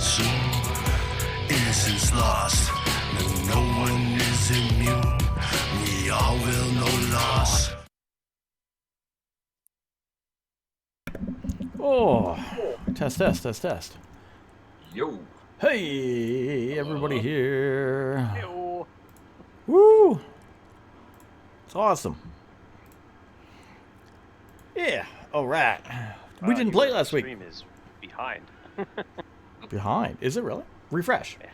soon. Innocence lost, and no one is immune. We all will know loss. Oh, test. Yo. Hey, everybody here. Ew. Woo! It's awesome. Yeah, all right. We didn't play last week. Stream is behind. Behind? Is it really? Refresh. Yeah.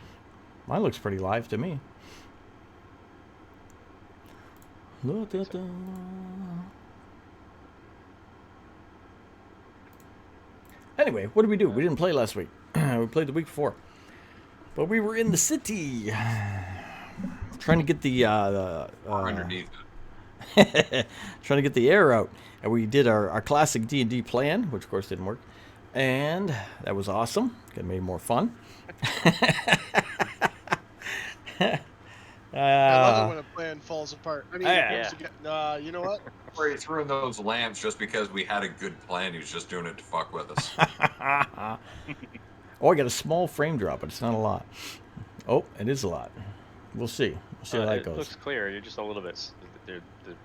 Mine looks pretty live to me. Anyway, what did we do? We didn't play last week. We played the week before. But we were in the city. Trying to get the Underneath trying to get the air out. And we did our classic D&D plan, which of course didn't work. And that was awesome. It made it more fun. I love it when a plan falls apart. I mean, yeah. You know what? He threw in those lamps just because we had a good plan. He was just doing it to fuck with us. Oh, I got a small frame drop, but it's not a lot. Oh, it is a lot. We'll see. We'll see how that goes. It looks clear. You're just a little bit. The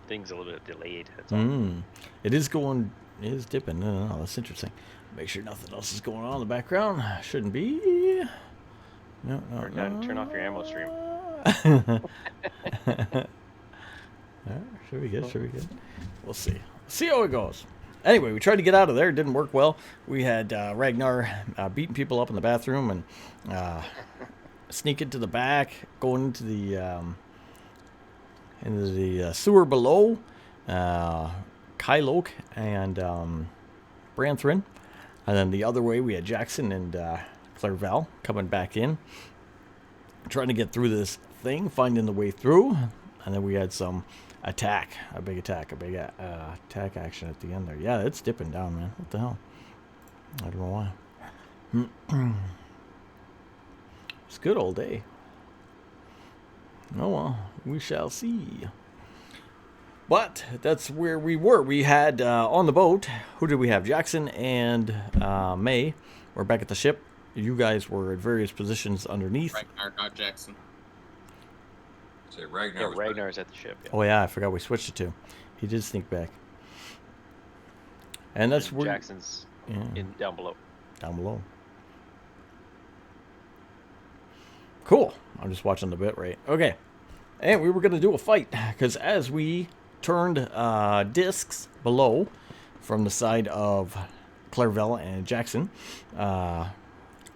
thing's a little bit delayed. That's all. It is going. It is dipping. No, that's interesting. Make sure nothing else is going on in the background. Shouldn't be. No. Turn off your ammo stream. Should be good. We'll see. See how it goes. Anyway, we tried to get out of there. It didn't work well. We had Ragnar beating people up in the bathroom and sneaking to the back, going into the sewer below. Kylok and Branthrin. And then the other way, we had Jackson and Clairval coming back in. Trying to get through this thing, finding the way through. And then we had some a big attack action at the end there. Yeah, it's dipping down, man. What the hell? I don't know why. It's a good old day. Oh well, we shall see. But that's where we were. We had on the boat, who did we have? Jackson and May were back at the ship. You guys were at various positions underneath. Ragnar, not Jackson. Say Ragnar. Yeah, Ragnar's at the ship. Yeah. Oh yeah, I forgot we switched it to. He did sneak back. And that's where Jackson's down below. Down below. Cool. I'm just watching the bit rate. Okay. And we were going to do a fight because as we turned discs below from the side of Clairval and Jackson,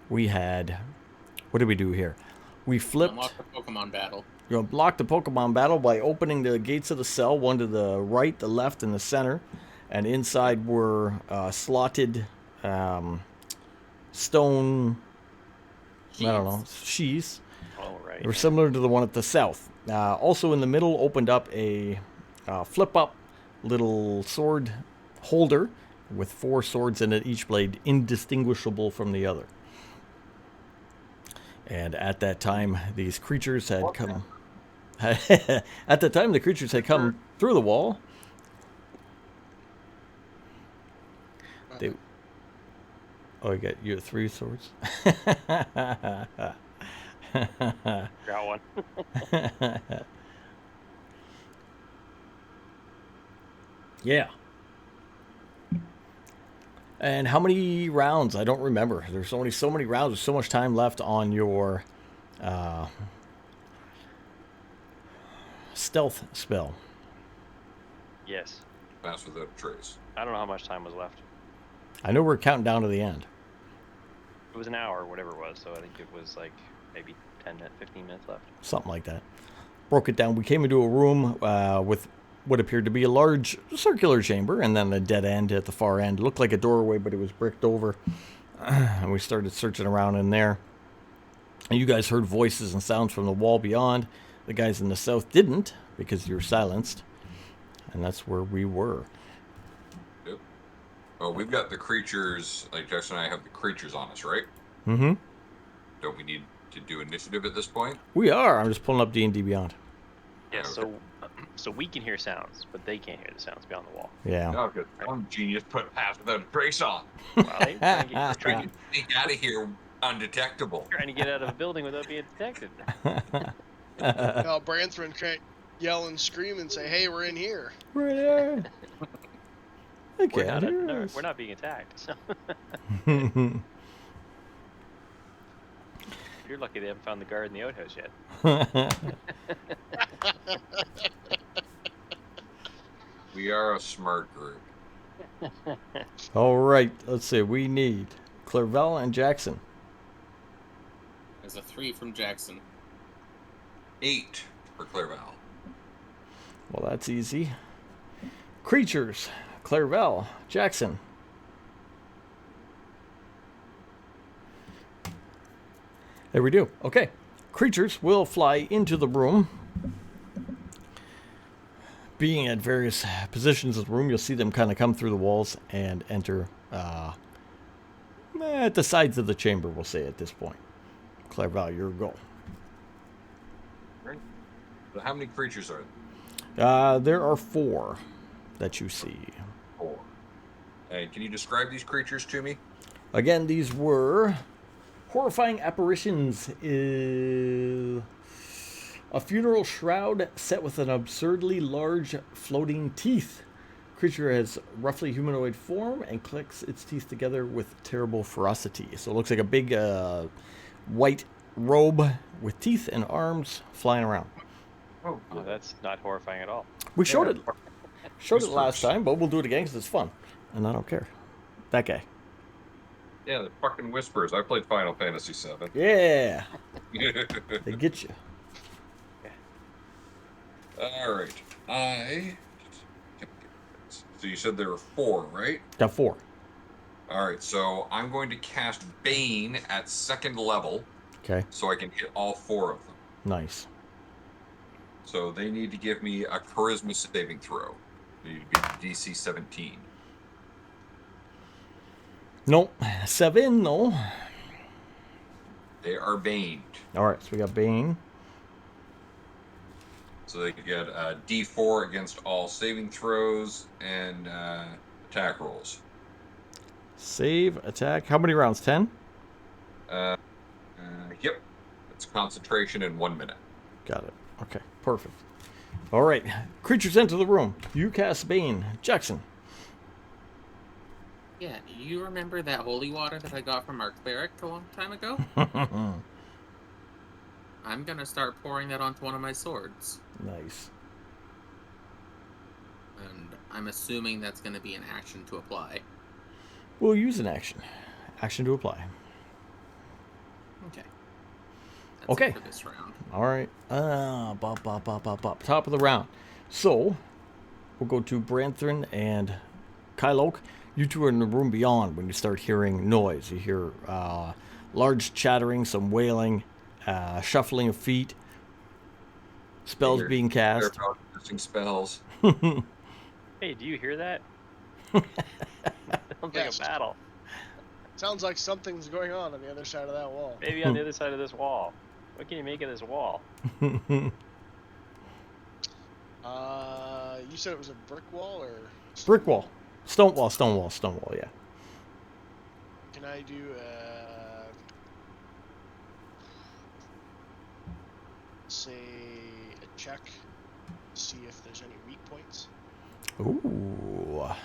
we had, what did we do here? We flipped. Unlock the Pokemon battle. You unlock the Pokemon battle by opening the gates of the cell, one to the right, the left, and the center. And inside were slotted stone, Sheaths. I don't know, sheaths. Oh, right. They were similar to the one at the south. Also in the middle opened up a flip-up little sword holder with 4 swords in it, each blade indistinguishable from the other. And at that time, these creatures had come... At the time, the creatures had come through the wall. They... Oh, you got your 3 swords? Got one. Yeah. And how many rounds? I don't remember. There's only so many rounds. There's so much time left on your stealth spell. Yes. Pass without a trace. I don't know how much time was left. I know we're counting down to the end. It was an hour or whatever it was, so I think it was like maybe 15 minutes left. Something like that. Broke it down. We came into a room with what appeared to be a large circular chamber and then a dead end at the far end. It looked like a doorway, but it was bricked over. And we started searching around in there. And you guys heard voices and sounds from the wall beyond. The guys in the south didn't because you were silenced. And that's where we were. Yep. Oh, we've got the creatures, like Jackson and I have the creatures on us, right? Mm-hmm. Don't we need to do initiative at this point? We are. I'm just pulling up D&D Beyond. Yeah, Okay. so we can hear sounds, but they can't hear the sounds beyond the wall. Yeah. Oh, good. Some genius put pass without a trace on. Well, they try to get Trying you to sneak out of here Undetectable. Trying to get out of a building without being detected. Now Branthrin can't yell and scream and say, "Hey, we're in here." Right there. Okay, We're not being attacked. So. You're lucky they haven't found the guard in the outhouse yet. We are a smart group. All right, let's see. We need Clerval and Jackson. There's a 3 from Jackson. 8 for Clerval. Well, that's easy. Creatures, Clerval, Jackson. There we do. Okay. Creatures will fly into the room. Being at various positions of the room, you'll see them kind of come through the walls and enter at the sides of the chamber, we'll say at this point. Clerval, your go. Right. So how many creatures are there? There are 4 that you see. 4. And can you describe these creatures to me? Again, these were horrifying apparitions. A funeral shroud set with an absurdly large floating teeth. Creature has roughly humanoid form and clicks its teeth together with terrible ferocity. So it looks like a big white robe with teeth and arms flying around. Oh, Oh, that's not horrifying at all. We showed it Who's last first? time, but we'll do it again because it's fun. And I don't care. That guy. Yeah, the fucking whispers. I played Final Fantasy VII. Yeah. They get you. All right. So you said there were 4, right? Got 4. All right. So I'm going to cast Bane at 2nd level, Okay. so I can hit all 4 of them. Nice. So they need to give me a Charisma saving throw. They need to be DC 17. Nope. 7, no. They are baned, All right, so we got Bane. so they can get a D4 against all saving throws and attack rolls. Save, attack. How many rounds? 10? Yep. It's concentration in 1 minute. Got it. Okay, perfect. All right, creatures enter the room. You cast Bane. Jackson. Yeah, do you remember that holy water that I got from our cleric a long time ago? I'm gonna start pouring that onto one of my swords. Nice. And I'm assuming that's gonna be an action to apply. We'll use an action. Action to apply. Okay. That's Okay. it for this round. All right. Top of the round. So, we'll go to Branthrin and Kyloke. You two are in the room beyond when you start hearing noise. You hear large chattering, some wailing, shuffling of feet, spells You're- being cast. They're about casting spells. Hey, do you hear that? Sounds like Yes. a battle. Sounds like something's going on the other side of that wall. Maybe on the other side of this wall. What can you make of this wall? You said it was a brick wall or Brick wall. Stone wall, yeah. Can I do say a check? See if there's any weak points. Ooh. A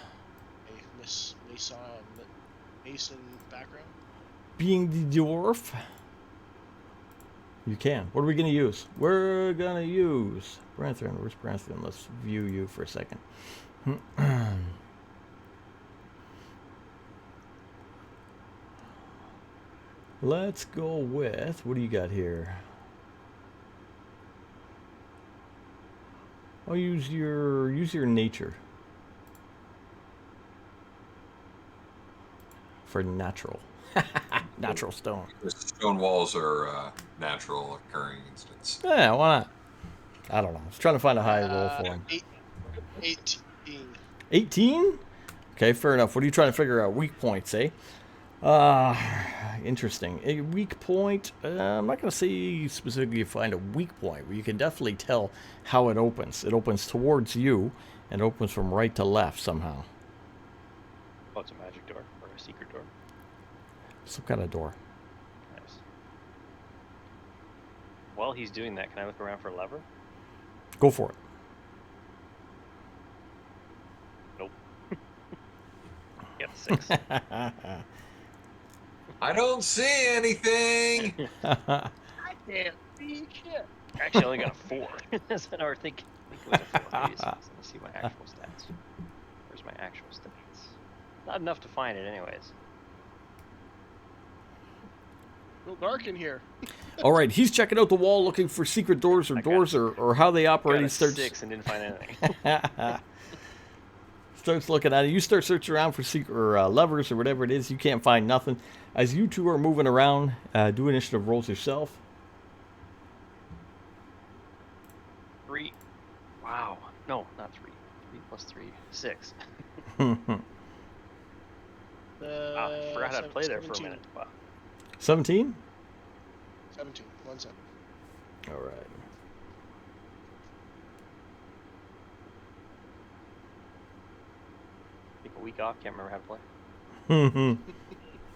Mason background. Being the dwarf. You can. What are we going to use? We're going to use Branthrin. Where's Branthrin? Let's view you for a second. Let's go with, what do you got here? I'll use your nature for natural. Natural stone. The stone walls are natural occurring instance. Yeah, why not? I don't know. I was trying to find a high roll for him. 18. 18? Okay, fair enough. What are you trying to figure out? Weak points, eh? Interesting. A weak point, I'm not going to say specifically you find a weak point, but you can definitely tell how it opens. It opens towards you and opens from right to left somehow. Oh, it's a magic door or a secret door. Some kind of door. while he's doing that, can I look around for a lever? Go for it. Nope. Got 6. I don't see anything. I can't see shit. Actually, I only got a 4. Or think it was a 4. Maybe let me see my actual stats. Where's my actual stats? Not enough to find it, anyways. Real dark in here. All right, he's checking out the wall looking for secret doors or I got- doors or how they operate. Got He a starts 6 and didn't find anything. starts looking at it. You start searching around for secret or levers or whatever it is. You can't find nothing. As you two are moving around, do initiative rolls yourself. 3. Wow. No, not 3. 3 plus 3. 6. Uh, Wow, I forgot how to play there for a 17. minute. Wow. 17? 17. 1 second. All right. Take a week off. Can't remember how to play.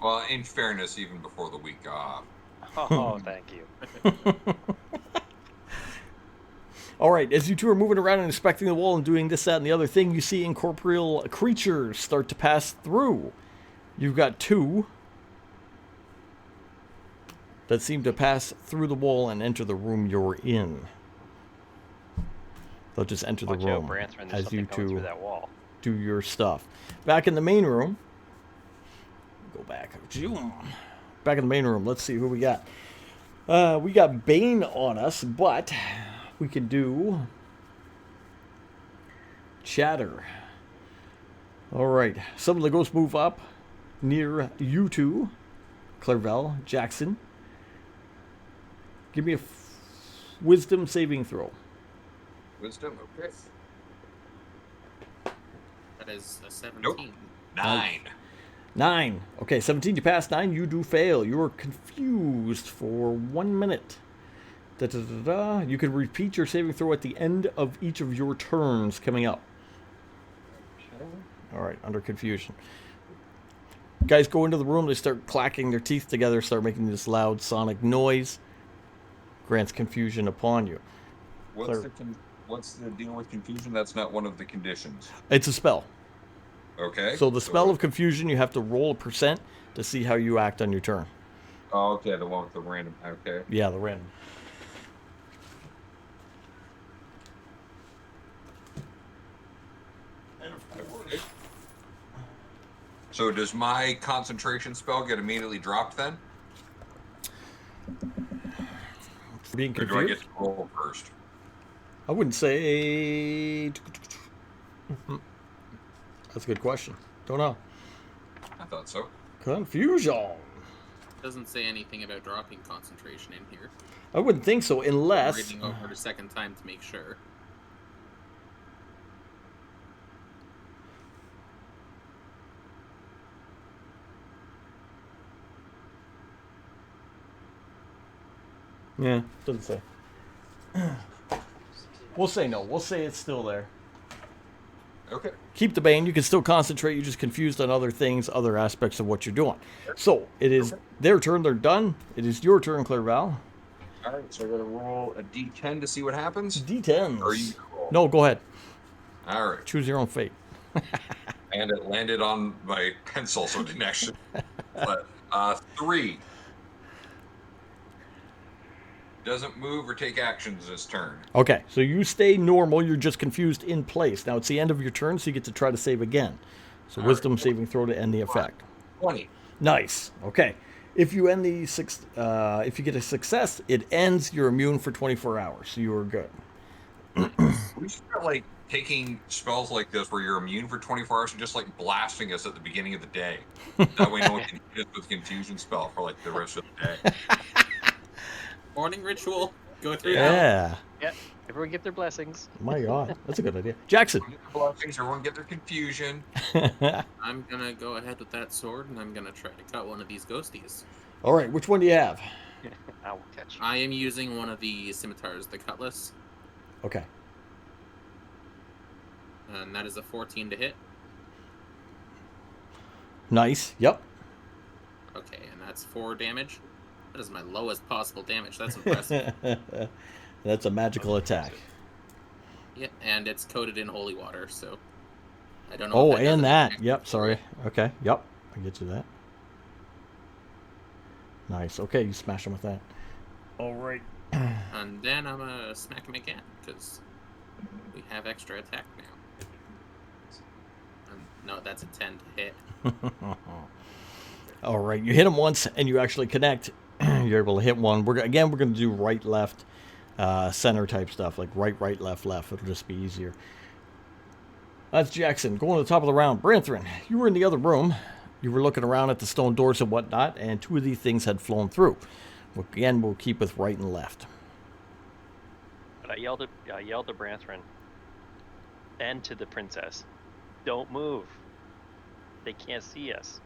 Well, in fairness, even before the week off. Oh, thank you. All right, as you two are moving around and inspecting the wall and doing this, that, and the other thing, you see incorporeal creatures start to pass through. You've got 2 that seem to pass through the wall and enter the room you're in. They'll just enter the Watch room out, Branthron. There's as you something coming two through that wall. do your stuff. Back in the main room. Go back. Zoom. Back in the main room. Let's see who we got. We got Bane on us, but we can do Chatter. All right. Some of the ghosts move up near you two. Clairvel, Jackson. Give me a wisdom saving throw. Wisdom, okay. That is a 17. Nope. 9. 9. Okay, 17 you pass. 9 you do fail. You are confused for 1 minute. Da, da, da, da. You can repeat your saving throw at the end of each of your turns coming up. All right, under confusion. Guys go into the room. They start clacking their teeth together, start making this loud sonic noise. Grants confusion upon you. What's the deal with confusion? That's not one of the conditions. It's a spell. Okay. So the spell of confusion, you have to roll a percent to see how you act on your turn. Oh, okay, the one with the random. Okay. Yeah, the random. So does my concentration spell get immediately dropped then? Being Or do I get confused? to roll first? I wouldn't say. That's a good question. Don't know. I thought so. Confusion. Doesn't say anything about dropping concentration in here. I wouldn't think so I'm unless. reading over a second time to make sure. Yeah, doesn't say. We'll say no. We'll say it's still there. Okay. Keep the bane. You can still concentrate. You're just confused on other things, other aspects of what you're doing. So it is their turn. They're done. It is your turn, Clairvel. All right, so I got to roll a d10 to see what happens. D10s. Or you roll. No, go ahead. All right. Choose your own fate. And it landed on my pencil, so it didn't actually. But 3. Doesn't move or take actions this turn. Okay, so you stay normal. You're just confused in place. Now it's the end of your turn, so you get to try to save again. So All wisdom right. saving throw to end the effect. 20. Nice. Okay. If you end the if you get a success, it ends. You're immune for 24 hours. So you are good. We should start like taking spells like this where you're immune for 24 hours and just like blasting us at the beginning of the day. That way no one can hit us with confusion spell for like the rest of the day. Morning ritual. Go through that. Yeah. Yeah. Everyone get their blessings. My God, that's a good idea. Jackson. Everyone get the blessings, everyone get their confusion. I'm gonna go ahead with that sword and I'm gonna try to cut one of these ghosties. All right. Which one do you have? I will catch you. I am using one of the scimitars, the cutlass, Okay. and that is a 14 to hit. Nice. Yep. Okay, and that's 4 damage. That is my lowest possible damage. That's impressive. That's a magical attack. Yeah, and it's coated in holy water, so I don't know. Oh, if does and that. anything Yep, extra sorry. for it. Okay, yep. I get you that. Nice. Okay, you smash him with that. All right. And then I'm gonna smack him again because we have extra attack now. No, that's a 10 to hit. All right, you hit him once, and you actually connect. You're able to hit one. We're going to do right, left, center type stuff, like right, left, left. It'll just be easier. That's Jackson. Going to the top of the round. Branthrin, you were in the other room. You were looking around at the stone doors and whatnot, and two of these things had flown through. Again, we'll keep with right and left. But I yelled to Branthrin and to the princess, "Don't move. They can't see us."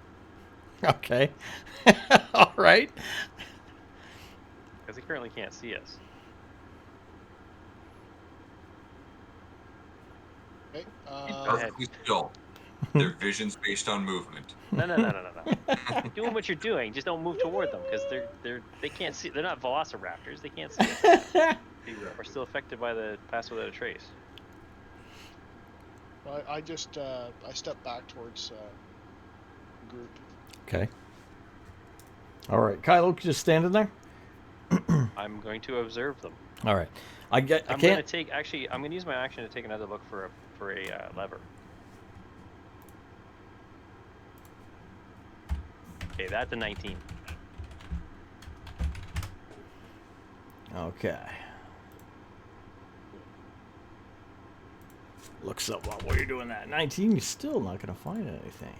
Okay. All right. Because they currently can't see us. Okay. Perfectly still. Their vision's based on movement. No. Doing what you're doing, just don't move toward them because they can't see. They're not velociraptors. They can't see us. We're still affected by the pass without a trace. I just I stepped back towards the group. Okay. All right. Kylo, just standing there? I'm going to observe them. All right. I I'm can't. going to take. Actually, I'm going to use my action to take another look for a lever. Okay, that's a 19. Okay. Looks up while you're doing that. 19, you're still not going to find anything.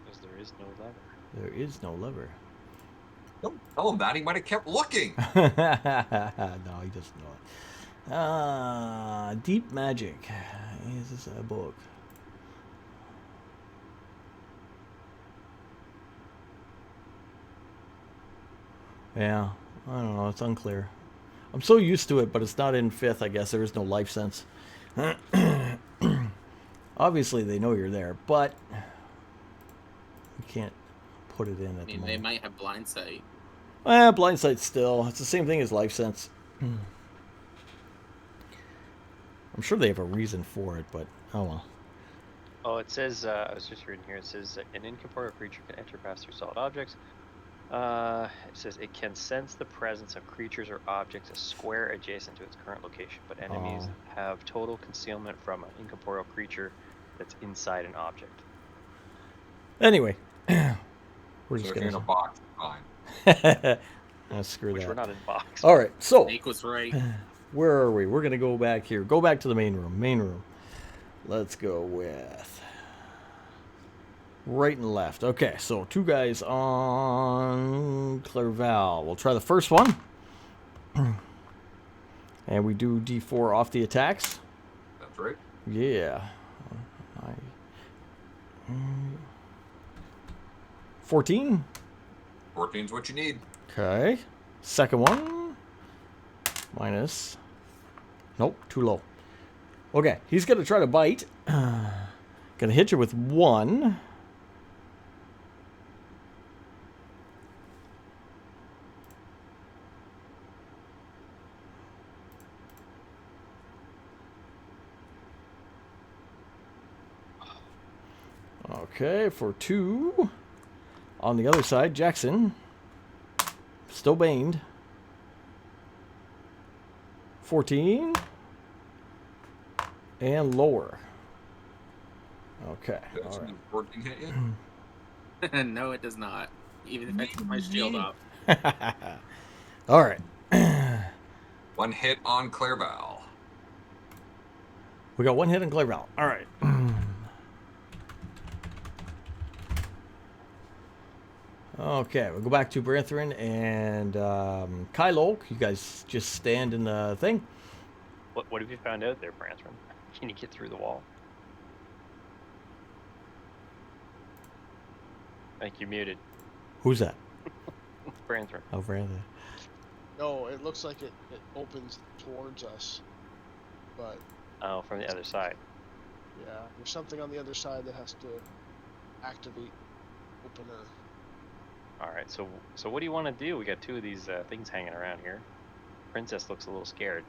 Because there is no lever. There is no lever. Don't tell him that. He might have kept looking. No, he doesn't know it. Deep Magic. Is this a book? Yeah, I don't know. It's unclear. I'm so used to it, but it's not in 5th, I guess. There is no life sense. Obviously, they know you're there, but you can't put it in at the They moment. might have blind sight. Blind sight still. It's the same thing as life sense. I'm sure they have a reason for it, but oh well. Oh, it says, I was just reading here, it says an incorporeal creature can enter past through solid objects. It says it can sense the presence of creatures or objects a square adjacent to its current location, but enemies have total concealment from an incorporeal creature that's inside an object. Anyway, we're So just if you're in a gonna. box, fine. Screw Which that. we're not in box. All right, so Snake was right. where are we? We're gonna go back here. Go back to the main room. Main room. Let's go with right and left. Okay, so two guys on Clerval. We'll try the first one. And we do D4 off the attacks. That's right. Yeah. 14. 14's what you need. Okay. Second one. Minus. Nope, too low. Okay, he's going to try to bite. Going to hit you with 1. Okay, for 2. On the other side, Jackson. Still baned. 14. And lower. Okay. Does All right. 14 hit you? No, it does not. Even if I took my shield off. All right. One hit on Clairval. We got 1 hit on Clayval. All right. Okay, we'll go back to Branthrin and Kylo. You guys just stand in the thing. What have you found out there, Branthrin? Can you get through the wall? I think you're muted. Who's that? Branthrin. Oh, Branthrin. No, it looks like it opens towards us, but Oh, from the other side. yeah, there's something on the other side that has to activate, open or All right. So what do you want to do? We got two of these things hanging around here. Princess looks a little scared.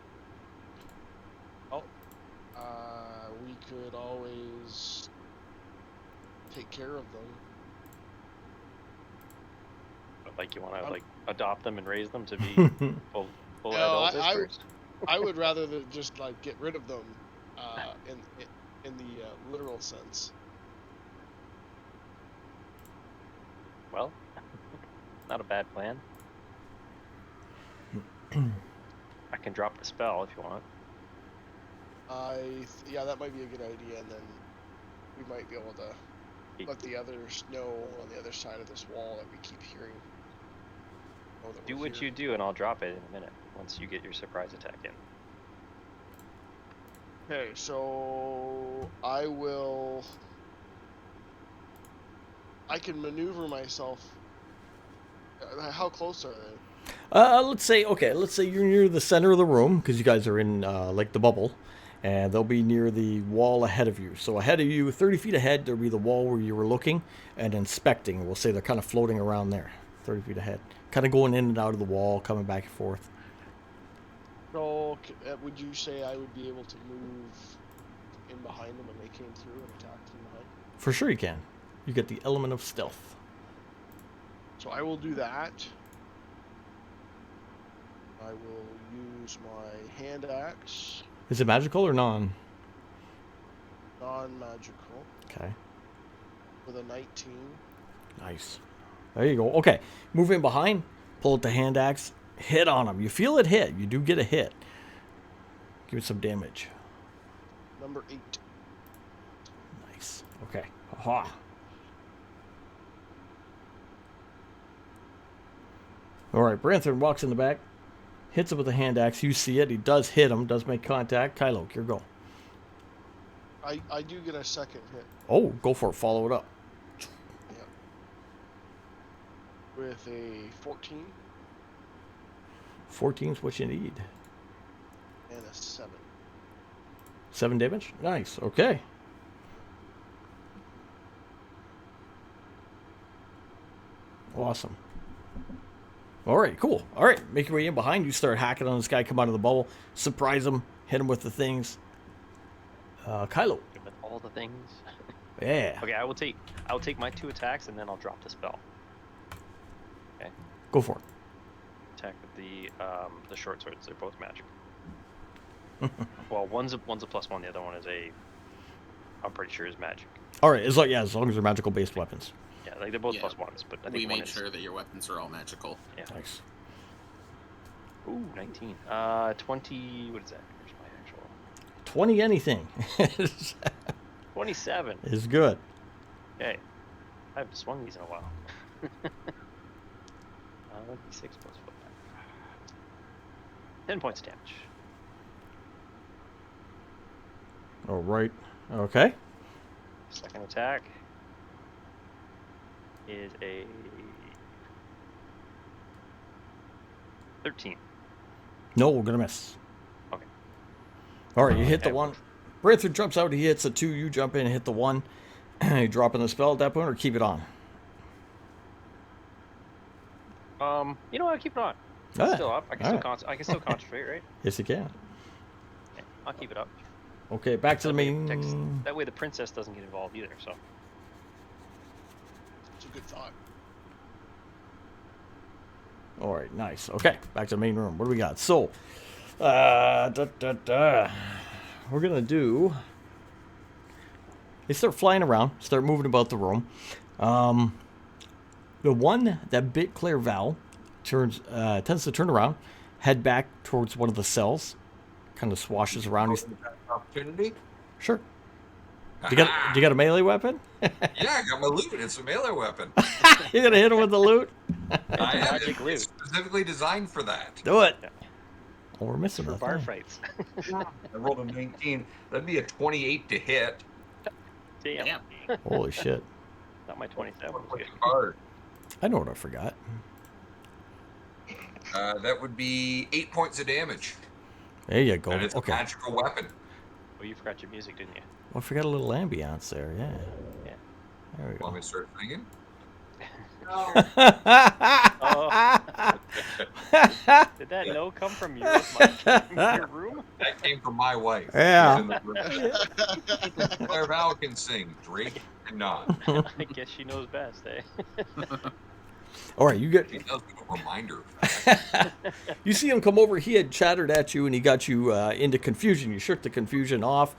We could always take care of them. But, like, you want to like adopt them and raise them to be full No, adult whispers? I would rather than just like get rid of them, in the literal sense. Well, not a bad plan. I can drop the spell if you want. Yeah, that might be a good idea, and then we might be able to let the others know on the other side of this wall that we keep hearing. Do what you do, and I'll drop it in a minute once you get your surprise attack in. Okay, so I can maneuver myself. How close are they? Let's say you're near the center of the room because you guys are in like the bubble, and they'll be near the wall ahead of you. So ahead of you, 30 feet ahead, there'll be the wall where you were looking and inspecting. We'll say they're kind of floating around there, 30 feet ahead, kind of going in and out of the wall, coming back and forth. So, would you say I would be able to move in behind them when they came through and attack from behind? For sure you can. You get the element of stealth. So I will do that. I will use my hand axe, Is it magical or non? non-magical, Okay. with a 19. Nice. There you go. Okay. Move in behind. Pull out the hand axe. Hit on them. You feel it hit. You do get a hit. Give it some damage. Number 8. Nice. Okay. Aha. All right. Branthorn walks in the back. Hits him with a hand axe. You see it. He does hit him. Does make contact. Kylo, your go. I do get a second hit. Oh, go for it. Follow it up. With a 14 14's what you need. and a 7. 7 damage. Nice. Okay. Awesome. All right, cool. All right, make your way in behind. You start hacking on this guy. Come out of the bubble. Surprise him. Hit him with the things. Kylo. With all the things. Yeah. Okay, I will take my 2 attacks and then I'll drop the spell. Okay. Go for it. Attack with the short swords. They're both magic. Well, one's a +1. The other one is I'm pretty sure is magic. All right, as long as they're magical based weapons. Yeah, like they're both Yeah. +1s, but I think We one made is, sure that your weapons are all magical. Yeah. Nice. Ooh, 19. 20. What is that? Where's my actual? 20 anything 27. is good. Okay. I haven't swung these in a while. 6 +5. 10 points of damage. All right. Okay. Second attack is a 13. No, we're gonna miss. Okay. All right, you hit the Okay. one. Branthorn jumps out. He hits a 2. You jump in and hit the 1. You dropping the spell at that point, or keep it on? You know what? I'll keep it on. It's Ah, still up. I can still concentrate, right? Yes, you can. Okay, I'll keep it up. Okay, back to the Protects- main. That way the princess doesn't get involved either, so. It's a good thought. All right, nice. Okay, back to the main room. What do we got? So, we're gonna do. They start flying around, start moving about the room. The one that bit Clairval tends to turn around, head back towards one of the cells, kind of swashes around. He's, Opportunity? sure. You got a melee weapon? Yeah, I got my loot. It's a melee weapon. You're gonna hit him with the loot? I am. magic loot. It's specifically designed for that. Do it. Yeah. Oh, we're missing For that bar thing. fights. I rolled a 19. That'd be a 28 to hit. Damn. Damn. Holy shit! Not my 27. Was good. Hard. I know what I forgot. That would be 8 points of damage. There you go. And it's Okay. a magical weapon. Well, you forgot your music, didn't you? Well, I forgot a little ambiance there. Yeah. Yeah. There we Want go. me to start singing? Oh, did that no come from your room? That came from my wife. Yeah. She's in the room. Clairval can sing. Drake cannot. I guess she knows best, eh? All right, you get. She does give a reminder. You see him come over. He had chattered at you, and he got you into confusion. You shook the confusion off.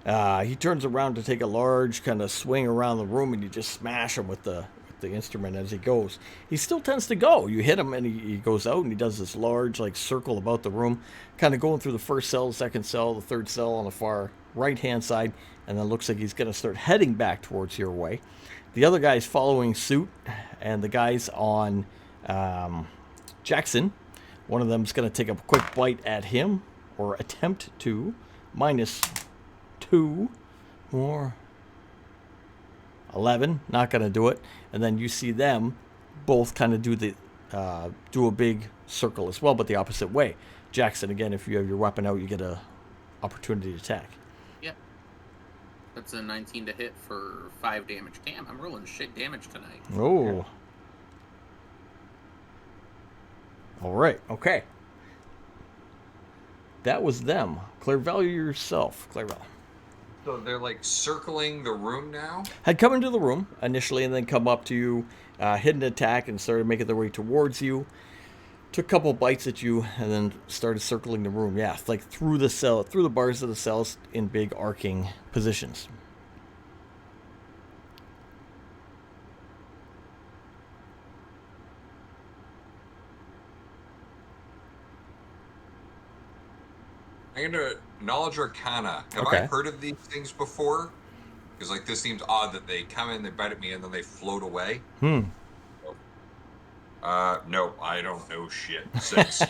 He turns around to take a large kind of swing around the room, and you just smash him with the instrument as he goes. He still tends to go. You hit him, and he goes out, and he does this large like circle about the room, kind of going through the first cell, the second cell, the third cell on the far right-hand side, and then looks like he's going to start heading back towards your way. The other guy's following suit, and the guys on Jackson, one of them's going to take a quick bite at him, or attempt to, -2 more. 11, not going to do it. And then you see them both kind of do a big circle as well, but the opposite way. Jackson, again, if you have your weapon out, you get a opportunity to attack. Yep. That's a 19 to hit for 5 damage. Damn, I'm rolling shit damage tonight. Oh. All right, okay. That was them. Clairval, yourself. Clairval. So they're like circling the room now? Had come into the room initially and then come up to you, hit an attack and started making their way towards you. Took a couple bites at you and then started circling the room. Yeah, like through the cell, through the bars of the cells in big arcing positions. I'm going to Knowledge Arcana. Have Okay. I heard of these things before? Because like this seems odd that they come in, they bite at me, and then they float away. Hmm. No, I don't know shit. 6.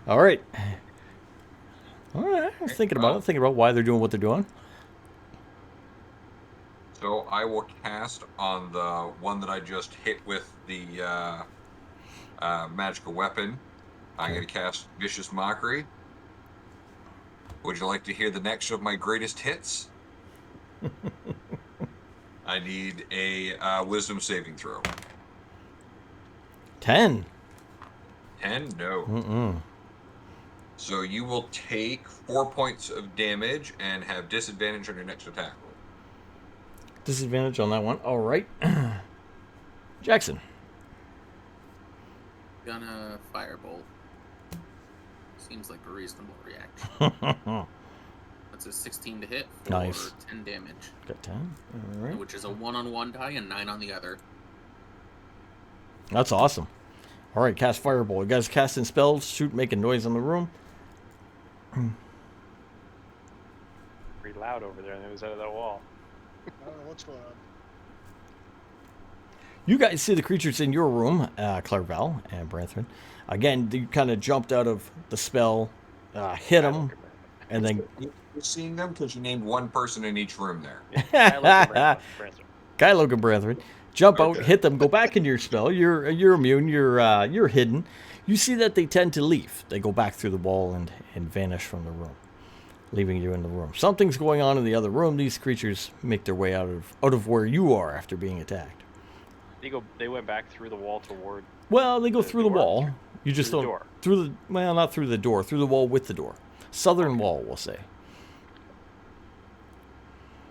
All right. All right. I was thinking about it. Thinking about why they're doing what they're doing. So I will cast on the one that I just hit with the magical weapon. I'm going to cast Vicious Mockery. Would you like to hear the next of my greatest hits? I need a wisdom saving throw. 10. 10? No. Mm-mm. So you will take 4 points of damage and have disadvantage on your next attack roll. Disadvantage on that one. All right. Jackson. Gonna firebolt. Seems like a reasonable reaction. That's a 16 to hit for Nice. 10 damage, Got 10. All right. which is a 1 on one die and 9 on the other. That's awesome. All right, cast Fireball. You guys casting spells, shoot, making noise in the room. Pretty loud over there on the other side of that wall. I don't know what's going on. You guys see the creatures in your room, Clairval and Branthrin. Again, you kind of jumped out of the spell, hit them, and then You're seeing them because you named one person in each room there. Guy Logan Branthrin jump out, Okay. hit them, go back into your spell. You're immune. You're hidden. You see that they tend to leave. They go back through the wall and vanish from the room, leaving you in the room. Something's going on in the other room. These creatures make their way out of where you are after being attacked. They went back through the wall toward. Well, they go The through the door? wall. You just Through the don't door. through the well, not through the door, through the wall with the door. Southern wall, we'll say.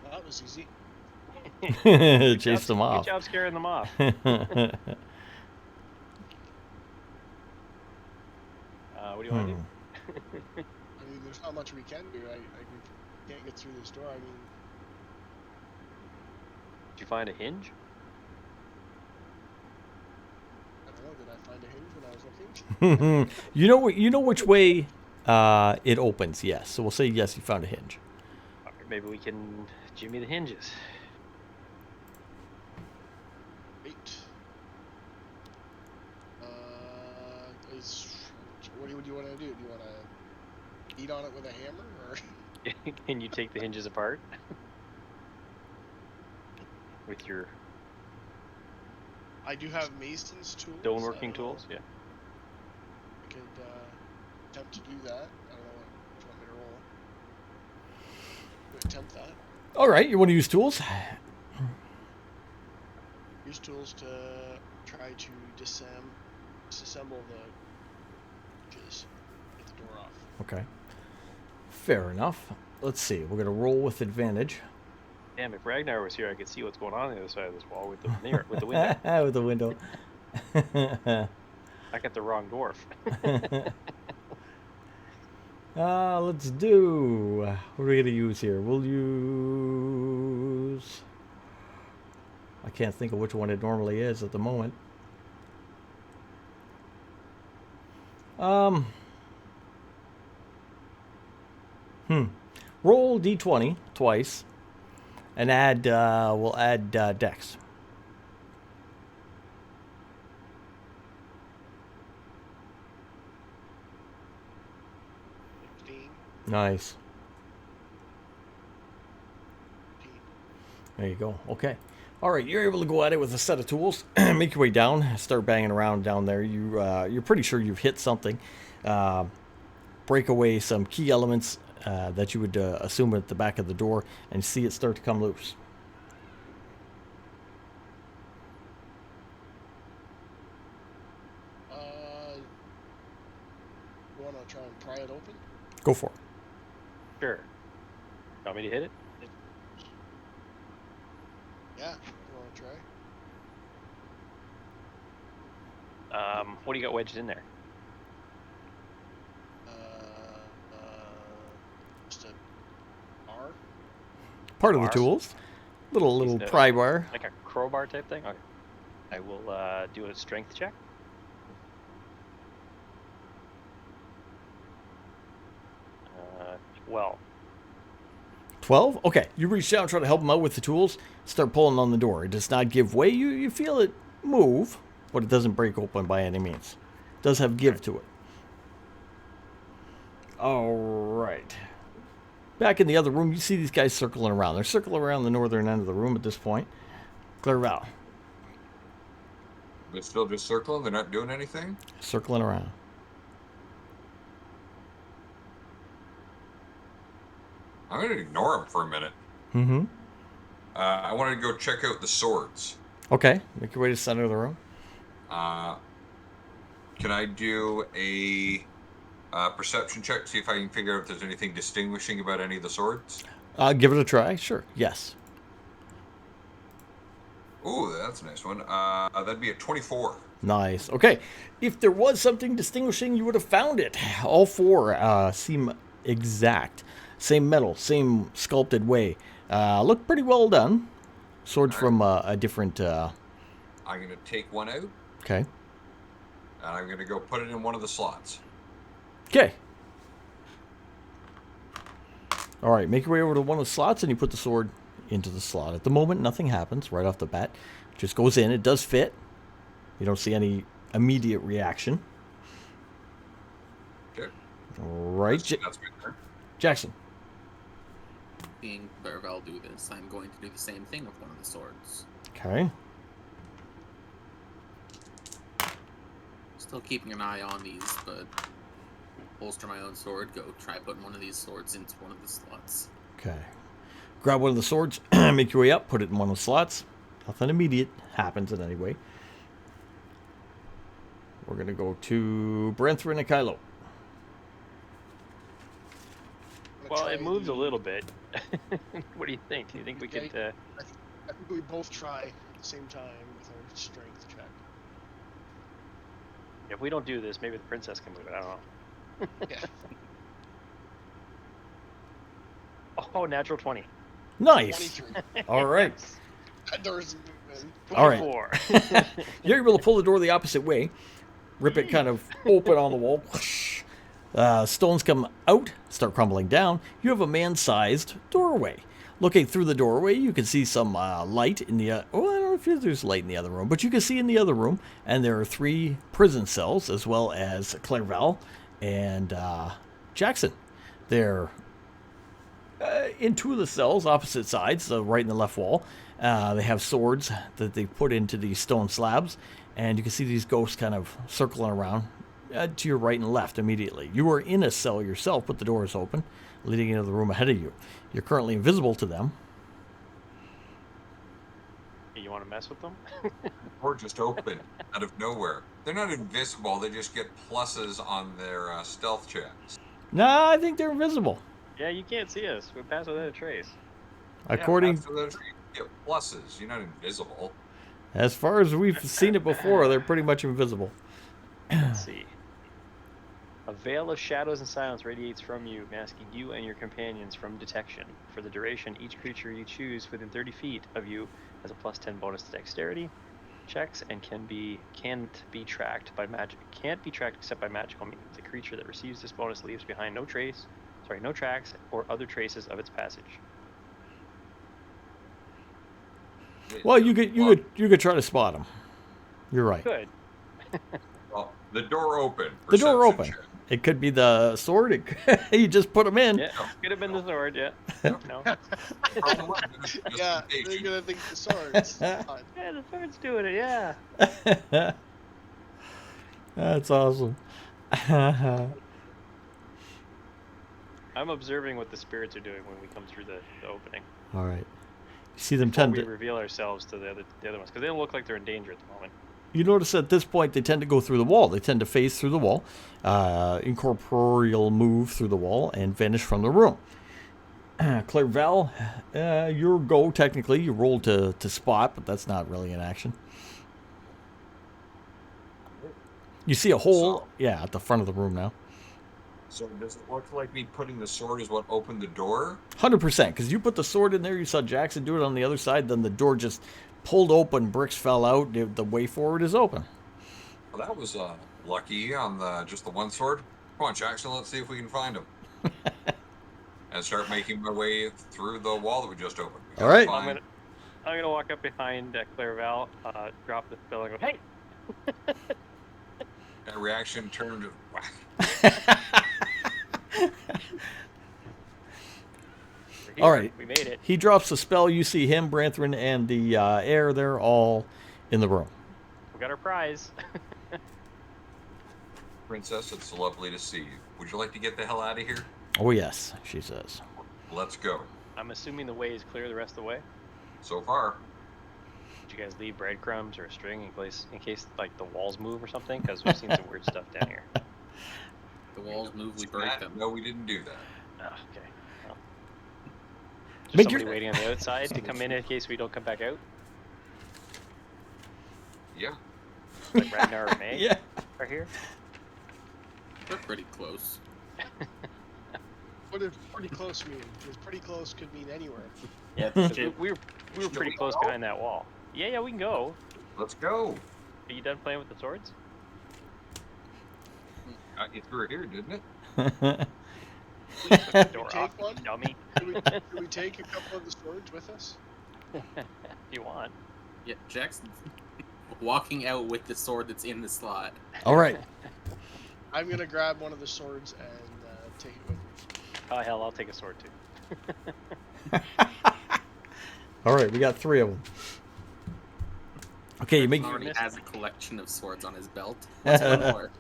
Well, that was easy. Chase them off. Good job scaring them off. What do you want to do? I mean, there's not much we can do. We can't get through this door. I mean, Did you find a hinge? I don't know. Did I find a hinge when I was looking? You know which way it opens. Yes, so we'll say yes. You found a hinge. Alright, maybe we can jimmy the hinges. Wait. What do you want to do? Do you want to beat on it with a hammer, or? Can you take the hinges apart? With your I do have mason's tools. stoneworking I don't know. tools? Yeah. I could attempt to do that. I don't know what you want me to roll. To attempt that. All right, you want to use tools? Use tools to try to disassemble the hinges. Get the door off. Okay. Fair enough. Let's see. We're gonna roll with advantage. Damn, if Ragnar was here, I could see what's going on the other side of this wall with the mirror, with the window. With the window. I got the wrong dwarf. Let's do. What are we gonna use here? We'll use. I can't think of which one it normally is at the moment. Roll d20 twice, and add. We'll add Dex. 15, Nice. 15. There you go. Okay. All right, you're able to go at it with a set of tools, make your way down, start banging around down there. You're pretty sure you've hit something. Break away some key elements that you would assume at the back of the door, and see it start to come loose. You want to try and pry it open? Go for it. Sure. Want me to hit it? Yeah. You want to try? What do you got wedged in there? Just a bar. Part of the Bar? tools. Little Piece of- pry bar. Like a crowbar type thing? Okay. I will do a strength check. Well, 12? Okay. You reach out and try to help him out with the tools. Start pulling on the door. It does not give way. You feel it move, but it doesn't break open by any means. It does have give to it. All right. Back in the other room, you see these guys circling around. They're circling around the northern end of the room at this point. Clairval, They're still just circling. They're not doing anything. circling around. I'm gonna ignore them for a minute. Mm-hmm. I wanted to go check out the swords. Okay. Make your way to the center of the room. Can I do a perception check to see if I can figure out if there's anything distinguishing about any of the swords? Give it a try. Sure. Yes. Ooh, that's a nice one. That'd be a 24. Nice. Okay. If there was something distinguishing, you would have found it. All four seem exact. Same metal, same sculpted way. Look pretty well done. Swords from a different... I'm gonna take one out, Okay. and I'm gonna go put it in one of the slots. Okay. All right. Make your way over to one of the slots, and you put the sword into the slot. At the moment, nothing happens right off the bat. It just goes in. It does fit. You don't see any immediate reaction. Okay. All right. That's my turn. Jackson. Being Clairval do this, I'm going to do the same thing with one of the swords. Okay. Still keeping an eye on these, but holster my own sword, go try putting one of these swords into one of the slots. Okay. Grab one of the swords, make your way up, put it in one of the slots. Nothing immediate happens in any way. We're going to go to Brenthren and Kylo. I'm gonna well, try it moved a the- little bit. What do you think? Do you think we could? I think we both try at the same time with our strength check. If we don't do this, maybe the princess can move it. I don't know. Yeah. Oh, natural 20. Nice. 23. All right. That door's moving. All right. 24. You're able to pull the door the opposite way, rip it kind of open on the wall. Stones come out, start crumbling down. You have a man-sized doorway. Looking through the doorway, you can see some light in the... oh, I don't know if there's light in the other room, but you can see in the other room, and there are 3 prison cells, as well as Clairval and Jackson. They're in 2 of the cells, opposite sides, the right and the left wall. They have swords that they put into these stone slabs, and you can see these ghosts kind of circling around to your right and left immediately. You are in a cell yourself, but the door is open, leading into the room ahead of you. You're currently invisible to them. You You want to mess with them? Or just open out of nowhere. They're not invisible. They just get pluses on their stealth checks. No, I think they're invisible. Yeah, you can't see us. We pass without a trace. According, Yeah, after those, you get pluses. You're not invisible. as far as we've seen it before, they're pretty much invisible. Let's see. A veil of shadows and silence radiates from you, masking you and your companions from detection. For the duration, each creature you choose within 30 feet of you has a +10 bonus to dexterity checks and can't be tracked by magic. Can't be tracked except by magical means. The creature that receives this bonus leaves behind no tracks or other traces of its passage. Well, you could try to spot them. You're right. Good. Well, the door open. The door Perception open. check. It could be the sword. You just put them in. Yeah, could have been the sword. Yeah. No. Just Yeah, in case they're you- gonna think the swords. Fine. Yeah, the sword's doing it. Yeah. That's awesome. I'm observing what the spirits are doing when we come through the opening. All right. You see them Before tend we to. reveal ourselves to the other ones, because they don't look like they're in danger at the moment. You notice at this point they tend to go through the wall. They tend to phase through the wall, incorporeal move through the wall, and vanish from the room. Clairval, your go technically. You roll to spot, but that's not really an action. You see a hole, yeah, at the front of the room now. So does it look like me putting the sword is what opened the door? 100%, because you put the sword in there. You saw Jackson do it on the other side. Then the door just pulled open. Bricks fell out. The way forward is open. Well, that was lucky on just the one sword. Come on, Jackson. Let's see if we can find him. And start making my way through the wall that we just opened. We All gotta right. find- I'm gonna walk up behind Clairval, drop the spell, and go, "Hey!" That reaction turned to whack. We're here. All right. We made it. He drops the spell. You see him, Branthrin, and the heir. They're all in the room. We got our prize. Princess, it's lovely to see you. Would you like to get the hell out of here? Oh, yes, she says. Let's go. I'm assuming the way is clear the rest of the way. So far, Did you guys leave breadcrumbs or a string in case like the walls move or something? Because we've seen some weird stuff down here. The walls move, we break Matt, them. no, we didn't do that. Oh, okay. Well. Is there Make somebody your- waiting on the outside to come in case we don't come back out? Yeah. Like Ragnar or May Yeah. are here? We're pretty close. What does pretty close mean? Because pretty close could mean anywhere. Yeah, because we were pretty close behind that wall. Yeah, we can go. Let's go. Are you done playing with the swords? Got you through here, didn't it? Took the door Take off, you one? dummy. Could we take a couple of the swords with us? If you want. Yeah, Jackson's walking out with the sword that's in the slot. All right. I'm gonna grab one of the swords and take it with me. Oh hell, I'll take a sword too. All right. We got 3 of them. Okay, you make. He already missed has a collection of swords on his belt. What's one more?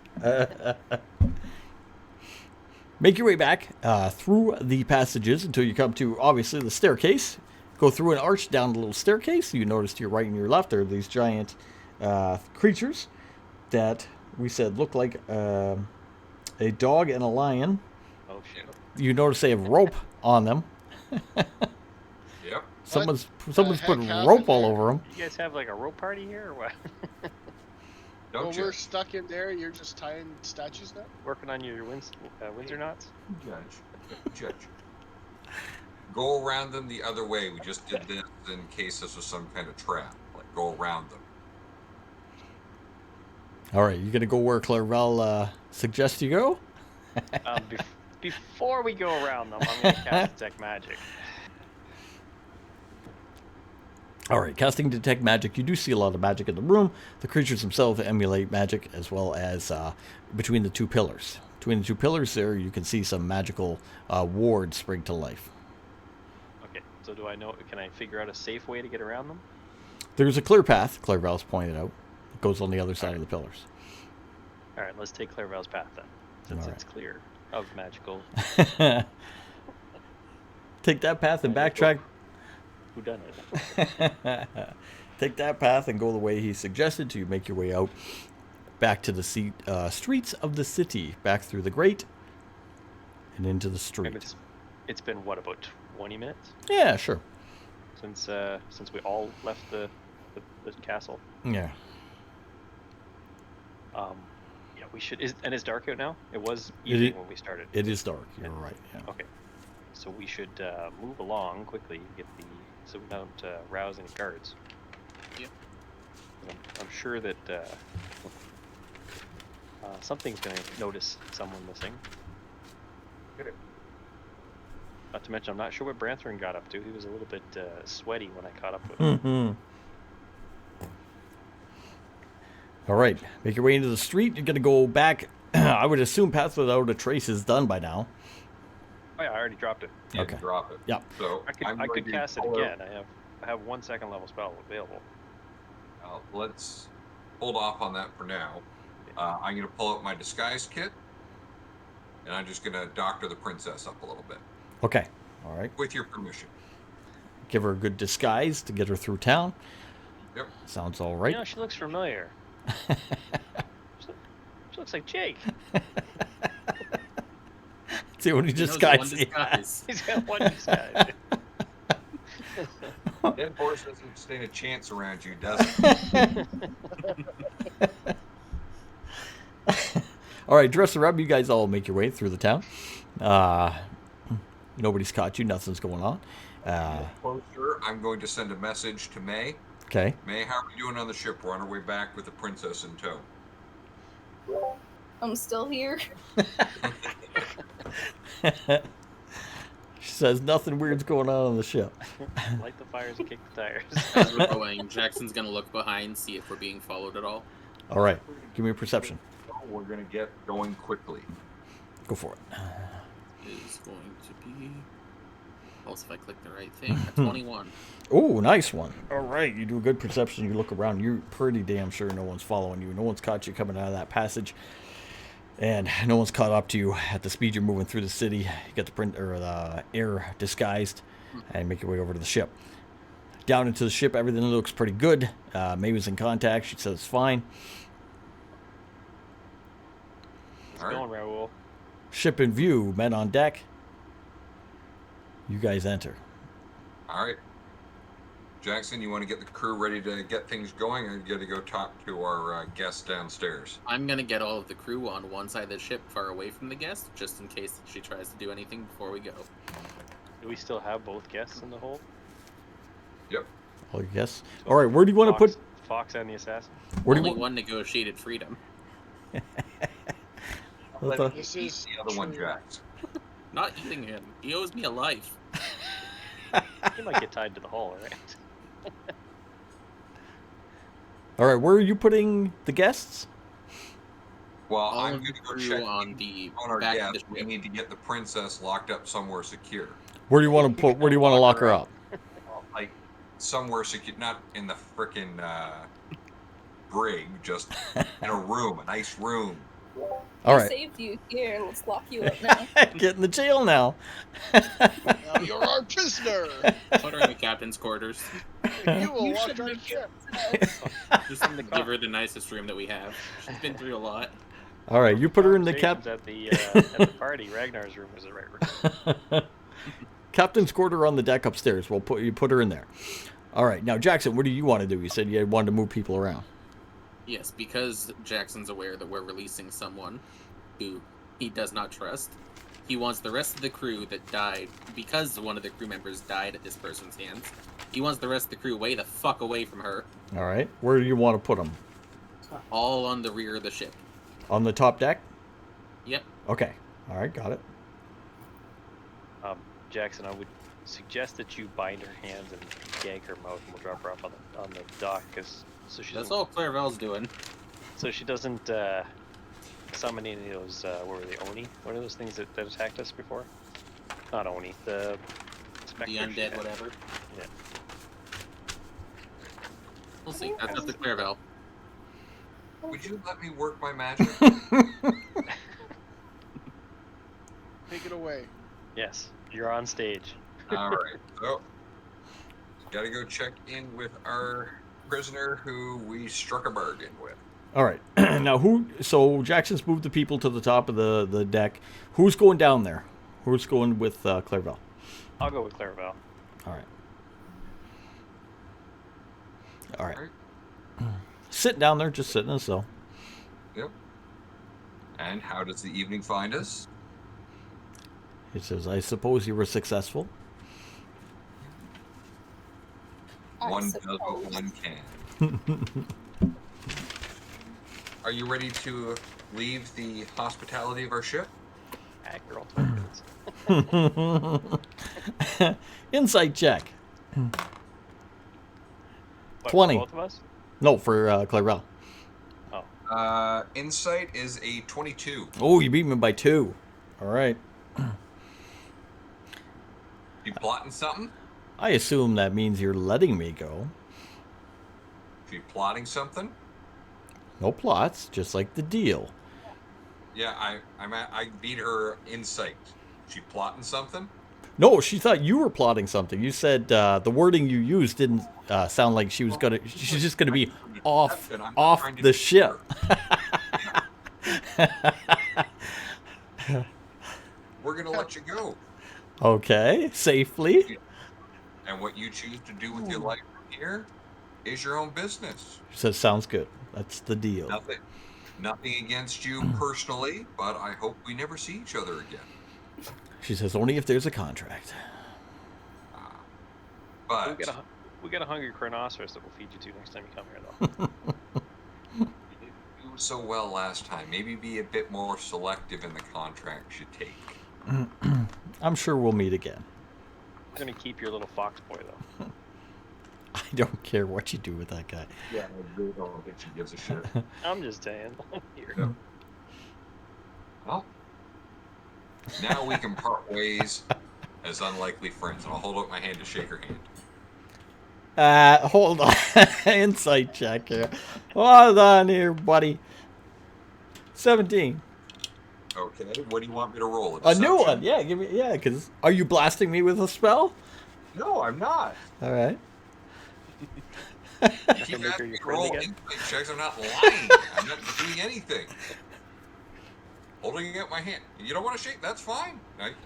Make your way back through the passages until you come to, obviously, the staircase. Go through an arch down a little staircase. You notice to your right and your left are these giant creatures that we said look like a dog and a lion. Oh shit. You notice they have rope on them. Yep. Someone's the put heck happened rope all there? over them. You guys have like a rope party here or what? Don't Well, you? we're stuck in there. You're just tying statues now. Working on your Windsor knots? Judge. Go around them the other way. We just did this in case this was some kind of trap. Like, go around them. All right, you gonna go where Clairval suggests you go? Before we go around them, I'm gonna cast detect magic. All right, casting detect magic. You do see a lot of magic in the room. The creatures themselves emulate magic, as well as between the 2 pillars. Between the 2 pillars there, you can see some magical wards spring to life. Okay, so do I know? Can I figure out a safe way to get around them? There's a clear path, Clairval's pointed out. It goes on the other side of the pillars. All right, let's take Clairval's path then, since All it's clear of magical. Take that path and backtrack. Who done it? take that path and go the way he suggested to make your way out back to the streets of the city, back through the grate and into the And street. it's been what, about 20 minutes Yeah, sure. since we all left the castle. Yeah. Yeah, we should. And it's dark out now. It was It evening i- when we started. It is dark. You're right. Yeah. Okay, so we should move along quickly, so we don't rouse any guards. Yep. I'm sure that something's going to notice someone missing. Okay. Not to mention, I'm not sure what Branthorn got up to. He was a little bit sweaty when I caught up with him. Mm-hmm. All right, make your way into the street. You're gonna go back. I would assume Path Without a Trace is done by now. Oh yeah, I already dropped it. You Okay. Drop it. Yep. So I I'm could going to cast it pull out- again. I have 1 second level spell available. Let's hold off on that for now. I'm going to pull out my disguise kit, and I'm just going to doctor the princess up a little bit, Okay. All right. with your permission. Give her a good disguise to get her through town. Yep. Sounds all right. You know, she looks familiar. She looks like Jake. See what he He knows disguise. one disguise. He's got one disguise. Dead horse doesn't stand a chance around you, does it? All right, dress her up. You guys all make your way through the town. Nobody's caught you. Nothing's going on. Closer, I'm going to send a message to May. Okay. May, how are we doing on the ship? We're on our way back with the princess in tow. I'm still here. She says nothing weird's going on the ship. Light the fires and kick the tires. As we're going, Jackson's gonna look behind, see if we're being followed at all. All right, give me a perception. We're going to get going quickly. Go for it. Is going to be. Also, if I click the right thing, a 21. Oh, nice one. All right, you do a good perception. You look around. You're pretty damn sure no one's following you. No one's caught you coming out of that passage, and no one's caught up to you at the speed you're moving through the city. You get the air disguised, and make your way over to the ship. Down into the ship, everything looks pretty good. May was in contact. She says it's fine. It's All right. going, Raoul. Ship in view. Men on deck. You guys enter. All right. Jackson, you want to get the crew ready to get things going, or you got to go talk to our guest downstairs? I'm gonna get all of the crew on one side of the ship, far away from the guest, just in case she tries to do anything before we go. Do we still have both guests in the hold? Yep. Oh, yes. All right. Where do you want to put? Fox and the assassin? Where do Only you want? one negotiated freedom. What the- This Eat is the other one, true. Jax. Not eating him. He owes me a life. He might get tied to the hull, right? All right. Where are you putting the guests? Well, All I'm of going the to go crew check on the on our back of the guest. We ship. need to get the princess locked up somewhere secure. Where do you want to put? Where do you want to lock her up? Like, somewhere secure, not in the frickin' brig, just in a room, a nice room. All I right. saved you. Here, let's lock you up now. Get in the jail now. Now you're our prisoner. Put her in the captain's quarters. You will You walk shouldn't our have ship. Just give her the nicest room that we have. She's been through a lot. All right. You put her in the Conversations at the party. Ragnar's room is the right room. captain's quarter on the deck upstairs. We'll put her in there. All right. Now, Jackson, what do you want to do? You said you wanted to move people around. Yes, because Jackson's aware that we're releasing someone who he does not trust. He wants the rest of the crew that died, because one of the crew members died at this person's hands. He wants the rest of the crew way the fuck away from her, All right. Where do you want to put them? all on the rear of the ship. On the top deck? Yep. Okay. All right. Got it. Jackson, I would suggest that you bind her hands and gag her mouth, and we'll drop her off on the dock, so she That's doesn't, all Clairvel's doing. so she doesn't summon any of those. What were they? Oni? What are those things that attacked us before? Not Oni. The specters The she undead, had. whatever. Yeah. We'll see. That's up to Clairvel. Would you let me work my magic? Take it away. Yes, you're on stage. All right. So, got to go check in with our prisoner who we struck a bargain with. All right. Now, so Jackson's moved the people to the top of the deck. Who's going down there? Who's going with Clairville? I'll go with Clairville. All right. All right. Alright. Sitting down there, just sitting in a cell. Yep. And how does the evening find us? He says, I suppose you were successful. I One does what suppose. one can. Are you ready to leave the hospitality of our ship? Accurate tokens. Insight check. What, 20. Both of us? No, for Clairville. Insight is a 22. Oh, you beat me by 2. All right. You plotting something? I assume that means you're letting me go. You plotting something? No plots, just like the deal. Yeah, I beat her insight. She plotting something? No, she thought you were plotting something. You said the wording you used didn't sound like she was gonna. She's just gonna be off I'm not off trying to the deceive ship. her. We're gonna let you go. Okay, safely. And what you choose to do with your life from here is your own business. She says, sounds good. That's the deal. Nothing against you personally, but I hope we never see each other again. She says, only if there's a contract. But We got a hungry rhinoceros that we'll feed you to next time you come here, though. you didn't do so well last time. Maybe be a bit more selective in the contracts you take. I'm sure we'll meet again. I'm gonna keep your little fox boy though. I don't care what you do with that guy. Yeah, I really don't think she gives a shit. I'm just saying. Here. Yeah. Well, now we can part ways as unlikely friends, and I'll hold out my hand to shake her hand. Hold on. Insight check here. Hold on here, buddy. 17. Okay, what do you want me to roll? A new Deception? one. Yeah, give me. Yeah, because are you blasting me with a spell? No, I'm not. All right. Keep make her asking your me to friend roll again? insight checks. I'm not lying. I'm not doing anything. Holding out my hand. You don't want to shake? That's fine.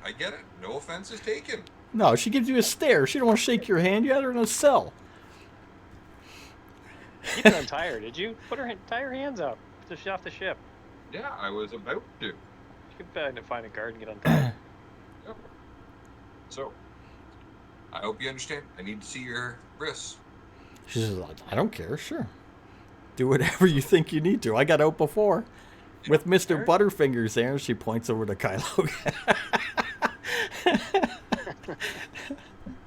I get it. No offense is taken. No, she gives you a stare. She don't want to shake your hand. You had her in a cell. You didn't untie her, did you? Tie her hands up. Just off the ship. Yeah, I was about to. You could find a guard and get untied. Yep. So, I hope you understand. I need to see your wrists. She says, I don't care. Sure. Do whatever you think you need to. I got out before. With Mr. Alright. Butterfingers there, she points over to Kylo.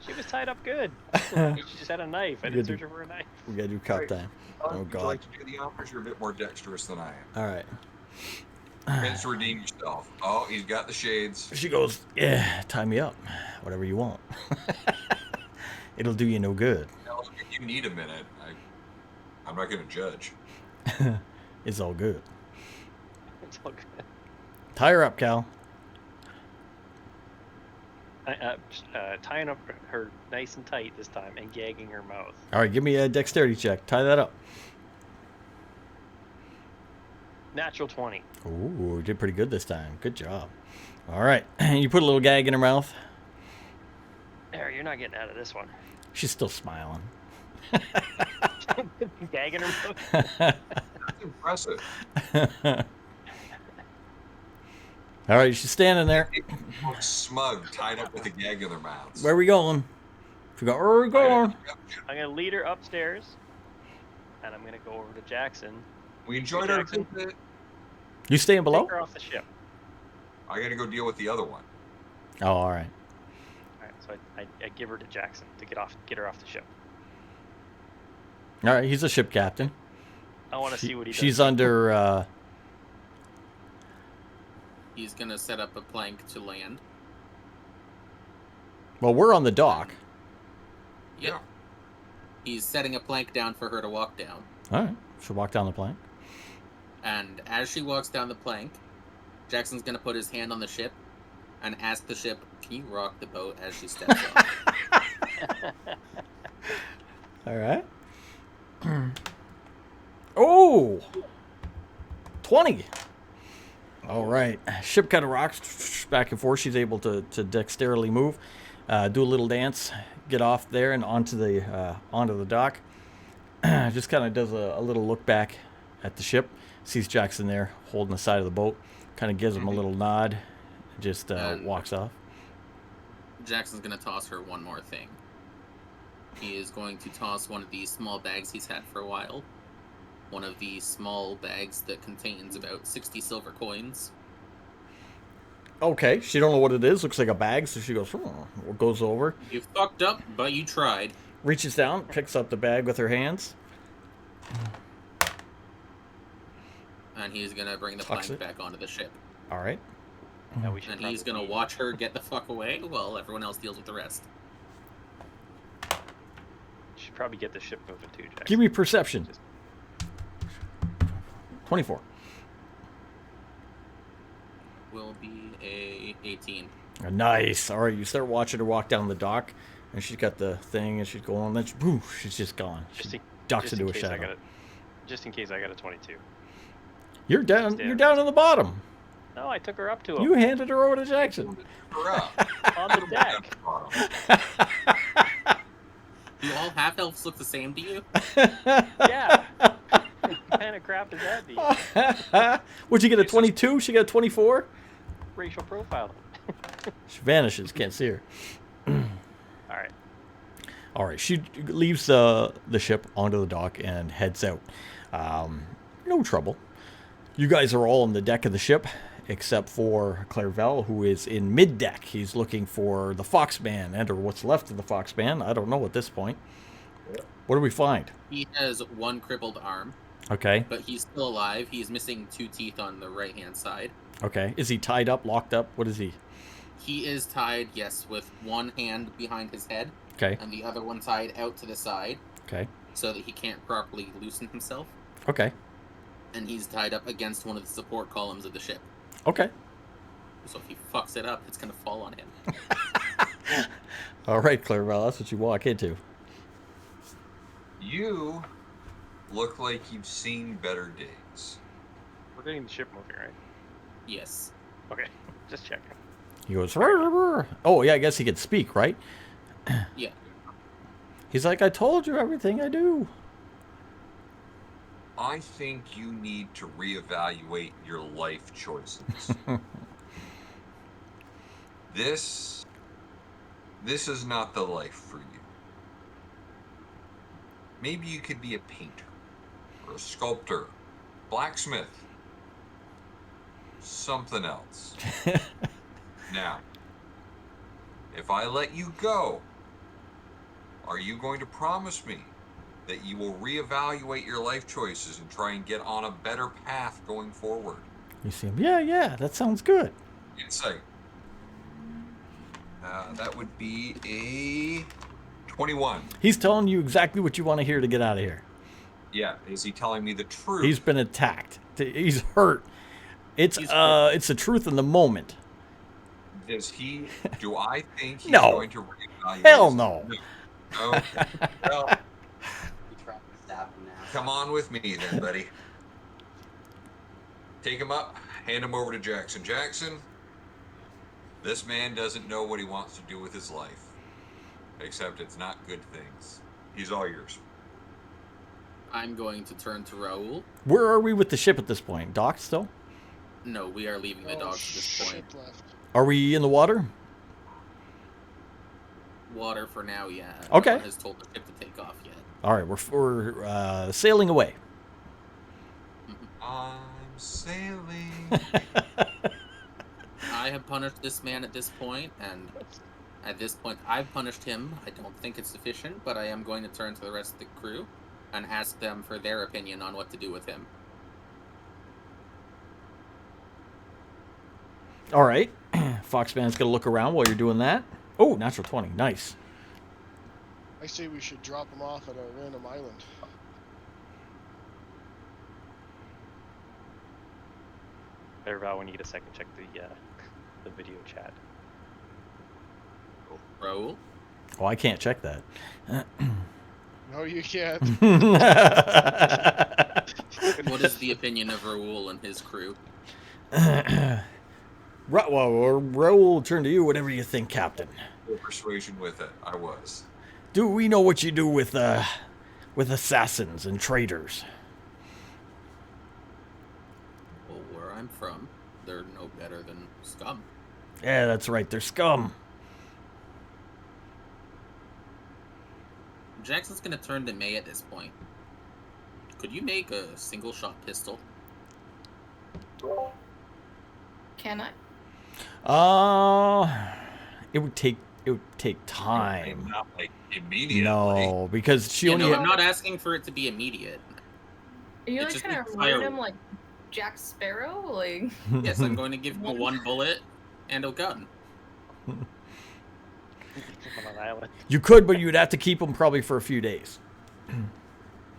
She was tied up good. She just had a knife. I didn't Good. search her for a knife. We gotta do cut Right. time. Oh, Would God. you like to do the honors? You're a bit more dexterous than I am. All right. Chance to redeem yourself. Oh, he's got the shades. She goes, yeah, tie me up. Whatever you want. It'll do you no good. Now, if you need a minute, I'm not going to judge. It's all good. It's all good. Tie her up, Cal. Tying up her nice and tight this time and gagging her mouth. All right, give me a dexterity check. Tie that up. Natural 20. Ooh, did pretty good this time. Good job. All right. You put a little gag in her mouth. There, you're not getting out of this one. She's still smiling. Gagging her mouth. That's impressive. All right, she's standing there. Look smug, tied up with a gag in their mouths. Where are we going? She go, where are we going? I'm going to lead her upstairs. And I'm going to go over to Jackson. We enjoyed our Jackson. visit. You staying below? Take her off the ship. I got to go deal with the other one. Oh, all right. Alright, so I give her to Jackson to get her off the ship. All right, he's a ship captain. I want to see what he does. She's under, He's gonna set up a plank to land. well, we're on the dock. Yep. Yeah. He's setting a plank down for her to walk down. All right, she'll walk down the plank. And as she walks down the plank, Jackson's gonna put his hand on the ship and ask the ship, "Can you rock the boat?" as she steps off. All right. Oh! 20. All right. Ship kind of rocks back and forth. She's able to dexterily move, do a little dance, get off there and onto the dock. Just kind of does a little look back at the ship. Sees Jackson there holding the side of the boat. Kind of gives him a little nod. Just walks off. Jackson's going to toss her one more thing. He is going to toss one of these small bags he's had for a while. One of these small bags that contains about 60 silver coins. Okay. She don't know what it is. Looks like a bag. So she goes, goes over. You fucked up, but you tried. Reaches down, picks up the bag with her hands. And he's going to bring the Tucks plank it. back onto the ship. All right. Now we should And he's going to watch her get the fuck away while everyone else deals with the rest. should probably get the ship moving too, Jackson. Give me perception. Just- 24. Will be a 18. Nice. All right, you start watching her walk down the dock, and she's got the thing, and she's going, then she's just gone. Just She in, ducks just in into a case I shadow. got it. Just in case I got a 22. You're down. Stand. You're down on the bottom. No, I took her up to him You handed her over to Jackson. Her up. on the deck. Do all half elves look the same to you? Yeah. What kind of crap is that? The Would you get a 22? She got a 24. racial profiling. She vanishes. Can't see her. All right. All right, she leaves the ship onto the dock and heads out. No trouble. You guys are all on the deck of the ship, except for Clairvel, who is in mid-deck. He's looking for the Foxman, or what's left of the Foxman. I don't know at this point. What do we find? He has one crippled arm, Okay, but he's still alive. He's missing 2 teeth on the right-hand side. okay. Is he tied up, locked up? What is he? He is tied, yes, with one hand behind his head Okay, and the other one tied out to the side okay, so that he can't properly loosen himself. okay, And he's tied up against one of the support columns of the ship. okay. So if he fucks it up, it's going to fall on him. All right, Clairvel, that's what you walk into. You look like you've seen better days. We're getting the ship moving, right? Yes. Okay. Just checking. He goes, "Rrr, rrr, rrr." Oh, yeah, I guess he can speak, right? Yeah. He's like, I told you everything I do. I think you need to reevaluate your life choices. This is not the life for you. Maybe you could be a painter or a sculptor, blacksmith, something else. Now, if I let you go, are you going to promise me that you will reevaluate your life choices and try and get on a better path going forward? You see him, yeah, that sounds good. Insight. That would be a 21. He's telling you exactly what you want to hear to get out of here. Yeah, is he telling me the truth? He's been attacked. He's hurt. It's He's hurt. it's the truth in the moment. Do I think he's No. going to reevaluate? Hell no. No. Okay. Well, You try to stab him now. come on with me then, buddy. Take him up, hand him over to Jackson. Jackson, this man doesn't know what he wants to do with his life. Except it's not good things. He's all yours. I'm going to turn to Raoul. Where are we with the ship at this point? Docked still? No, we are leaving the dogs at this point. Ship left. Are we in the water? Water for now, yeah. Okay. No one has told the ship to take off yet. All right, we're sailing away. I'm sailing. I have punished this man at this point, and at this point I've punished him. I don't think it's sufficient, but I am going to turn to the rest of the crew and ask them for their opinion on what to do with him. All right. Foxman's going to look around while you're doing that. Oh, natural 20. Nice. I say we should drop him off at a random island. There, Val, when you get a second, check the video chat. Raoul? Oh, I can't check that. No, you can't. What is the opinion of Raoul and his crew? Well, Raoul will turn to you. Whatever you think, Captain. Full persuasion with it. I was. Do we know what you do with assassins and traitors? Well, where I'm from, they're no better than scum. Yeah, that's right. They're scum. Jackson's gonna turn to May at this point. Could you make a single-shot pistol? Can I? It would take time. Not like immediately. No, because she Yeah, only. no, had- I'm not asking for it to be immediate. Are you It like just trying to needs run fire. him like Jack Sparrow? Like, Yes, I'm going to give him one bullet and a gun. On an island. You could, but you'd have to keep them probably for a few days. yeah,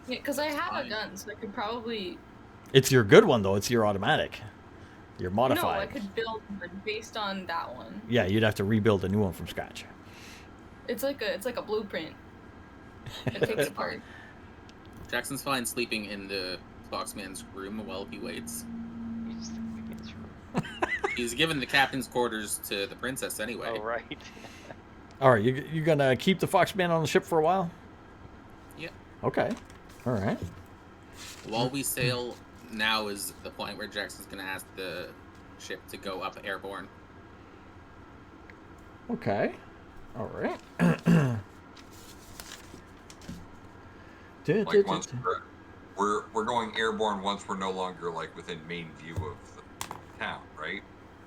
because I have Fine. a gun, so I could probably. It's your good one though. It's your automatic. Your No, I modified. could build one based on that one. Yeah, you'd have to rebuild a new one from scratch. It's like a blueprint. It takes apart. Jackson's fine sleeping in the Foxman's room while he waits. He's thinking it's true. He's given the captain's quarters to the princess anyway. Oh, right. All right, you gonna keep the Foxman on the ship for a while? Yep. Okay. All right. While we sail, now is the point where Jackson's going to ask the ship to go up airborne. Okay. All right. Like once we're going airborne once we're no longer like within main view of the town, right?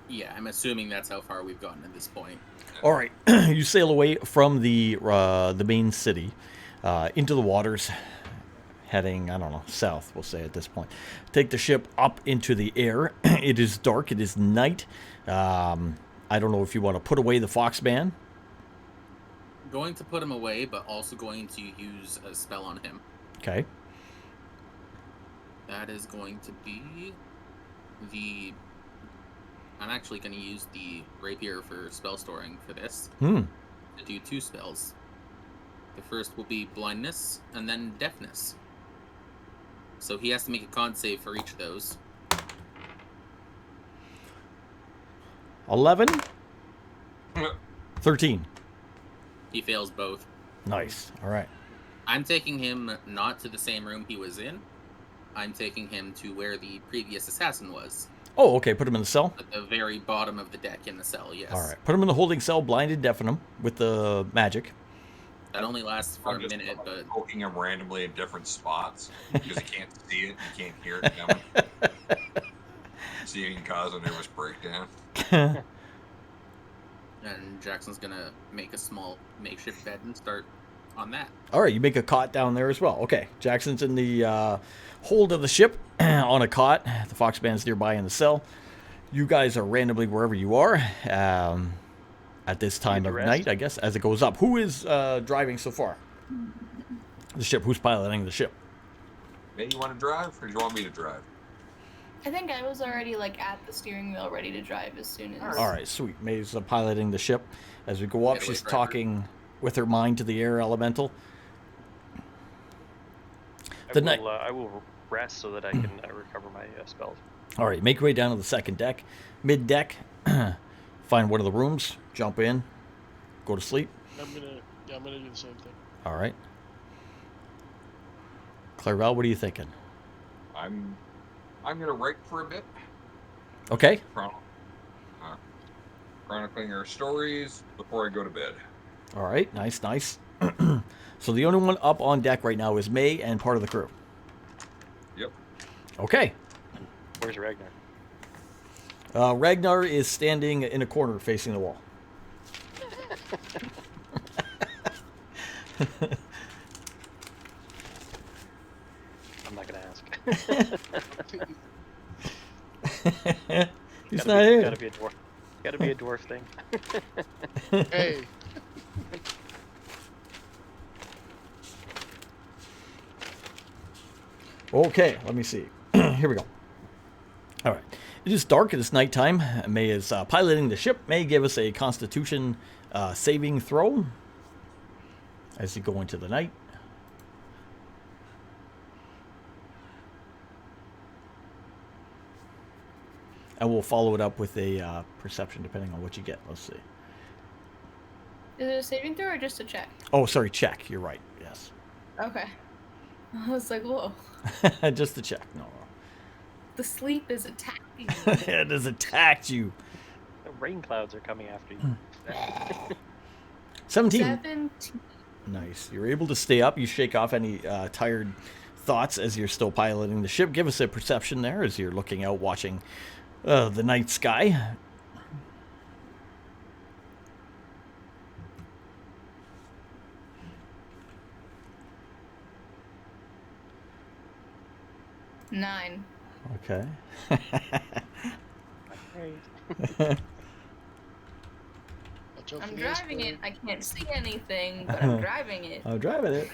Yeah, I'm assuming that's how far we've gotten at this point. All right. You sail away from the main city into the waters, heading, I don't know, south, we'll say at this point. Take the ship up into the air. It is dark. It is night. I don't know if you want to put away the Foxman. Going to put him away, but also going to use a spell on him. Okay. That is going to be the... I'm actually going to use the rapier for spell storing for this. Hmm. To do 2 spells. The first will be blindness, and then deafness. So he has to make a con save for each of those. 11? 13. He fails both. Nice. All right. I'm taking him not to the same room he was in. I'm taking him to where the previous assassin was. Oh, okay. Put him in the cell. At the very bottom of the deck in the cell, yes. All right. Put him in the holding cell, blinded, deafen him with the magic. That only lasts for I'm a just minute, but poking him randomly in different spots because he can't see it, he can't hear it coming. See if he can cause a nervous breakdown. and Jackson's gonna make a small makeshift bed and start on that. All right, you make a cot down there as well. Okay, Jackson's in the hold of the ship on a cot. The Foxman's nearby in the cell. You guys are randomly wherever you are at this time of rest. night, I guess, as it goes up. Who is driving so far? The ship. Who's piloting the ship? May you want to drive, or do you want me to drive? I think I was already like at the steering wheel, ready to drive as soon as. All right, sweet. May's piloting the ship. As we go up, Getaway she's driver. talking with her mind to the air elemental. The night. I will rest so that I can recover my spells. All right, make your way down to the second deck. Mid deck, find one of the rooms, jump in, go to sleep. I'm gonna do the same thing. All right. Clairval, what are you thinking? I'm gonna write for a bit, Okay. chronicling our stories before I go to bed. All right, nice, nice. So the only one up on deck right now is May and part of the crew. Yep. Where's Okay. Ragnar? Ragnar is standing in a corner facing the wall. I'm not gonna ask. He's Gotta not be, here. Gotta be a dwarf. Gotta be a dwarf thing. Hey, Okay, let me see. Here we go. All right. It is dark. It is nighttime. May is piloting the ship. May give us a Constitution saving throw as you go into the night. and we'll follow it up with a perception depending on what you get. Let's see. Is it a saving throw or just a check? Oh, sorry, check. You're right. Yes. Okay. I was like, whoa. Just the check. No. The sleep is attacking me. It has attacked you. The rain clouds are coming after you. 17. 17. Nice. You're able to stay up. You shake off any tired thoughts as you're still piloting the ship. Give us a perception there as you're looking out, watching the night sky. Nine. Okay. Great. Watch out I'm for the driving it. iceberg. I can't see anything, but I'm driving it. I'm driving it.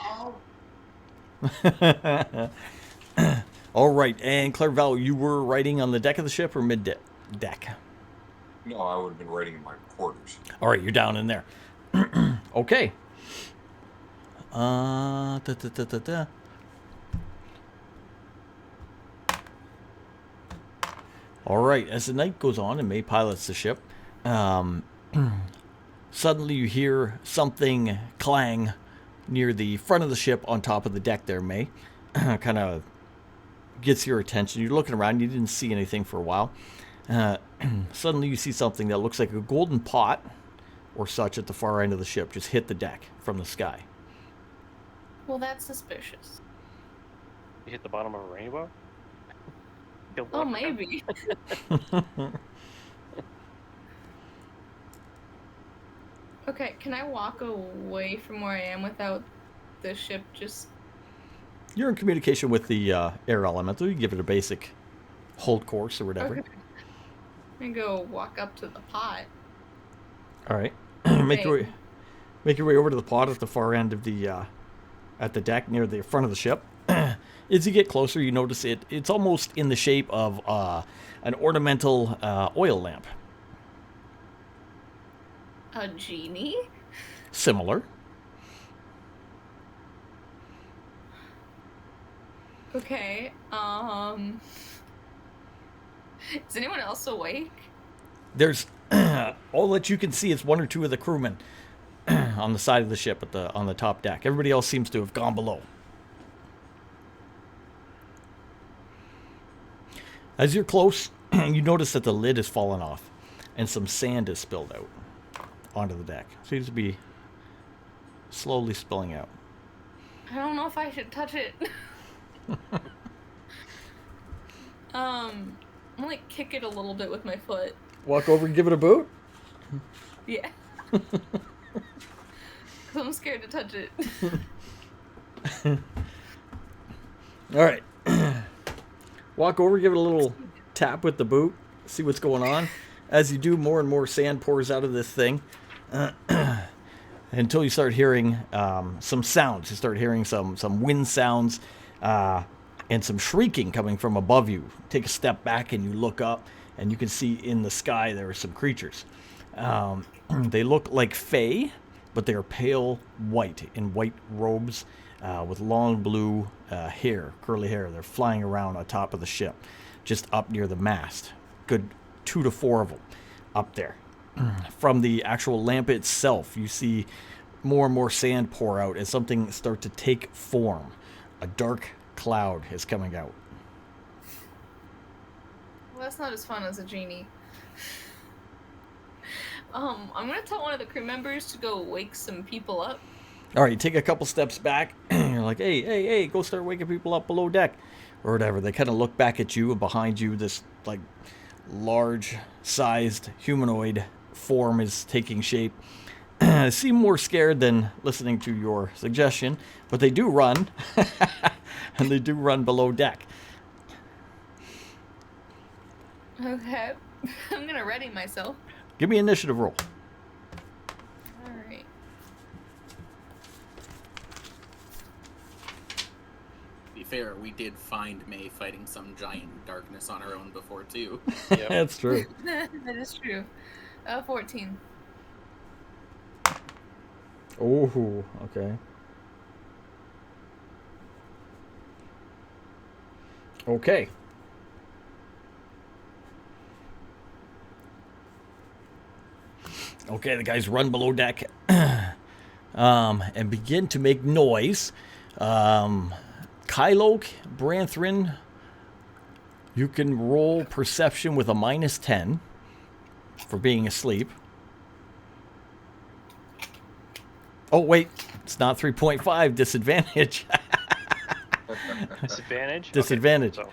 Oh, All right. And Clairval, you were riding on the deck of the ship or mid deck? No, I would have been writing in my quarters. All right, you're down in there. Okay. Da, da, da, da, da. All right, as the night goes on and May pilots the ship, suddenly you hear something clang near the front of the ship on top of the deck there, May. Kind of gets your attention. You're looking around, you didn't see anything for a while. Suddenly you see something that looks like a golden pot or such at the far end of the ship just hit the deck from the sky. Well, that's suspicious. You hit the bottom of a rainbow? Killed Oh, one. maybe. Okay, can I walk away from where I am without the ship just... You're in communication with the air elemental. You give it a basic hold course or whatever. Okay. And go walk up to the pot. All right. Make your way over to the pod at the far end of the at the deck near the front of the ship. As you get closer, you notice it's almost in the shape of an ornamental oil lamp. A genie? Similar. Okay, is anyone else awake? There's all that you can see is one or two of the crewmen on the side of the ship on the top deck. Everybody else seems to have gone below. As you're close, you notice that the lid has fallen off and some sand is spilled out onto the deck. Seems to be slowly spilling out. I don't know if I should touch it. I'm gonna like kick it a little bit with my foot. Walk over and give it a boot? Yeah. 'Cause I'm scared to touch it. All right. Walk over, give it a little tap with the boot, see what's going on. As you do, more and more sand pours out of this thing until you start hearing some sounds. You start hearing some wind sounds and some shrieking coming from above you. Take a step back and you look up, and you can see in the sky there are some creatures. They look like fae, but they are pale white in white robes with long blue hair, curly hair. They're flying around on top of the ship, just up near the mast. Good 2 to 4 of them up there. From the actual lamp itself, you see more and more sand pour out as something start to take form. A dark cloud is coming out. Well, that's not as fun as a genie. I'm gonna tell one of the crew members to go wake some people up. All right, you take a couple steps back. You're like, hey, go start waking people up below deck or whatever. They kind of look back at you, and behind you, this like large-sized humanoid form is taking shape. Seem more scared than listening to your suggestion, but they do run, and they do run below deck. Okay. I'm gonna ready myself. Give me an initiative roll. Alright. To be fair, we did find May fighting some giant darkness on her own before too. Yep. That's true. That is true. 14. Oh, okay. Okay. Okay, the guys run below deck and begin to make noise. Kyloke, Branthrin, you can roll perception with a -10 for being asleep. Oh, wait. It's not 3.5. Disadvantage. Disadvantage? Okay, Disadvantage. so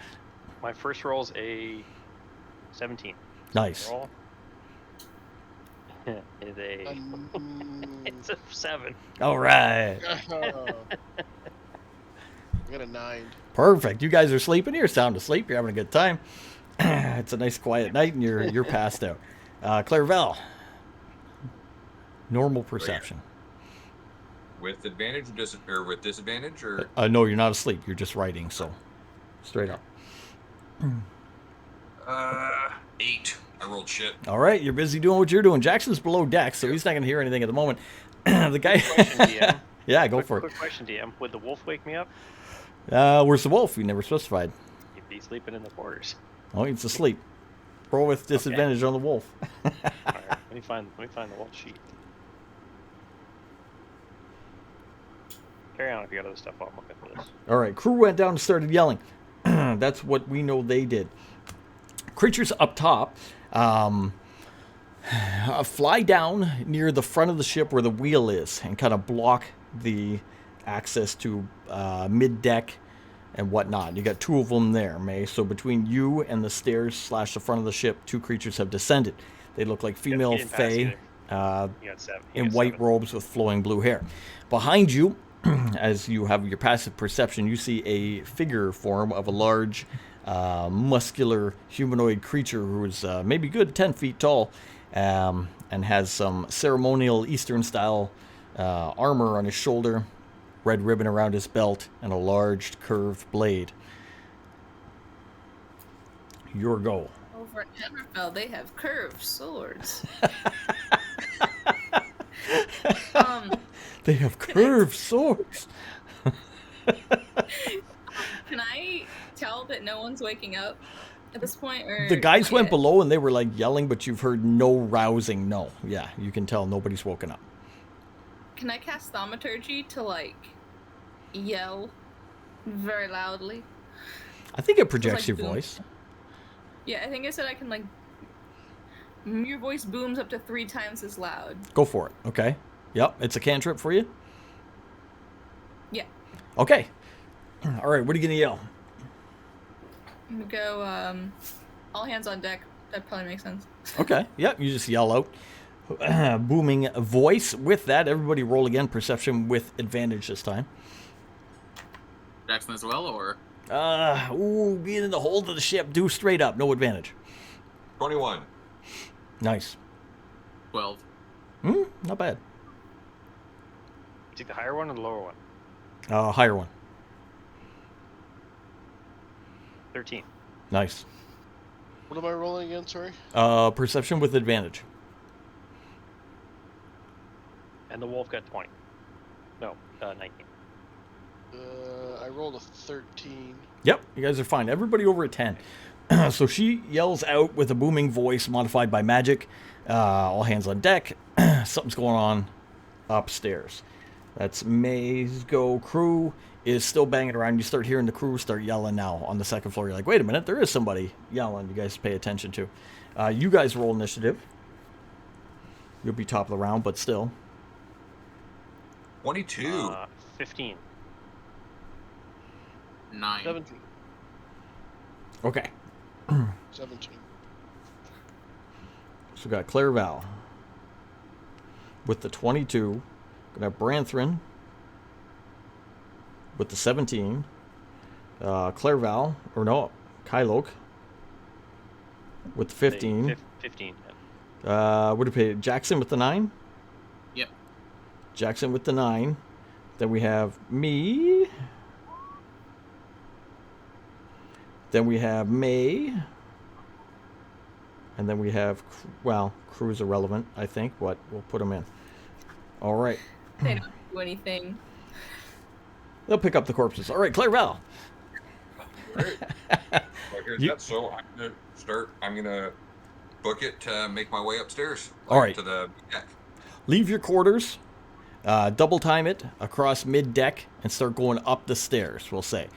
my first roll's a 17. Nice. Roll is a it's a 7. All right. I got a 9. Perfect. You guys are sleeping. You're sound asleep. You're having a good time. It's a nice quiet night, and you're passed out. Clairvel. Normal perception. With advantage or with disadvantage or No, you're not asleep. You're just writing. So, straight up. 8. I rolled shit. All right, you're busy doing what you're doing. Jackson's below deck, so he's not going to hear anything at the moment. The guy. Question, DM. Yeah, go for it. Quick question, DM. Would the wolf wake me up? Where's the wolf? You never specified. He'd be sleeping in the quarters. Oh, he's asleep. Roll with disadvantage on the wolf. All right, let me find the wolf sheet. Carry on if you got other stuff while I'm looking for this. All right, crew went down and started yelling. That's what we know they did. Creatures up top fly down near the front of the ship where the wheel is and kind of block the access to mid-deck and whatnot. You got 2 of them there, May. So between you and the stairs / the front of the ship, 2 creatures have descended. They look like female he didn't pass fae either. He got 7. He in got white 7. robes with flowing blue hair. Behind you, as you have your passive perception, you see a figure form of a large, muscular humanoid creature who is maybe good 10 feet tall and has some ceremonial Eastern-style armor on his shoulder, red ribbon around his belt, and a large curved blade. Your go. Over at Hammerfell, they have curved swords. They have curved swords. Can I tell that no one's waking up at this point? Or The guys not went yet? below and they were like yelling, but you've heard no rousing no. Yeah, you can tell nobody's woken up. Can I cast Thaumaturgy to, like, yell very loudly? I think it projects your boom. voice. Yeah, I think I said I can, like, your voice booms up to 3 times as loud. Go for it. Okay. Yep, it's a cantrip for you. Yeah. Okay. All right, what are you going to yell? I'm gonna go, all hands on deck. That probably makes sense. Okay. Yep, you just yell out. Booming voice. With that, everybody roll again. Perception with advantage this time. Jackson as well, or Being in the hold of the ship. Do straight up. No advantage. 21. Nice. 12? Not bad. Take the higher one or the lower one? Higher one. 13. Nice. What am I rolling again? Sorry. Perception with advantage. And the wolf got 20. No, 19. I rolled a 13. Yep, you guys are fine. Everybody over at 10. So she yells out with a booming voice modified by magic. All hands on deck. Something's going on upstairs. That's May's go. Crew is still banging around. You start hearing the crew start yelling now on the second floor. You're like, wait a minute, there is somebody yelling. You guys pay attention to. You guys roll initiative. You'll be top of the round, but still. 22. 15. 9. 17. Okay. 17. So we got Clairval with the 22. Gonna have Branthrin with the 17. Clairval, or no, Kyloke with the 15. 15. What did we pay? Jackson with the 9? Yep. Jackson with the 9. Then we have me. Then we have May. And then we have, well, crew's irrelevant, I think, but we'll put them in. All right. They don't do anything. They'll pick up the corpses. All right, Clairval. Right. Well, here's You- that. So I'm gonna book it to make my way upstairs. All right. To the deck. Leave your quarters, double time it across mid deck, and start going up the stairs. We'll say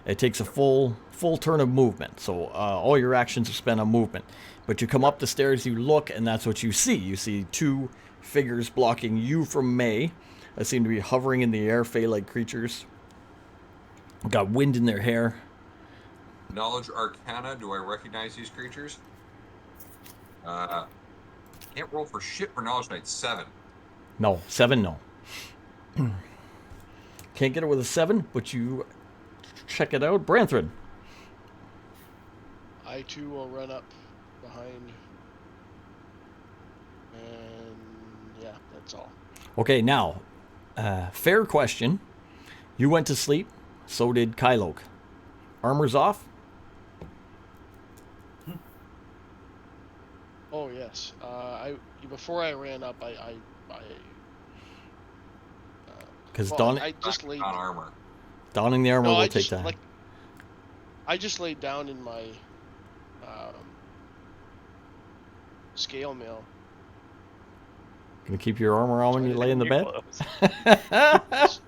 it takes a full turn of movement, so all your actions are spent on movement. But you come up the stairs, you look, and that's what you see. You see two figures blocking you from May. That seem to be hovering in the air, fey-like creatures. Got wind in their hair. Knowledge Arcana. Do I recognize these creatures? Can't roll for shit for Knowledge Knight. 7. No, 7, no. Can't get it with a 7, but you check it out. Branthrin. I too will run up behind. And yeah, that's all. Okay, now, fair question. You went to sleep, so did Kylok. Armor's off? Oh yes. Before I ran up, Because well, I just laid. On armor. donning the armor No, will I take just time. I just laid down in my scale mail. Gonna keep your armor on when you lay in the Your bed? clothes.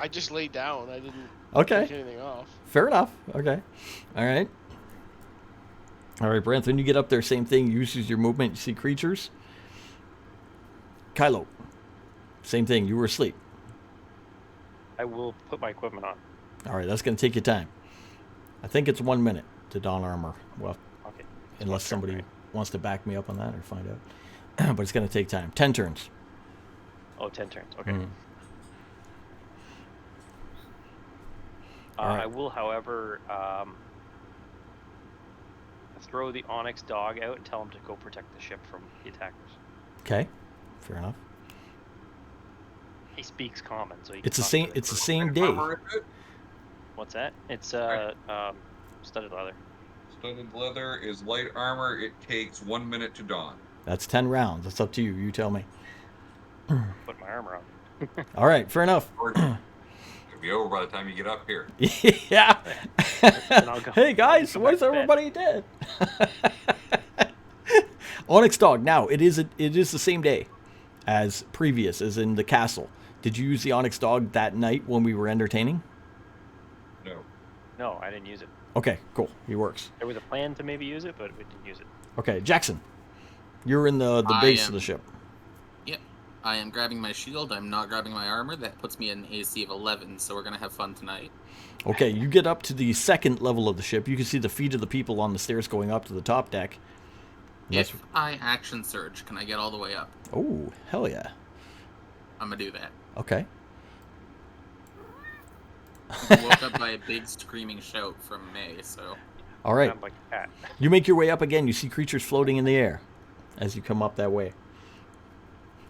I just laid down. I didn't Okay. take anything off. Fair enough. Okay. All right. All right, Branthrin, you get up there, same thing. Uses your movement. You see creatures. Kylo, same thing. You were asleep. I will put my equipment on. All right, that's going to take you time. I think it's 1 minute to don armor. Well, Okay. unless Sure, somebody right. wants to back me up on that or find out. But it's going to take time. 10 turns. Oh, 10 turns. Okay. Mhm. All right. I will, however, throw the Onyx dog out and tell him to go protect the ship from the attackers. Okay. Fair enough. He speaks common, so he can It's the talk same. to It's the them. same day. Armor is it? What's that? It's studded leather. Studded leather is light armor. It takes 1 minute to don. That's 10 rounds. That's up to you. You tell me. Put my armor on. All right. Fair enough. Or it'll be over by the time you get up here. Yeah. And I'll go- Hey guys, I'll go where's back to bed. everybody dead? Onyx dog. Now it is the same day as previous, as in the castle. Did you use the Onyx dog that night when we were entertaining? No. No, I didn't use it. Okay, cool. He works. There was a plan to maybe use it, but we didn't use it. Okay, Jackson, you're in the I base of am- the ship. Yep. I am grabbing my shield. I'm not grabbing my armor. That puts me at an AC of 11, so we're going to have fun tonight. Okay, you get up to the second level of the ship. You can see the feet of the people on the stairs going up to the top deck. And that's- If I action surge, can I get all the way up? Oh, hell yeah. I'm going to do that. Okay. Woke up by a big screaming shout from May, so... All right. I'm like a cat. You make your way up again. You see creatures floating in the air as you come up that way.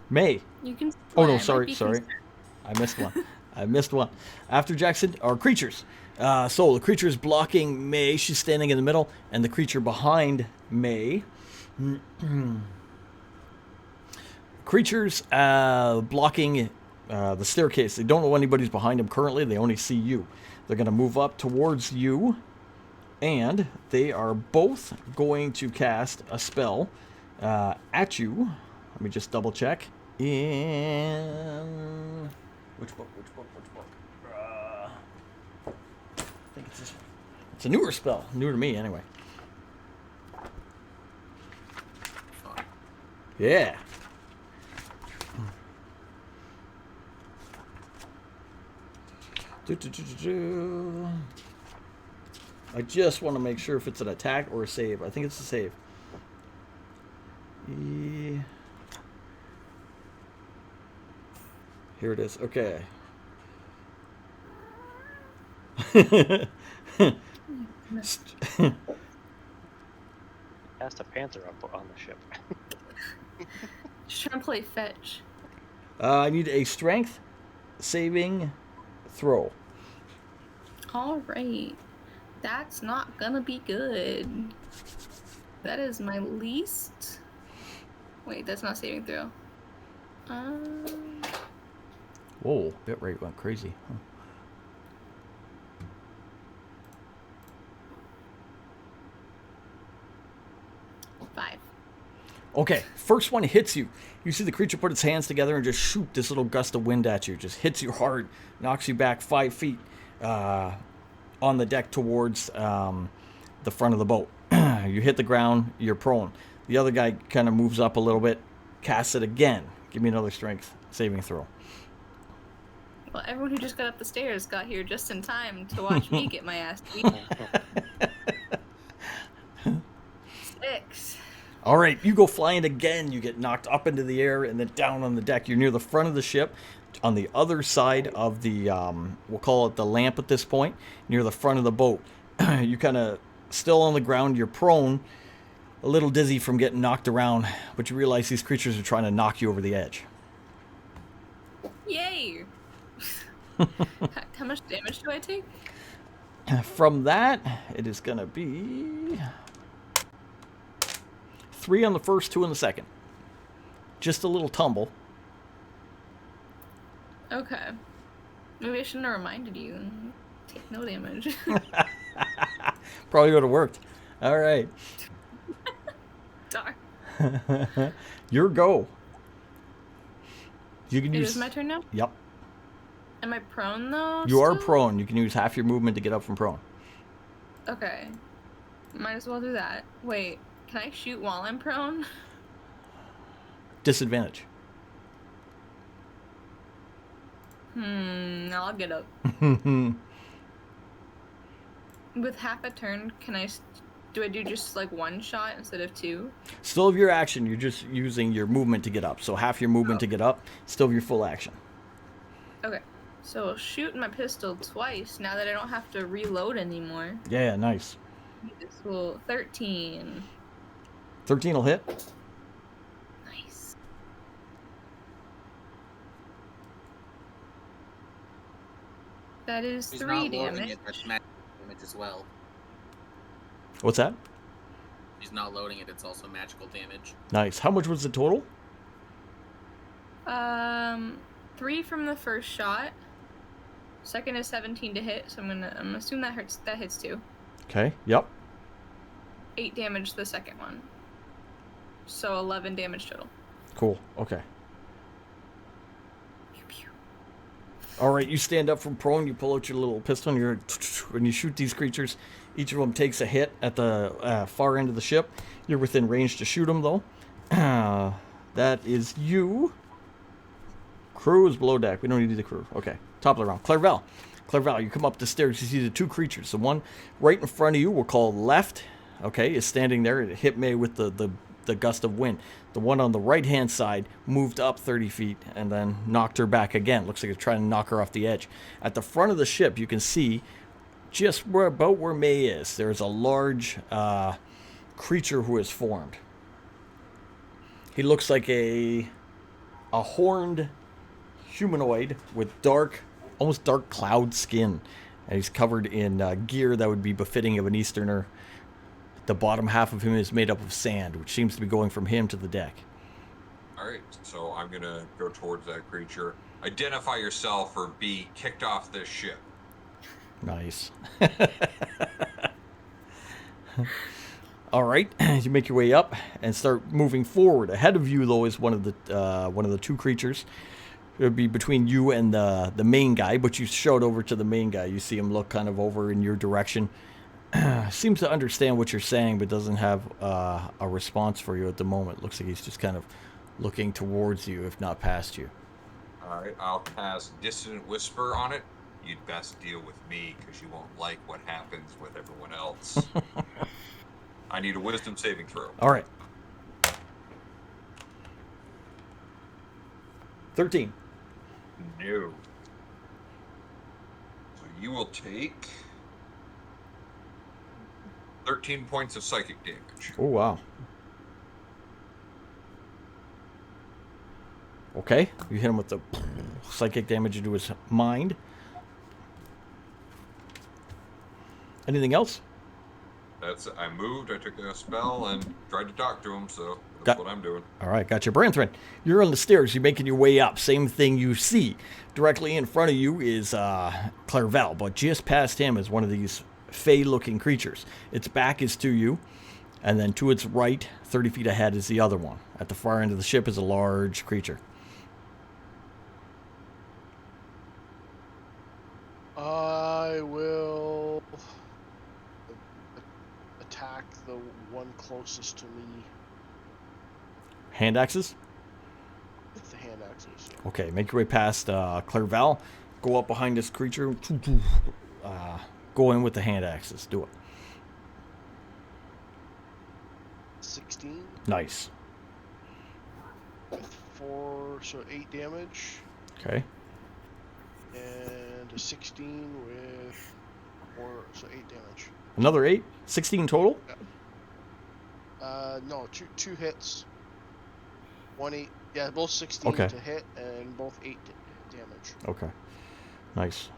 May. You can. Oh, fly, no, might sorry, be sorry. concerned. I missed one. I missed one. After Jackson, are creatures. So the creature is blocking May. She's standing in the middle, and the creature behind May. Creatures blocking the staircase. They don't know anybody's behind them currently. They only see you. They're going to move up towards you, and they are both going to cast a spell at you. Let me just double check. In which book? I think it's this one. It's a newer spell, new to me anyway. Fun. Yeah. I just want to make sure if it's an attack or a save. I think it's a save. Here it is. Okay. Cast a panther up on the ship. Just trying to play fetch. I need a strength saving throw. All right. That's not gonna be good. That is my least. Wait, that's not saving throw. Whoa, bitrate went crazy. Huh. Okay, first one hits you. You see the creature put its hands together and just shoot this little gust of wind at you. Just hits you hard, knocks you back 5 feet on the deck towards the front of the boat. You hit the ground, you're prone. The other guy kind of moves up a little bit, casts it again. Give me another strength saving throw. Well, everyone who just got up the stairs got here just in time to watch me get my ass beat. 6. All right, you go flying again. You get knocked up into the air and then down on the deck. You're near the front of the ship, on the other side of the, we'll call it the lamp at this point, near the front of the boat. You kind of still on the ground. You're prone, a little dizzy from getting knocked around, but you realize these creatures are trying to knock you over the edge. Yay! How much damage do I take? From that, it is going to be 3 on the first, 2 on the second. Just a little tumble. Okay. Maybe I shouldn't have reminded you. Take no damage. Probably would have worked. All right. Darn. Your go. You can It use. is my turn now? Yep. Am I prone though? You are still? prone. You can use half your movement to get up from prone. Okay. Might as well do that. Wait, can I shoot while I'm prone? Disadvantage. I'll get up. With half a turn, can I... Do I do just like 1 shot instead of 2? Still of your action, you're just using your movement to get up. So half your movement to get up, still of your full action. Okay. So I'll shoot my pistol twice now that I don't have to reload anymore. Yeah, nice. This will 13. 13 will hit. Nice. That is He's 3 not loading damage. it, that's magic damage as well. What's that? He's not loading it, it's also magical damage. Nice. How much was the total? 3 from the first shot. Second is 17 to hit, so I'm gonna assume that hits too. Okay. Yep. 8 damage the second one. So 11 damage total. Cool. Okay. Pew, pew. All right. You stand up from prone. You pull out your little pistol. And when you shoot these creatures, each of them takes a hit at the far end of the ship. You're within range to shoot them, though. That is you. Crew is below deck. We don't need the crew. Okay. Top of the round. Clairvel. Clairvel, you come up the stairs. You see the 2 creatures. The one right in front of you, we'll call left, okay, is standing there. It hit May with the gust of wind. The one on the right-hand side moved up 30 feet and then knocked her back again. Looks like it's trying to knock her off the edge. At the front of the ship, you can see just about where May is. There's a large creature who has formed. He looks like a horned humanoid with almost dark cloud skin, and he's covered in gear that would be befitting of an Easterner. The bottom half of him is made up of sand, which seems to be going from him to the deck. All right, so I'm gonna go towards that creature. Identify yourself or be kicked off this ship. Nice. All right, you make your way up and start moving forward. Ahead of you, though, is one of the 2 creatures. It would be between you and the main guy, but you showed over to the main guy. You see him look kind of over in your direction. Seems to understand what you're saying, but doesn't have a response for you at the moment. Looks like he's just kind of looking towards you, if not past you. All right, I'll cast Dissonant Whisper on it. You'd best deal with me because you won't like what happens with everyone else. I need a Wisdom saving throw. All right. 13. No. So you will take 13 points of psychic damage. Oh, wow. Okay. You hit him with the psychic damage into his mind. Anything else? I moved, I took a spell, and tried to talk to him, so that's what I'm doing. All right, got your Branthrin. You're on the stairs. You're making your way up. Same thing you see. Directly in front of you is Clairvel, but just past him is one of these fey-looking creatures. Its back is to you. And then to its right, 30 feet ahead, is the other one. At the far end of the ship is a large creature. I will attack the one closest to me Hand axes? with the hand axes. Okay, make your way past Clairval. Go up behind this creature. Go in with the hand axes. Do it. 16 Nice. with 4, so 8 damage, Okay. and a 16 with 4, so 8 damage. Another 8. 16 total? No, two hits. 1 8. Yeah, both 16 Okay. to hit and both 8 damage. Okay. Nice.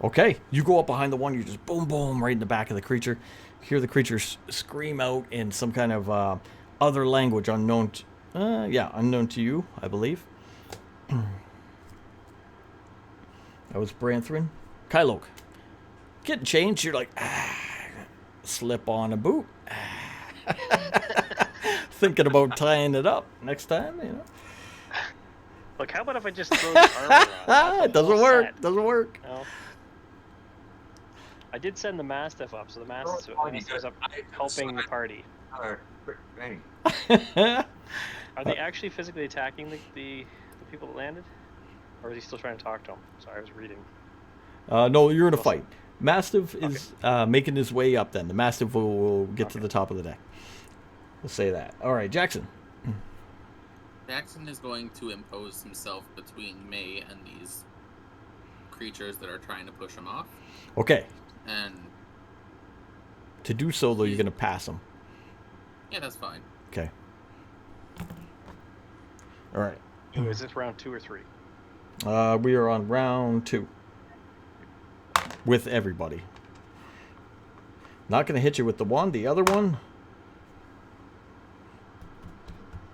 Okay, you go up behind the one, you just boom, boom, right in the back of the creature. Hear the creature scream out in some kind of other language unknown unknown to you, I believe. That was Branthrin. Kylok. Getting changed, you're like, slip on a boot. Thinking about tying it up next time, you know. Look, how about if I just throw the armor on? It doesn't work. Doesn't work. No. I did send the Mastiff up, so the Mastiff is up helping the party. Hey, Are they actually physically attacking the people that landed? Or is he still trying to talk to them? Sorry, I was reading. No, you're in a fight. Mastiff is making his way up then. The Mastiff will get to the top of the deck. We'll say that. All right, Jackson. Jackson is going to impose himself between May and these creatures that are trying to push him off. Okay. And To do so, though, you're going to pass him. yeah, that's fine. Okay. All right. Is this round 2 or 3? We are on round 2. With everybody. Not going to hit you with the one. The other one.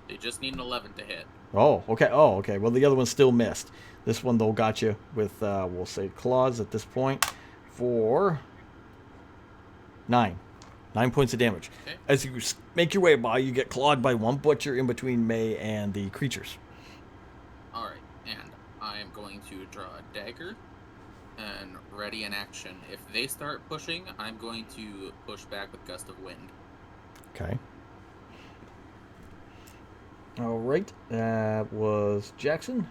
They just need an 11 to hit. Oh, okay. Oh, okay. Well, the other one still missed. This one, though, got you with, we'll say, claws at this point for 9. 9 points of damage. Okay. As you make your way by, you get clawed by one, but you're in between May and the creatures. All right, and I am going to draw a dagger and ready in action. If they start pushing, I'm going to push back with gust of wind. Okay. All right. That was Jackson.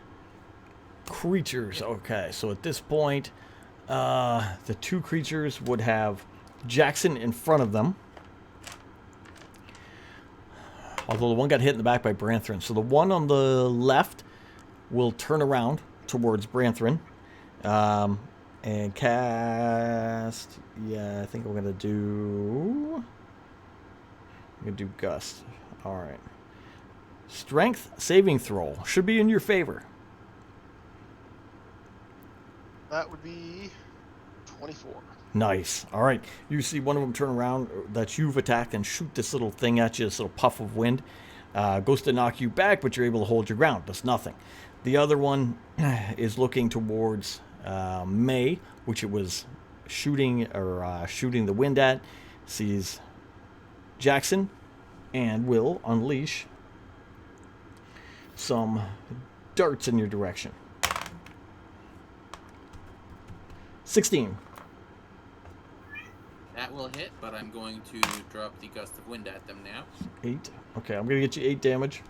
Creatures. Okay, so at this point, the two creatures would have Jackson in front of them. Although the one got hit in the back by Branthrin. So the one on the left will turn around towards Branthrin. And cast... Yeah, I think I'm going to do... I'm going to do Gust. Alright. Strength saving throw. Should be in your favor. That would be 24. Nice. All right. You see one of them turn around that you've attacked and shoot this little thing at you, this little puff of wind. Goes to knock you back, but you're able to hold your ground. Does nothing. The other one is looking towards May, which it was shooting the wind at. Sees Jackson and will unleash some darts in your direction. 16. That will hit, but I'm going to drop the gust of wind at them now. 8. Okay, I'm going to get you 8 damage.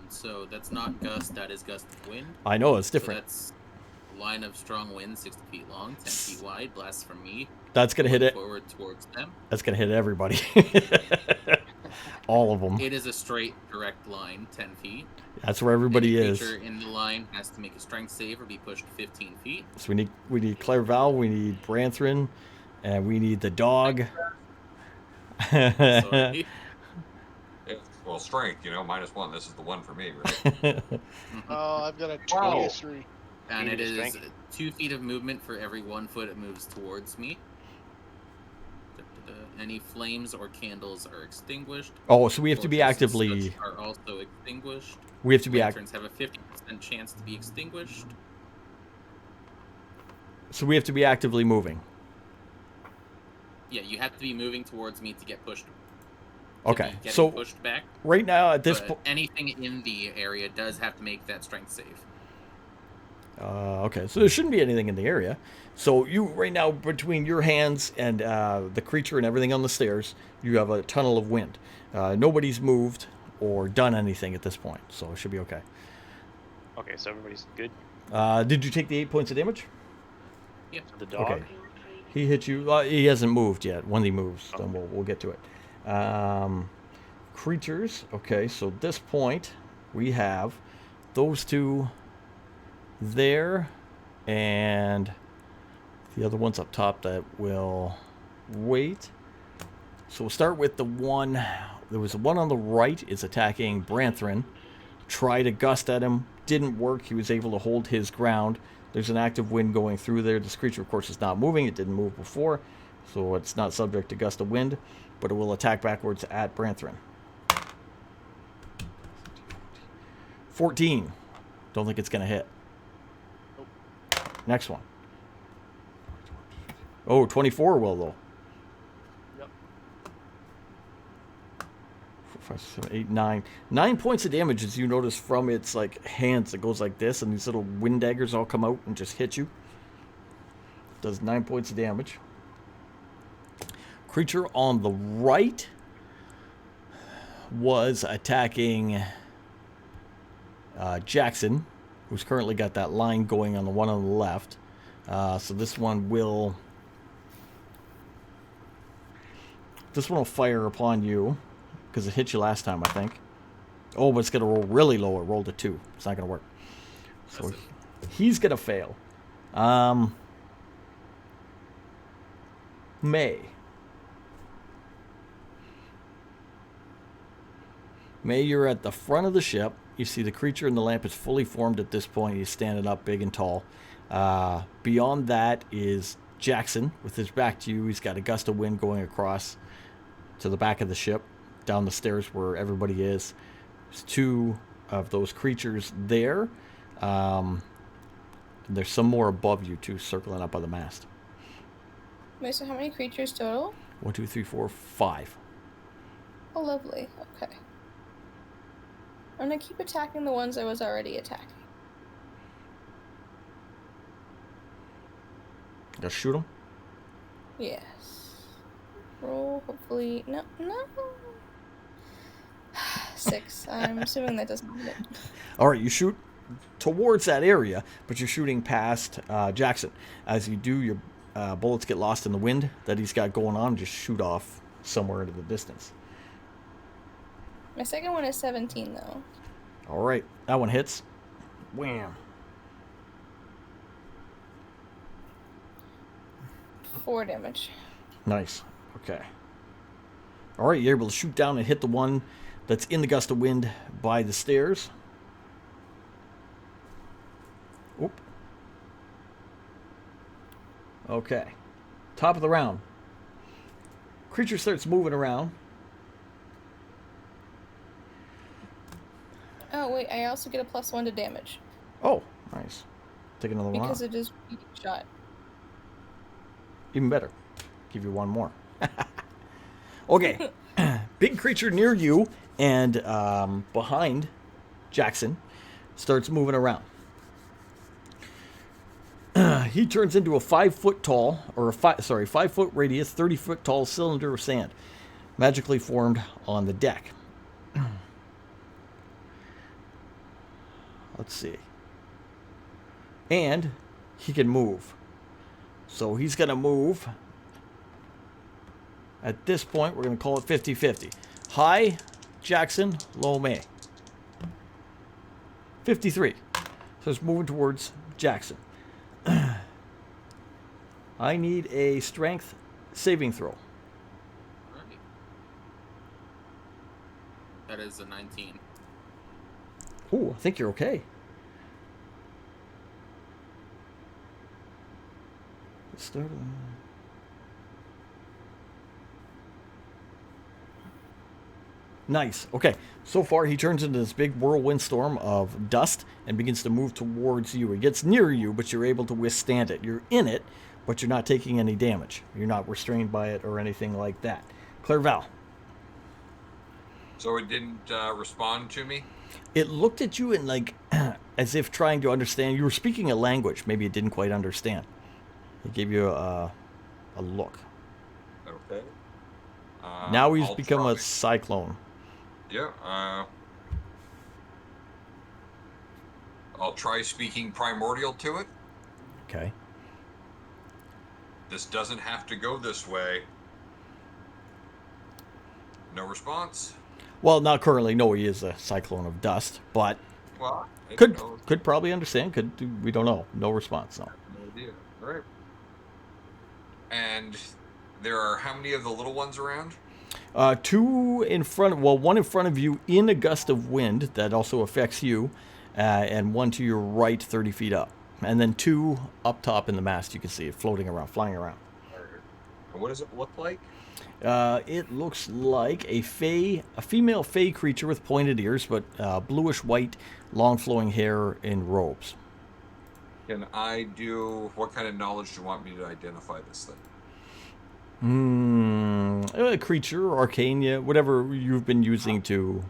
So that's not gust, that is gust of wind. I know, it's So different. that's a line of strong wind, 60 feet long, 10 feet wide, blasts from me. That's going to hit it. Forward towards them. That's going to hit everybody. All of them. It is a straight, direct line, 10 feet. That's where everybody Any is. creature in the line has to make a strength save or be pushed 15 feet. So we need Clairval, we need Branthrin, and we need the dog. Sorry. well, strength, -1. This is the one for me, right? I've got a Wow. 23. And it is Strength. 2 feet of movement for every 1 foot it moves towards me. Any flames or candles are extinguished. Oh, so we have to be Torches and actively. such are also extinguished. We have to be Lanterns have a 50% chance to be extinguished. So we have to be actively moving. Yeah, you have to be moving towards me to get pushed. Okay, Getting so pushed back. right now at this But point, anything in the area does have to make that strength save. okay, so there shouldn't be anything in the area. So you right now between your hands and the creature and everything on the stairs, you have a tunnel of wind. Nobody's moved or done anything at this point, so it should be okay. Okay, so everybody's good. Did you take the 8 points of damage? Yep. The dog. Okay. He hit you. He hasn't moved yet. When he moves, then we'll get to it. Creatures. Okay, so at this point, we have those two there, and the other one's up top that will wait. So we'll start with the one. There was one on the right is attacking Branthrin. Tried a gust at him. Didn't work. He was able to hold his ground. There's an active wind going through there. This creature, of course, is not moving. It didn't move before, so it's not subject to gust of wind, but it will attack backwards at Branthrin. 14. Don't think it's going to hit. Next one. Oh, 24 will, though. Yep. 4, 5, 7, 8, 9. 9 points of damage, as you notice from its like hands. It goes like this, and these little wind daggers all come out and just hit you. Does 9 points of damage. Creature on the right was attacking Jackson, who's currently got that line going on the one on the left. So this one will fire upon you because it hit you last time, I think. Oh, but it's going to roll really low. It rolled a 2. It's not going to work. So he's going to fail. May, you're at the front of the ship. You see the creature in the lamp is fully formed at this point. He's standing up big and tall. Beyond that is Jackson with his back to you. He's got a gust of wind going across to the back of the ship, down the stairs where everybody is. There's 2 of those creatures there. And there's some more above you, too, circling up on the mast. Wait, so how many creatures total? 1, 2, 3, 4, 5. Oh, lovely. Okay. I'm gonna keep attacking the ones I was already attacking. Just shoot them. Yes. Roll, hopefully. No. 6. I'm assuming that doesn't hit. All right, you shoot towards that area, but you're shooting past Jackson. As you do, your bullets get lost in the wind that he's got going on. Just shoot off somewhere into the distance. My second one is 17, though. All right, that one hits. Wham. 4 damage. Nice. Okay. All right, you're able to shoot down and hit the one that's in the gust of wind by the stairs. Oop. Okay. Top of the round. Creature starts moving around. Oh, wait, I also get a +1 to damage. Oh, nice. Take another one Because off. it is each shot. Even better. Give you one more. Okay. Big creature near you and behind Jackson starts moving around. He turns into a 5 foot tall, or a 5 foot radius, 30 foot tall cylinder of sand, magically formed on the deck. Let's see. And he can move. So he's going to move. At this point, we're going to call it 50-50. High, Jackson, low, May. 53. So it's moving towards Jackson. I need a strength saving throw. Alright. That is a 19. Ooh, I think you're okay. Let's start. Nice. Okay. So far, he turns into this big whirlwind storm of dust and begins to move towards you. It gets near you, but you're able to withstand it. You're in it, but you're not taking any damage. You're not restrained by it or anything like that. Clerval. So it didn't respond to me? It looked at you and like as if trying to understand. You were speaking a language. Maybe it didn't quite understand. It gave you a look. Okay. Now he's I'll become try. a cyclone. Yeah. I'll try speaking primordial to it. Okay. This doesn't have to go this way. No response. Well, not currently. No, he is a cyclone of dust, but Well, I could don't know. could probably understand. We don't know. No response. No. No idea. All right. And there are how many of the little ones around? Two in front. Well, one in front of you in a gust of wind that also affects you, and one to your right, 30 feet up, and then two up top in the mast. You can see it floating around, flying around. And what does it look like? It looks like a female fey creature with pointed ears, but bluish white, long flowing hair in robes. Can I do what kind of knowledge do you want me to identify this thing? A creature, arcania, whatever you've been using to.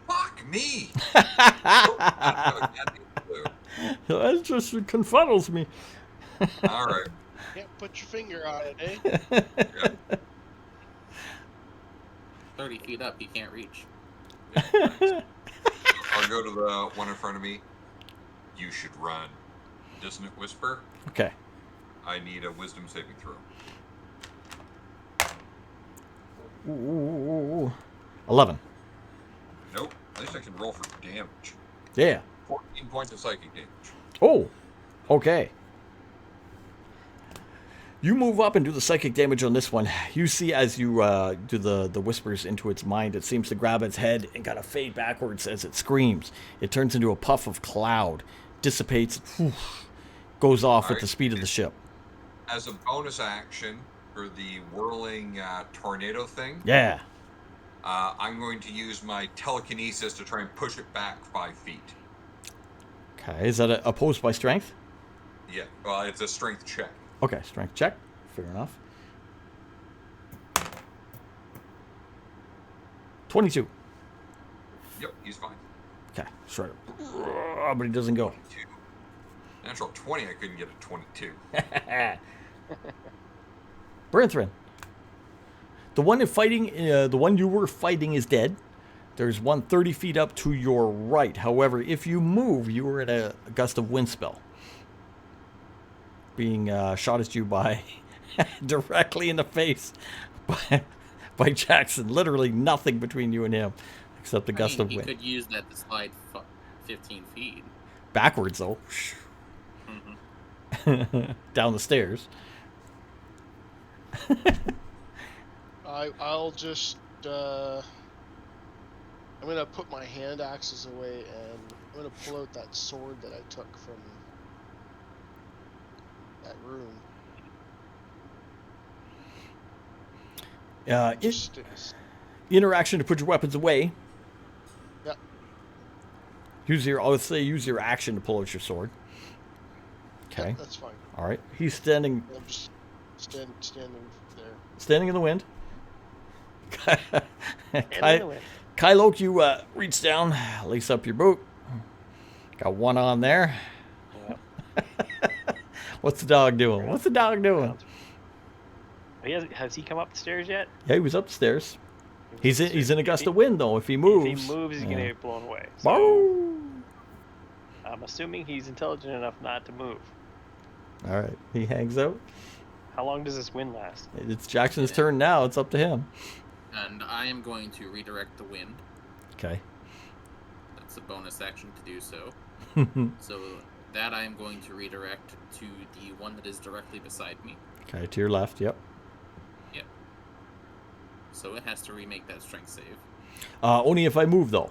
Fuck me! That just confuddles me. All right. Can't put your finger on it, eh? Yeah. 30 feet up, he can't reach. I'll go to the one in front of me. You should run. Doesn't it whisper? Okay. I need a wisdom saving throw. Ooh. 11. Nope. At least I can roll for damage. Yeah. 14 points of psychic damage. Oh. Okay. You move up and do the psychic damage on this one. You see as you do the whispers into its mind, it seems to grab its head and kind of fade backwards as it screams. It turns into a puff of cloud, dissipates, goes off at the speed of the ship. As a bonus action for the whirling tornado thing, Yeah. I'm going to use my telekinesis to try and push it back 5 feet. Okay. Is that opposed by strength? Yeah, well, it's a strength check. Okay, strength check. Fair enough. 22. Yep, he's fine. Okay, straight up. But he doesn't go. 22. Natural 20, I couldn't get a 22. Brinthrin. The one you were fighting is dead. There's one 30 feet up to your right. However, if you move, you are at a gust of wind spell. Being shot at you by directly in the face by Jackson. Literally nothing between you and him except the gust of He wind. could use that to slide 15 feet. Backwards though. Down the stairs. I'll just I'm gonna put my hand axes away and I'm gonna pull out that sword that I took from that room. Interaction to put your weapons away. Yep. I would say use your action to pull out your sword. Okay. Yep, that's fine. All right. He's standing I'm just standing there. standing in the wind. And in the wind. Kylo, you reach down, lace up your boot. Got one on there. Yep. What's the dog doing? What's the dog doing? Has he come up the stairs yet? Yeah, he was upstairs. He's in a gust of wind though. If he moves, If he moves, he's gonna get blown away. So Boom. I'm assuming he's intelligent enough not to move. All right, he hangs out. How long does this wind last? It's Jackson's turn now. It's up to him. And I am going to redirect the wind. Okay. That's a bonus action to do so. So that I am going to redirect to the one that is directly beside me. Okay, to your left. Yep. Yep. So it has to remake that strength save. Only if I move though.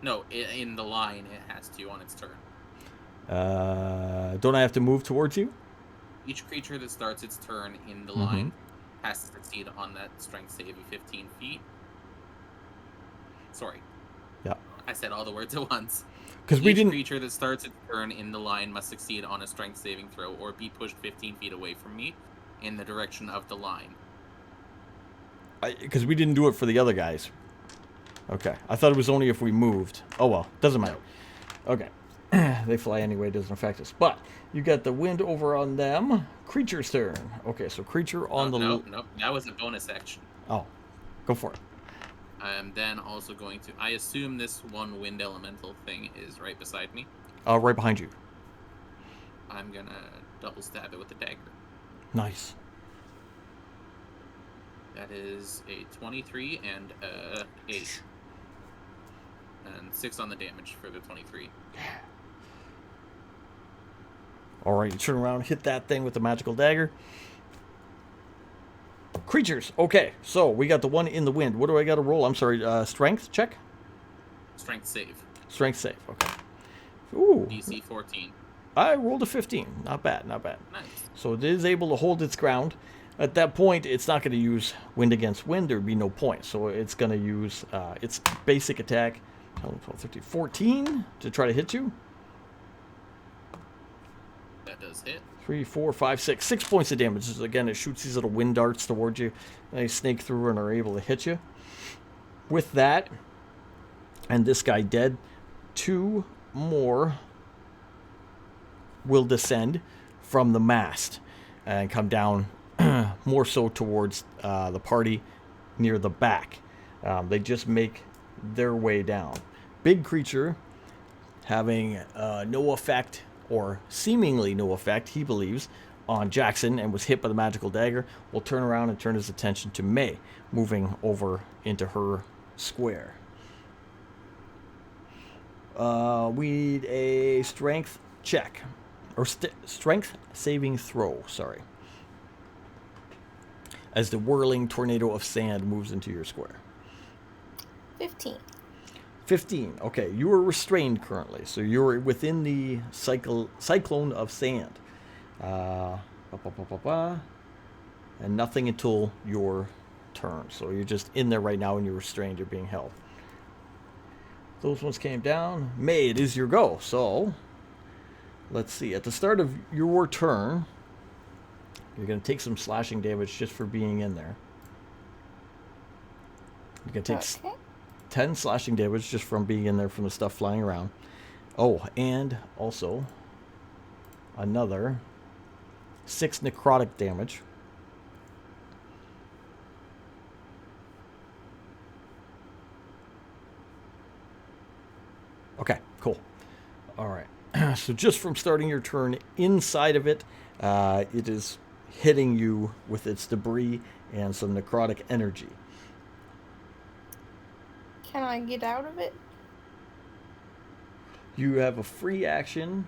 No, in the line it has to on its turn. Don't I have to move towards you? Each creature that starts its turn in the line has to succeed on that strength save of 15 feet. Sorry. Yeah. I said all the words at once. Because we Each didn't. creature that starts its turn in the line must succeed on a strength saving throw or be pushed 15 feet away from me in the direction of the line. Because we didn't do it for the other guys. Okay. I thought it was only if we moved. Oh, well. Doesn't matter. Okay. They fly anyway. It doesn't affect us. But you got the wind over on them. Creature's turn. Okay, so creature on the... No, that was a bonus action. Oh. Go for it. I am then also going to... I assume this one wind elemental thing is right beside me. Right behind you. I'm going to double stab it with a dagger. Nice. That is a 23 and a 8. And 6 on the damage for the 23. All right, you turn around, hit that thing with the magical dagger. Creatures. Okay, so we got the one in the wind. What do I got to roll? I'm sorry, strength check? Strength save. Strength save, okay. Ooh. DC 14. I rolled a 15. Not bad, not bad. Nice. So it is able to hold its ground. At that point, it's not going to use wind against wind. There would be no point. So it's going to use its basic attack, 12, 13, 14 to try to hit you. That does hit. 3, 4, 5, 6. 6 points of damage. Again, it shoots these little wind darts towards you. They snake through and are able to hit you. With that, and this guy dead, 2 more will descend from the mast and come down more so towards the party near the back. They just make their way down. Big creature having no effect, or seemingly no effect, he believes, on Jackson and was hit by the magical dagger, will turn around and turn his attention to May, moving over into her square. We need a strength check, or strength saving throw, sorry, as the whirling tornado of sand moves into your square. 15. 15. Okay, you are restrained currently, so you're within the cyclone of sand. And nothing until your turn. So you're just in there right now and you're restrained, you're being held. Those ones came down. May, it is your go. So, let's see. At the start of your turn, you're going to take some slashing damage just for being in there. You're going to take 10 slashing damage just from being in there from the stuff flying around. Oh, and also another 6 necrotic damage. Okay, cool. All right. So just from starting your turn inside of it, it is hitting you with its debris and some necrotic energy. Can I get out of it? You have a free action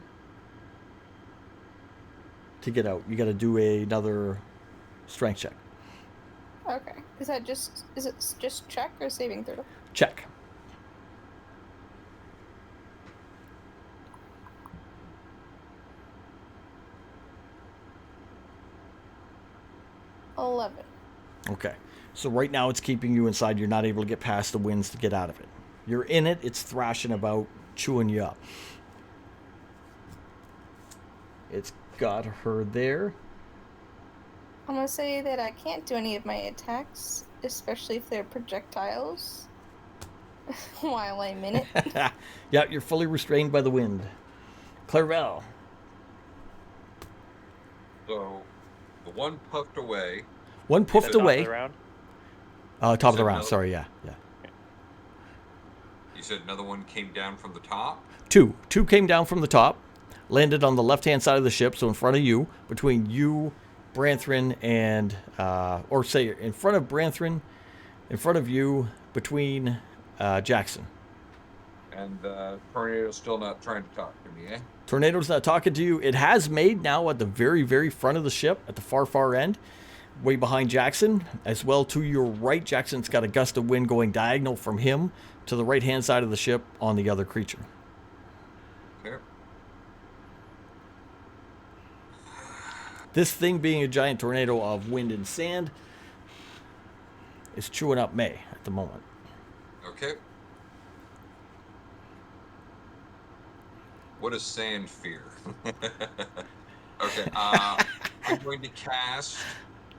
to get out. You got to do another strength check. Okay. Is it just check or saving throw? Check. Okay. So right now it's keeping you inside. You're not able to get past the winds to get out of it. You're in it. It's thrashing about, chewing you up. It's got her there. I'm gonna say that I can't do any of my attacks, especially if they're projectiles, while I'm in it. Yeah, you're fully restrained by the wind. Clairvel. So, the one puffed away. One puffed Top of away. the round? Top of the round. Sorry, yeah. You said another one came down from the top? Two came down from the top, landed on the left-hand side of the ship, so in front of you, between you, Branthrin, and, or say in front of Branthrin, in front of you, between Jackson. And Tornado's still not trying to talk to me, eh? Tornado's not talking to you. It has made now at the very, very front of the ship, at the far, far end, way behind Jackson, as well to your right. Jackson's got a gust of wind going diagonal from him to the right-hand side of the ship on the other creature. Okay. This thing being a giant tornado of wind and sand is chewing up May at the moment. Okay. What is sand fear? Okay, I'm going to cast.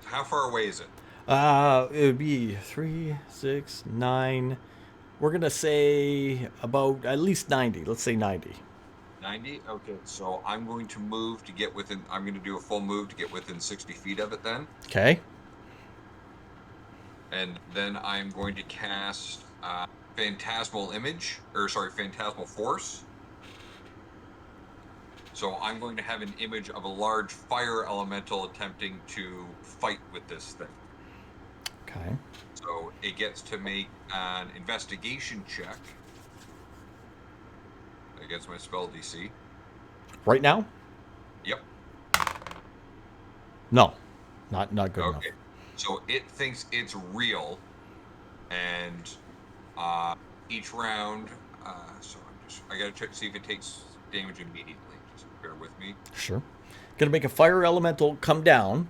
How far away is it? It would be 3, 6, 9. We're gonna say about at least 90. Let's say 90. 90? Okay, so I'm going to move to get within. I'm going to do a full move to get within 60 feet of it then. Okay. And then I'm going to cast Phantasmal Image, or sorry, Phantasmal Force. So I'm going to have an image of a large fire elemental attempting to fight with this thing. Okay. So it gets to make an investigation check against my spell DC. Right now? Yep. No. Not good enough. Okay. So it thinks it's real, and each round. So I gotta check to see if it takes damage immediately. Just bear with me. Sure. Gonna make a fire elemental come down.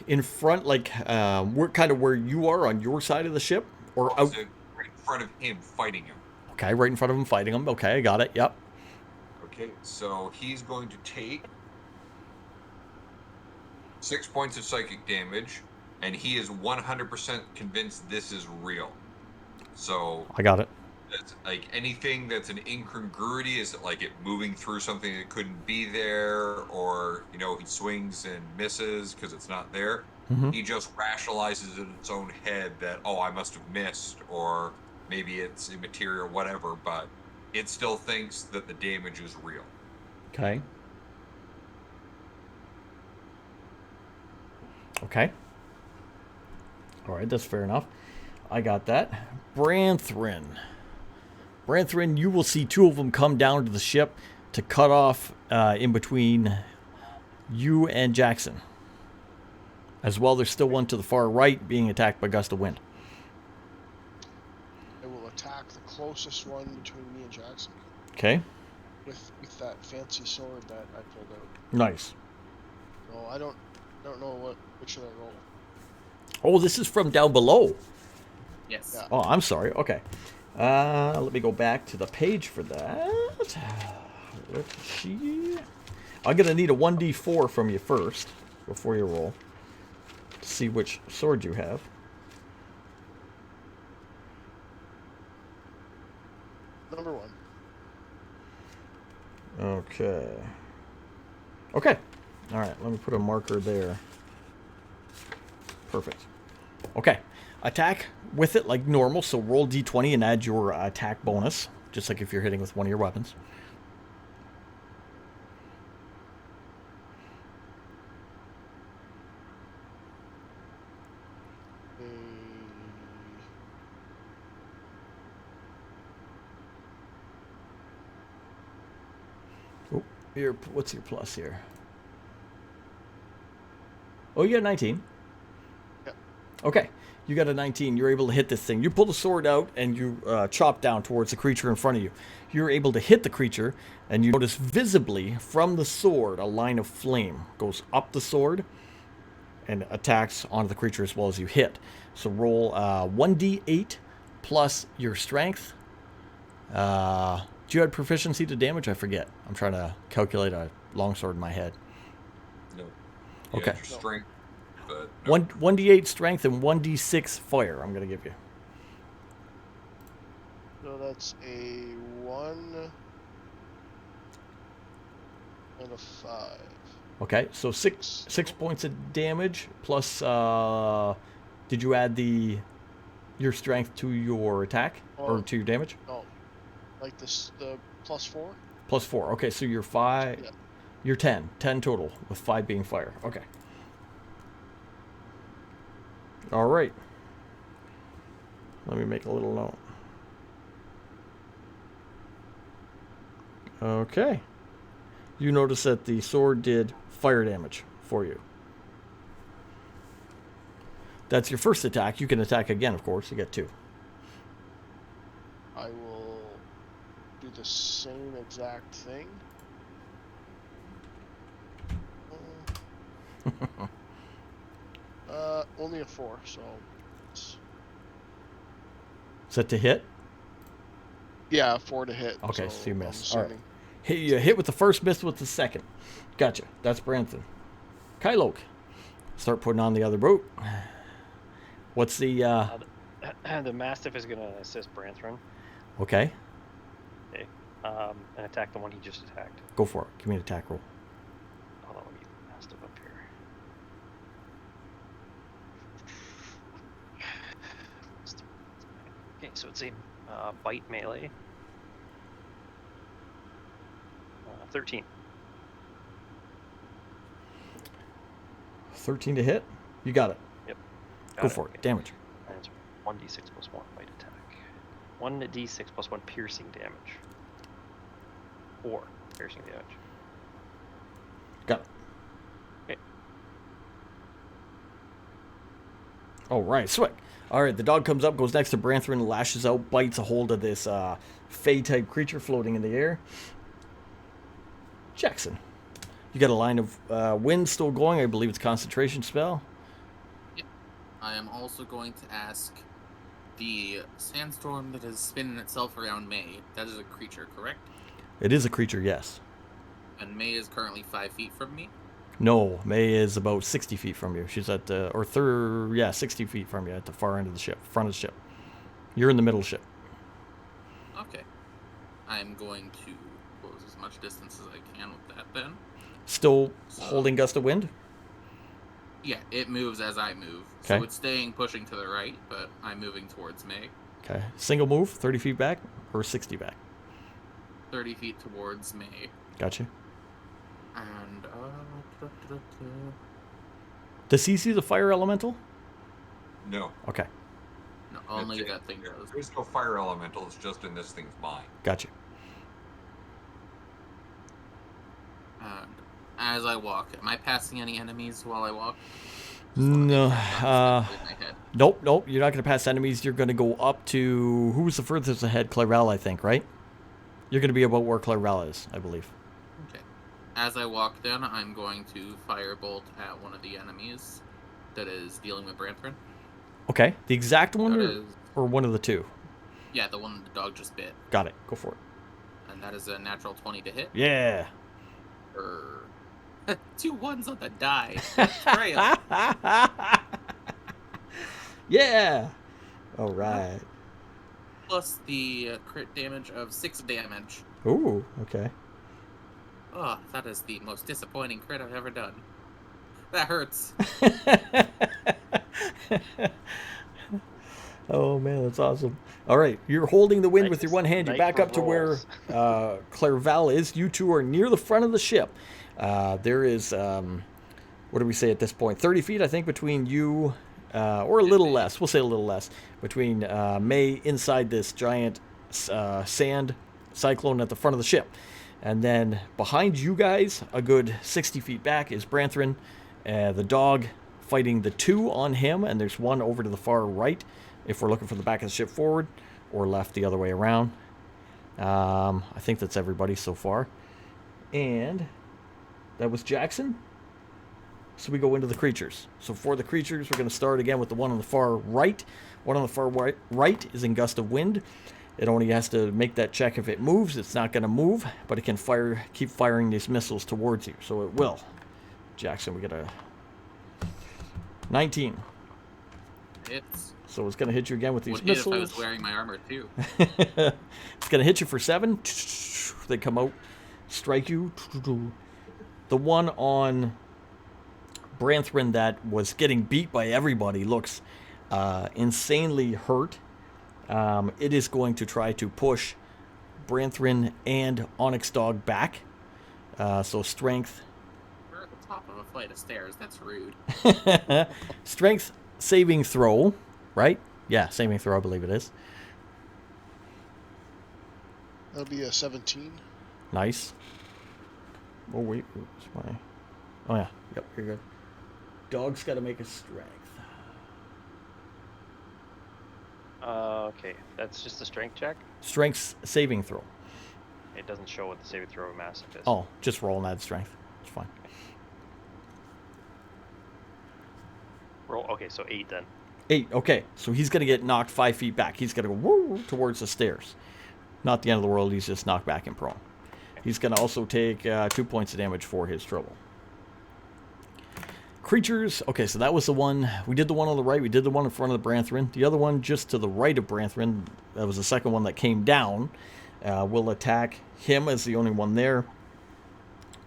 In front, like we're kind of where you are on your side of the ship, or out. So right in front of him, fighting him. Okay, right in front of him, fighting him. Okay, I got it. Yep. Okay, so he's going to take 6 points of psychic damage, and he is 100% convinced this is real. So I got it. that's like anything that's an incongruity, is like it moving through something that couldn't be there, or he swings and misses because it's not there. Mhm. He just rationalizes in its own head that, oh, I must have missed, or maybe it's immaterial, whatever, but it still thinks that the damage is real. Okay. Okay. All right, that's fair enough. I got that. Branthrin. Branthrin, you will see two of them come down to the ship to cut off in between you and Jackson. As well, there's still one to the far right being attacked by gust of wind. I will attack the closest one between me and Jackson Okay. with that fancy sword that I pulled out. Nice. No, I don't know which should I roll. Oh, this is from down below. Yes. Yeah. Oh, I'm sorry. Okay. Let me go back to the page for that. Let's see. I'm going to need a 1d4 from you first before you roll to see which sword you have. Number 1. Okay. Okay. All right. Let me put a marker there. Perfect. Okay. Attack with it like normal. So roll d20 and add your attack bonus, just like if you're hitting with one of your weapons. Oh, what's your plus here? Oh, you got 19. Yep. Okay, you got a 19. You're able to hit this thing. You pull the sword out and you chop down towards the creature in front of you. You're able to hit the creature, and you notice visibly from the sword a line of flame goes up the sword and attacks onto the creature as well as you hit. So roll 1d8 plus your strength. Do you add proficiency to damage? I forget. I'm trying to calculate a longsword in my head. No. Okay. Your strength, but no. 1d8 strength and 1d6 fire I'm going to give you. So that's a 1 and a 5. Okay, so six points of damage plus. Did you add your strength to your attack or to your damage? No, like the plus 4. Plus 4. Okay, so you're 5. Yeah. You're 10. 10 total with 5 being fire. Okay. All right. Let me make a little note. Okay. You notice that the sword did fire damage for you. That's your first attack. You can attack again, of course. You get 2. I will do the same exact thing. Only a 4, so it's Set to hit. Yeah, 4 to hit. Okay, so you I'm miss. All right. assuming. You hit with the first, missed with the second. Gotcha. That's Branson. Kyloke. Start putting on the other boat. What's the The Mastiff is going to assist Branthron okay? and attack the one he just attacked. Go for it. Give me an attack roll. Hold on, let me get the Mastiff up here. Okay, so it's a bite melee. 13. 13 to hit. You got it. Yep. Go for it. Damage. And it's 1d6 plus 1 bite attack. 1d6 plus 1 piercing damage. 4 piercing damage. Got it. Okay. All right, swick. All right, the dog comes up, goes next to Branthron, lashes out, bites a hold of this Fey-type creature floating in the air. Jackson. You got a line of wind still going. I believe it's concentration spell. Yep. I am also going to ask the sandstorm that is spinning itself around May. That is a creature, correct? It is a creature, yes. And May is currently 5 feet from me. No, May is about 60 feet from you. She's at the, 60 feet from you at the far end of the ship, front of the ship. You're in the middle of the ship. Okay. I'm going to close as much distance as I can with that then. Still So- holding gust of wind? Yeah, it moves as I move. Okay. So it's staying pushing to the right, but I'm moving towards May. Okay. Single move, 30 feet back or 60 back? 30 feet towards May. Gotcha. And, Does he see the fire elemental? No. Okay. no, only It's- that thing does. There's no fire elemental. It's just in this thing's mind. Gotcha. And as I walk, am I passing any enemies while I walk? No. Nope. Nope. You're not going to pass enemies. You're going to go up to... Who was the furthest ahead? Clarvel, I think, right? You're going to be about where Clarvel is, I believe. Okay. As I walk then, I'm going to firebolt at one of the enemies that is dealing with Branthron. Okay. The exact one That or, is, or one of the two? yeah, the one the dog just bit. Got it. Go for it. And that is a natural 20 to hit. Yeah. 2 1s on the die. Trail. Yeah. All right. Plus the crit damage of 6 damage. Ooh, okay. Oh, that is the most disappointing crit I've ever done. That hurts. Oh man, that's awesome. All right, you're holding the wind with your one hand. You're Night back up to where Clarvel is. You two are near the front of the ship. There is, what do we say at this point? 30 feet, I think, between you, or a little less. We'll say a little less, between May inside this giant sand cyclone at the front of the ship. And then behind you guys, a good 60 feet back, is Branthron, the dog fighting the 2 on him, and there's one over to the far right, if we're looking for the back of the ship forward, or left the other way around. I think that's everybody so far. And that was Jackson. So we go into the creatures. So for the creatures, we're going to start again with the one on the far right. One on the far right is in gust of wind. It only has to make that check if it moves. It's not going to move, but it can keep firing these missiles towards you. So it will. Jackson, we got a 19. It's. So it's going to hit you again with these Would hit if I missiles. was wearing my armor too. It's going to hit you for 7. They come out, strike you. The one on Branthron that was getting beat by everybody looks insanely hurt. It is going to try to push Branthron and Onyx Dog back. So strength. We're at the top of a flight of stairs. That's rude. Strength saving throw, right? Yeah, saving throw, I believe it is. That'll be a 17. Nice. Oh, wait. Oops, my... Oh, yeah. Yep, you're good. Dog's got to make a strength. Okay, that's just a strength check. Strength saving throw. It doesn't show what the saving throw of Mastiff is. Oh, just roll and add strength. It's fine. Roll. Okay, so 8 then. 8. Okay, so he's going to get knocked 5 feet back. He's going to go woo towards the stairs. Not the end of the world. He's just knocked back and prone. He's going to also take 2 points of damage for his trouble. Creatures. Okay, so that was the one. We did the one on the right. We did the one in front of the Branthrin. The other one just to the right of Branthrin, that was the second one that came down, will attack him as the only one there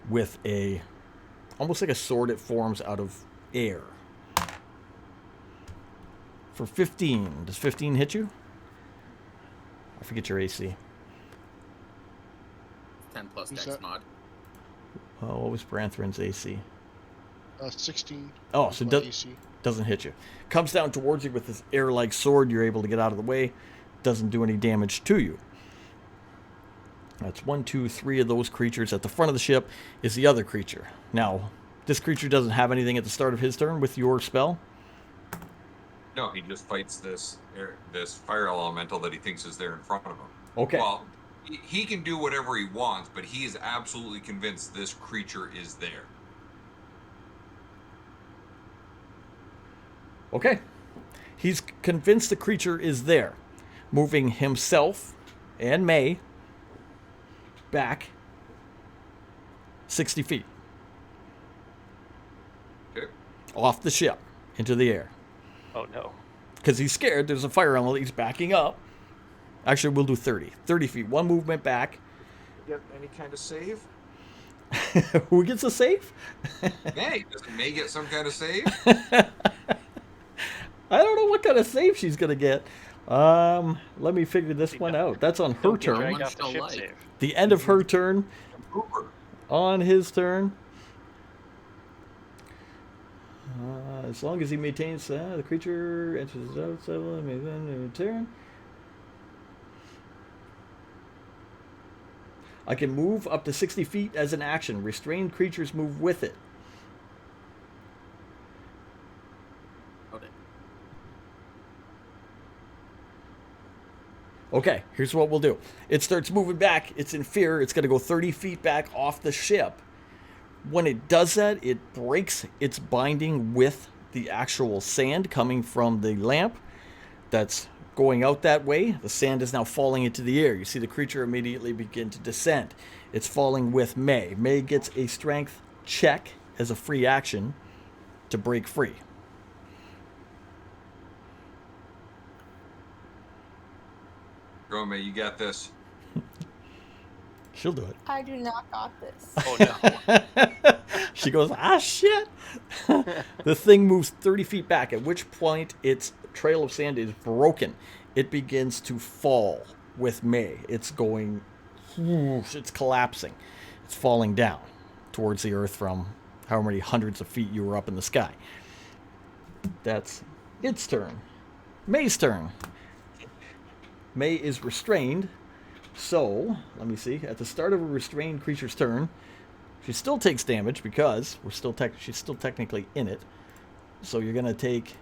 with a, almost like a sword it forms out of air. For 15. Does 15 hit you? I forget your AC. 10 plus Who's dex that? mod. What was Branthrin's AC? 16. Oh, is so my it AC. doesn't hit you. Comes down towards you with this air-like sword. You're able to get out of the way. Doesn't do any damage to you. That's 1, 2, 3 of those creatures. At the front of the ship is the other creature. Now, this creature doesn't have anything at the start of his turn with your spell. No, he just fights this fire elemental that he thinks is there in front of him. Okay. Well, he can do whatever he wants, but he is absolutely convinced this creature is there. Okay. He's convinced the creature is there, moving himself and May back 60 feet Okay. off the ship into the air. Oh no. Because he's scared. There's a fire element. He's backing up. Actually, we'll do 30. 30 feet. One movement back. Get any kind of save? Who gets a save? May. Doesn't May get some kind of save? I don't know what kind of save she's going to get. Let me figure this one out. That's on her Don't get turn. dragged One off the shall ship light. save. The end of her turn. Hooper. On his turn. As long as he maintains the creature enters the outside and may then return. I can move up to 60 feet as an action. Restrained creatures move with it. Okay. Okay, here's what we'll do. It starts moving back. It's in fear. It's going to go 30 feet back off the ship. When it does that, it breaks its binding with the actual sand coming from the lamp that's going out that way. The sand is now falling into the air. You see the creature immediately begin to descend. It's falling with May. May gets a strength check as a free action to break free. Go, May. You got this. She'll do it. I do not got this. Oh no. She goes, ah, shit. The thing moves 30 feet back, at which point its trail of sand is broken. It begins to fall with May. It's going, whoosh, it's collapsing. It's falling down towards the earth from however many hundreds of feet you were up in the sky. That's its turn. May's turn. May is restrained. So, let me see. At the start of a restrained creature's turn, she still takes damage because she's still technically in it. So you're going to take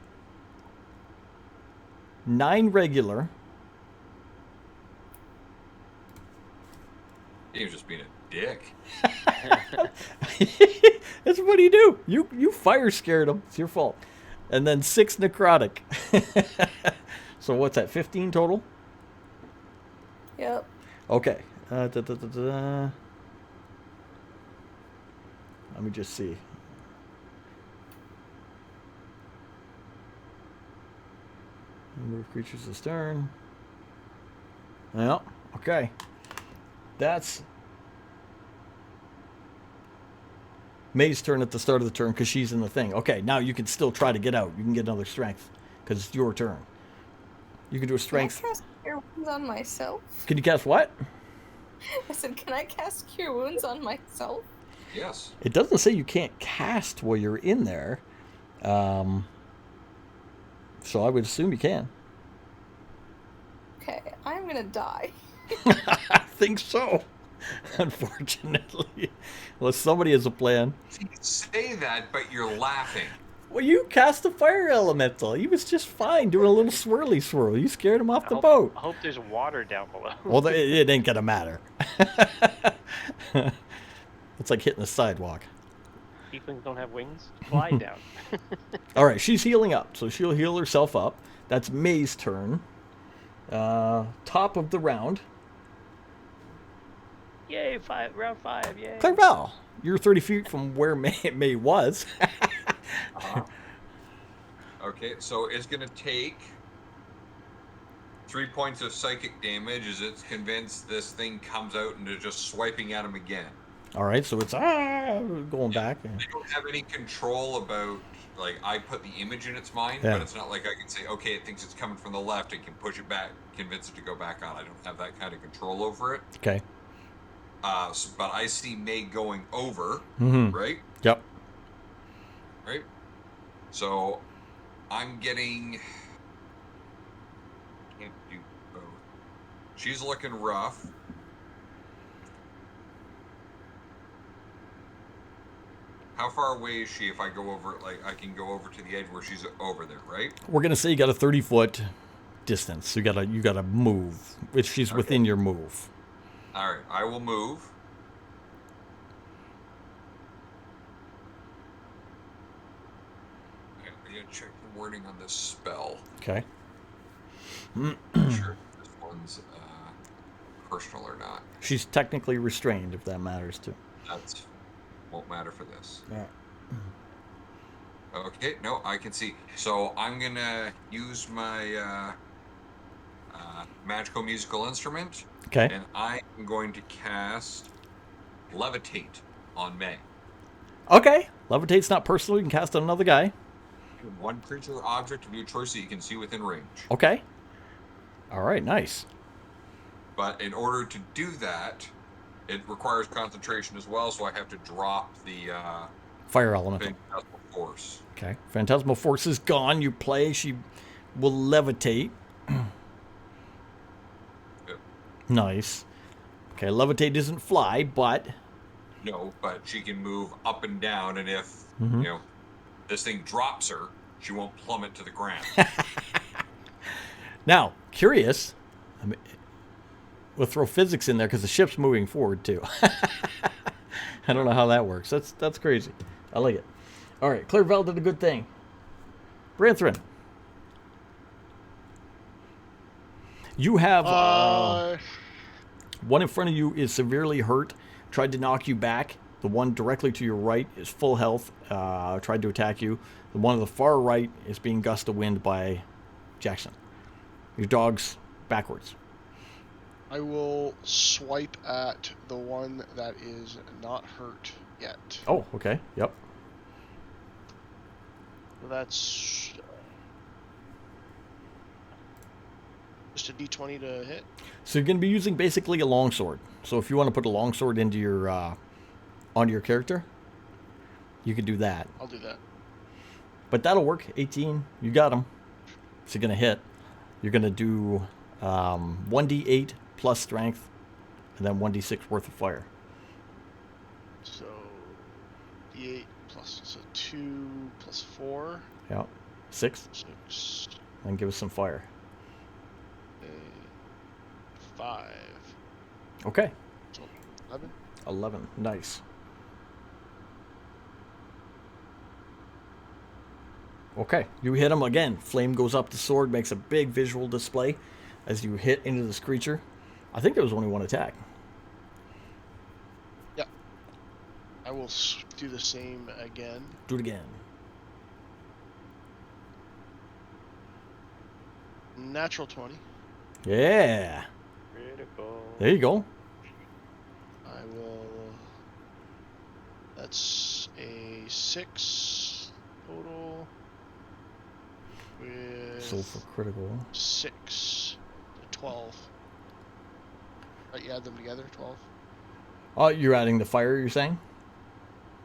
9 regular. He was just being a dick. That's what do you do? You fire scared him. It's your fault. And then 6 necrotic. So what's that? 15 total? Yep. Okay. Let me just see. Move creatures this turn. Yeah. Okay. That's May's turn at the start of the turn because she's in the thing. Okay, now you can still try to get out. You can get another strength because it's your turn. You can do a strength. Can I cast Cure Wounds on myself? Can you cast what? I said, can I cast Cure Wounds on myself? Yes. It doesn't say you can't cast while you're in there. So I would assume you can. Okay, I'm gonna die. I think so. Unfortunately. Unless somebody has a plan. You can say that, but you're laughing. Well, you cast a fire elemental. He was just fine doing a little swirly swirl. You scared him off the boat. I hope there's water down below. Well, it ain't gonna matter. It's like hitting the sidewalk. Tieflings don't have wings. Fly down. All right, she's healing up, so she'll heal herself up. That's May's turn. Top of the round. Yay, round 5, yay. Clairval, you're 30 feet from where May was. Okay, so it's gonna take 3 points of psychic damage as it's convinced this thing comes out and is just swiping at him again. All right, so it's going back. I don't have any control about, like, I put the image in its mind, Yeah. but it's not like I can say, okay, it thinks it's coming from the left, it can push it back, convince it to go back on. I don't have that kind of control over it. Okay. But I see May going over, Mm-hmm. right? Yep. Right? So I'm getting. Can't do both. She's looking rough. How far away is she if I go over, like, I can go over to the edge where she's over there, right? We're gonna say you got a 30-foot distance. So you gotta move. If she's within your move. All right, I will move. Okay, I gotta check the wording on this spell. Okay. Not sure if this one's personal or not. She's technically restrained, if that matters too. That won't matter for this. Yeah. Okay, no, I can see. So I'm gonna use my magical musical instrument, Okay. and I am going to cast Levitate on May. Okay. Levitate's not personal. You can cast on another guy. One creature or object of your choice that you can see within range. Okay. All right. Nice. But in order to do that, it requires concentration as well, so I have to drop the Fire elemental. Phantasmal Force. Okay. Phantasmal Force is gone. You play. She will levitate. Yep. Nice. Okay. Levitate doesn't fly, but No, but she can move up and down, and if Mhm. you know this thing drops her, she won't plummet to the ground. now curious. I mean, we'll throw physics in there because the ship's moving forward too. I don't know how that works. That's crazy. I like it. All right. Clairval did a good thing. Branthrin. You have one in front of you is severely hurt, tried to knock you back. The one directly to your right is full health, tried to attack you. The one on the far right is being gust of wind by Jackson. Your dog's backwards. I will swipe at the one that is not hurt yet. Oh, okay. Yep. That's just a d20 to hit. So you're going to be using basically a longsword. So if you want to put a longsword into your onto your character, you could do that. I'll do that. But that'll work. 18. You got him. So you're going to hit. You're going to do 1d8 plus strength, and then 1d6 worth of fire. So d8 plus, so 2 plus 4, Yeah. 6. 6, And give us some fire. 5, Okay. so 11. 11. Nice. Okay. You hit him again. Flame goes up the sword, makes a big visual display as you hit into this creature. I think there was only one attack. Yep. I will do the same again. Do it again. Natural 20. Yeah. Critical. There you go. I will. That's a 6 total. With So for critical. 6, 12. Right, you add them together, 12. Oh, you're adding the fire, you're saying?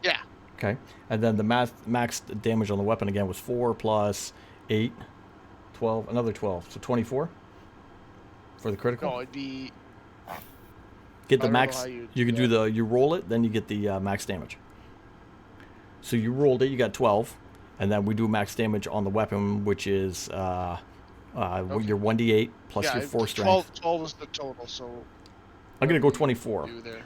Yeah. Okay. And then the max damage on the weapon again was 4 plus 8, 12, another 12. So 24 for the critical. No, it'd be. Get I the don't know max. how you You do can do that. you roll it, then you get the max damage. So you rolled it, you got 12, and then we do max damage on the weapon, which is your 1d8 plus your 4 strength. 12 is the total, so. I'm gonna go whatever 24. you do there.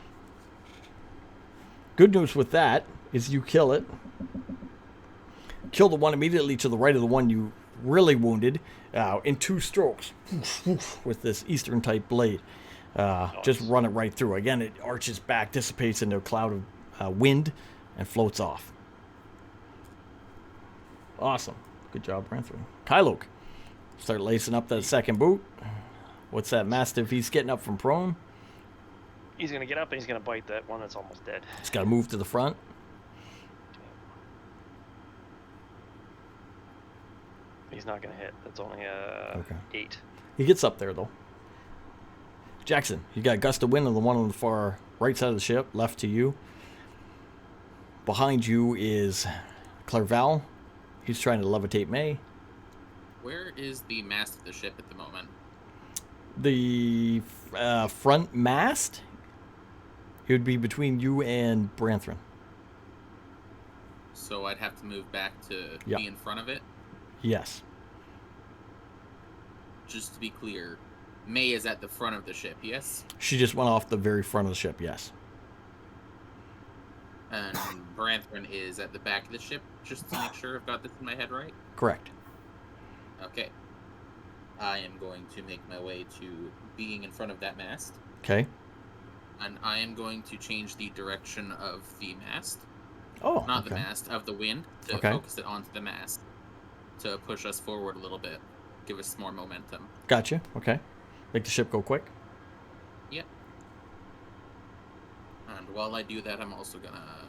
Good news with that is you kill it. Kill the one immediately to the right of the one you really wounded in 2 strokes with this Eastern type blade. Just run it right through. Again, it arches back, dissipates into a cloud of wind, and floats off. Awesome. Good job, Branthrin. Kyloke. Start lacing up that second boot. What's that Mastiff? He's getting up from prone. He's gonna get up and he's gonna bite that one that's almost dead. He's got to move to the front. He's not gonna hit. That's only a Okay. 8. He gets up there, though. Jackson, you got Gust of Wind on the one on the far right side of the ship, left to you. Behind you is Clerval. He's trying to levitate May. Where is the mast of the ship at the moment? The front mast, it would be between you and Branthrin. So I'd have to move back to Yep. be in front of it. Yes. Just to be clear, May is at the front of the ship, yes? She just went off the very front of the ship, yes. And Branthrin is at the back of the ship, just to make sure I've got this in my head right? Correct. Okay. I am going to make my way to being in front of that mast, Okay. and I am going to change the direction of the mast. Oh, Not the okay. mast, of the wind, to Okay. focus it onto the mast, to push us forward a little bit, give us more momentum. Gotcha. Okay. Make the ship go quick. Yep. And while I do that, I'm also gonna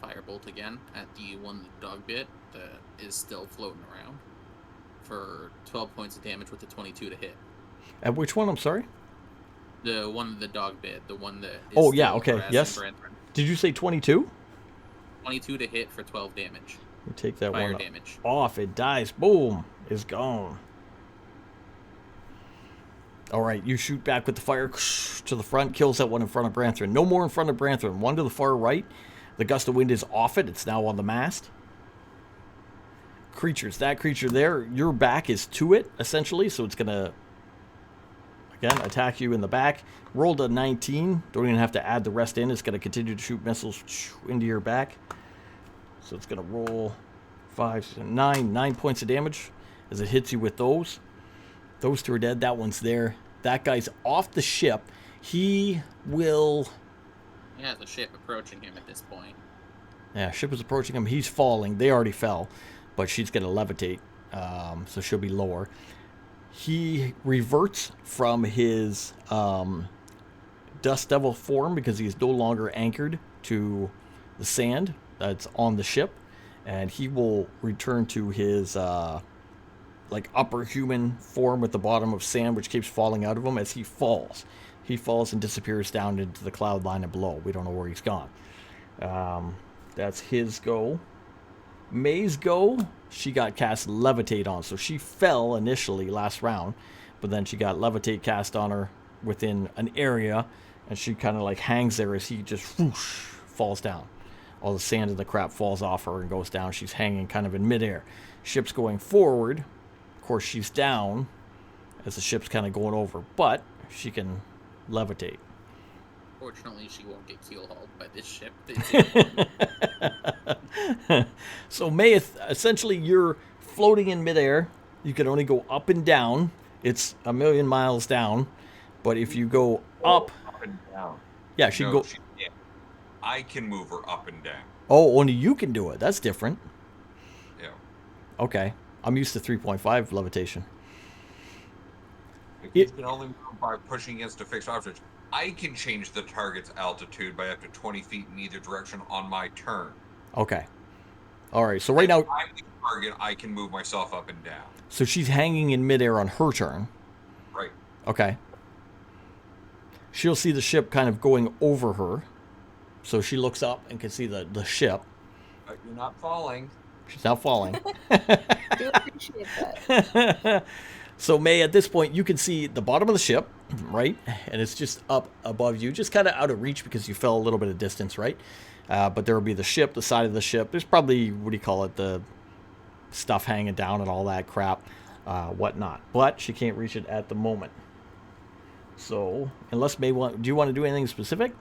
firebolt again at the one the dog bit that is still floating around for 12 points of damage with the 22 to hit. At which one? I'm sorry. The one the dog bit, the one that is Oh, yeah, still okay, harassing yes. Branthrin. Did you say 22? 22 to hit for 12 damage. We take that Fire one damage. off. It dies. Boom. Is gone. All right, you shoot back with the fire to the front, kills that one in front of Branthrin. No more in front of Branthrin. One to the far right. The gust of wind is off it. It's now on the mast. Creatures. That creature there, your back is to it, essentially. So it's going to, again, attack you in the back. Rolled a 19. Don't even have to add the rest in. It's going to continue to shoot missiles into your back. So it's going to roll 9 points of damage as it hits you with those. Those two are dead. That one's there. That guy's off the ship. He will... Yeah, the ship approaching him at this point. Yeah, ship is approaching him. He's falling. They already fell. But she's going to levitate. So she'll be lower. He reverts from his Dust Devil form because he's no longer anchored to the sand that's on the ship. And he will return to his... like upper human form with the bottom of sand, which keeps falling out of him as he falls. He falls and disappears down into the cloud line below. We don't know where he's gone. That's his go. May's go. She got cast Levitate on, so she fell initially last round, but then she got Levitate cast on her within an area, and she kind of like hangs there as he just whoosh, falls down. All the sand and the crap falls off her and goes down. She's hanging kind of in midair. Ship's going forward. Of course, she's down as the ship's kind of going over, but she can levitate. Fortunately, she won't get keel-hauled by this ship. So, May, essentially, you're floating in midair. You can only go up and down. It's 1,000,000 miles down. But if you go up... Up and down. Yeah, she No, go... she can't. I can move her up and down. Oh, only you can do it. That's different. Yeah. Okay. I'm used to 3.5 levitation. You can only move by pushing against a fixed object. I can change the target's altitude by up to 20 feet in either direction on my turn. Okay. All right. So right now... If I'm the target, I can move myself up and down. So she's hanging in midair on her turn. Right. Okay. She'll see the ship kind of going over her. So she looks up and can see the ship. But you're not falling. She's not falling. Do appreciate that. So, May, at this point, you can see the bottom of the ship, right? And it's just up above you, just kind of out of reach because you fell a little bit of distance, right? But there will be the ship, the side of the ship. There's probably, what do you call it, the stuff hanging down and all that crap, whatnot. But she can't reach it at the moment. So, unless May do you want to do anything specific?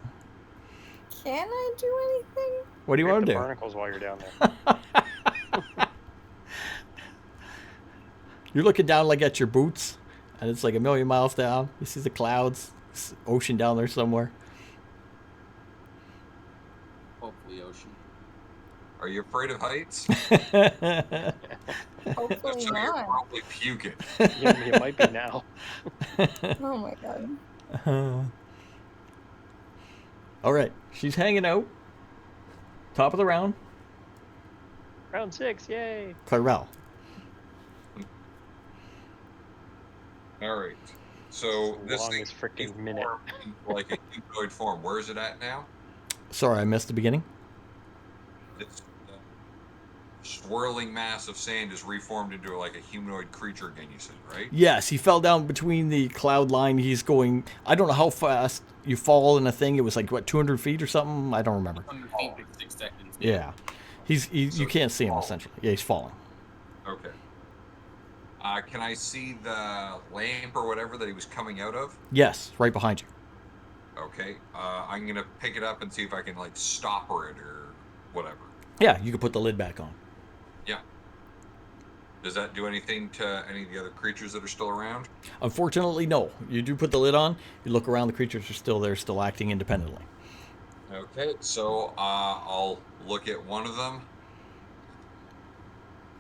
Can I do anything? What do you Grab want to the do? barnacles while you're down there. You're looking down like at your boots, and it's like 1,000,000 miles down. You see the clouds Ocean down there somewhere. Hopefully, Ocean. Are you afraid of heights? Hopefully So you're not. probably puking. Yeah, it might be now. Oh my god. All right, she's hanging out. Top of the round, Round 6, yay! Clarabelle. All right. So The this thing longest freaking minute. formed into like a humanoid form. Where is it at now? Sorry, I missed the beginning. This swirling mass of sand is reformed into like a humanoid creature again. You said, right? Yes, he fell down between the cloud line. He's going. I don't know how fast you fall in a thing. It was like what 200 feet or something. I don't remember. 100 feet in 6 seconds. Yeah, So you can't see him falling. essentially. Yeah, he's falling. Okay. Can I see the lamp or whatever that he was coming out of? Yes, right behind you. Okay. I'm gonna pick it up and see if I can like stopper it or whatever. Yeah, you can put the lid back on. Yeah. Does that do anything to any of the other creatures that are still around? Unfortunately, no. You do put the lid on. You look around. The creatures are still there, still acting independently. Okay. So I'll look at one of them.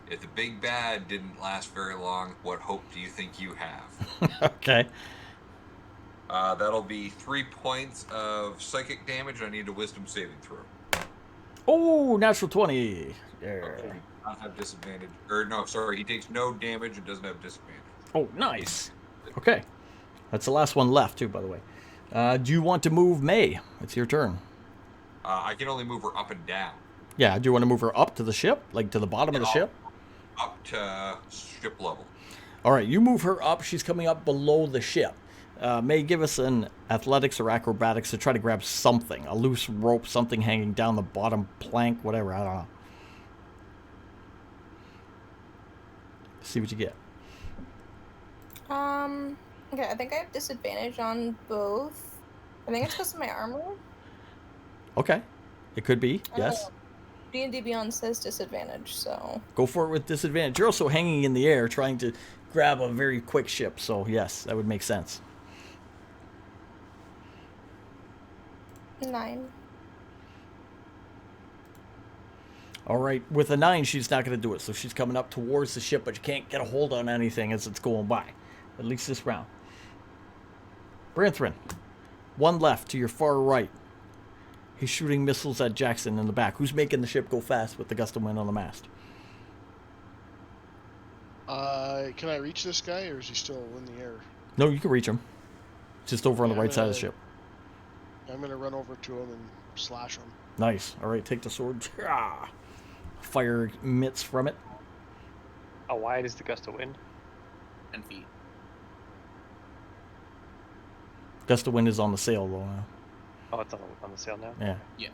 If the big bad didn't last very long, what hope do you think you have? Okay. That'll be 3 points of psychic damage. I need a wisdom saving throw. Oh, natural 20. Yeah. Okay. Not have disadvantage. Or no, sorry, he takes no damage and doesn't have disadvantage. Oh, nice. Okay. That's the last one left, too, by the way. Do you want to move May? It's your turn. I can only move her up and down. Yeah, do you want to move her up to the ship? Like to the bottom of the Yeah. ship? Up to ship level. All right, you move her up. She's coming up below the ship. May, give us an athletics or acrobatics to try to grab something. A loose rope, something hanging down the bottom plank, whatever. I don't know. See what you get. Okay, I think I have disadvantage on both. I think it's because of my armor. Okay. It could be, I don't yes. know. D&D Beyond says disadvantage, so... Go for it with disadvantage. You're also hanging in the air trying to grab a very quick ship, so yes, that would make sense. 9. All right, with a 9, she's not going to do it, so she's coming up towards the ship, but you can't get a hold on anything as it's going by, at least this round. Branthrin, one left to your far right. He's shooting missiles at Jackson in the back. Who's making the ship go fast with the gust of wind on the mast? Can I reach this guy, or is he still in the air? No, you can reach him. Just over on the Yeah, right side of the ship. I'm gonna run over to him and slash him. Nice. All right, take the sword. Fire emits from it. How wide is the gust of wind? 10 feet. Gust of wind is on the sail, though. Now. Oh, it's on the sail now? Yeah.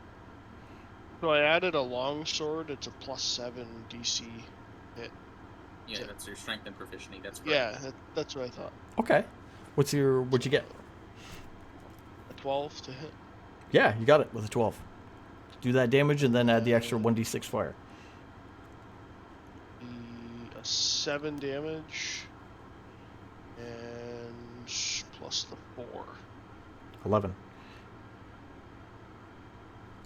So I added a long sword. It's a +7 DC hit. Yeah, that's your strength and proficiency. That's right. Yeah, that's what I thought. Okay. What'd you get? A 12 to hit. Yeah, you got it with a 12. Do that damage and then add the extra 1d6 fire. A 7 damage. And plus the 4. 11.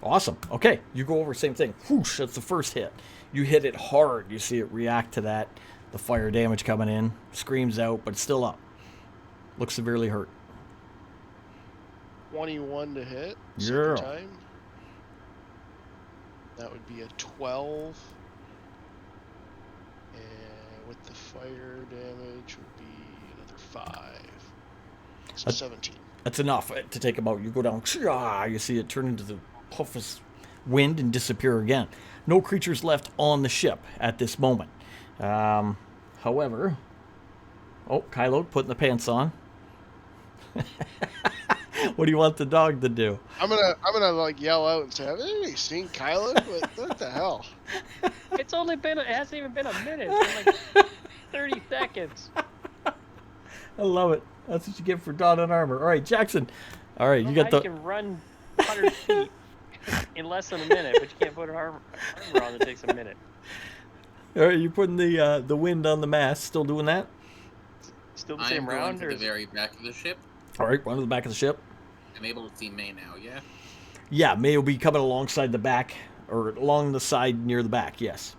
Awesome. Okay, you go over, same thing. Whoosh, that's the first hit. You hit it hard. You see it react to that. The fire damage coming in. Screams out, but it's still up. Looks severely hurt. 21 to hit. Yeah. Second time. That would be a 12. And with the fire damage would be another 5. So That's- 17. That's enough to take him out. You go down. You see it turn into the puff of wind and disappear again. No creatures left on the ship at this moment. However, Kylo putting the pants on. What do you want the dog to do? I'm gonna like yell out and say, "Have you seen Kylo? What the hell?" It hasn't even been a minute. It's been like 30 seconds. I love it. That's what you get for Dawn and Armor. All right, Jackson. All right, you got I the. can run 100 feet in less than a minute, but you can't put armor on that takes a minute. All right, you're putting the wind on the mast. Still doing that? Still the I'm same going round, to or the is it... very back of the ship. All right, run to the back of the ship. I'm able to see May now, yeah? Yeah, May will be coming alongside the back, or along the side near the back, yes.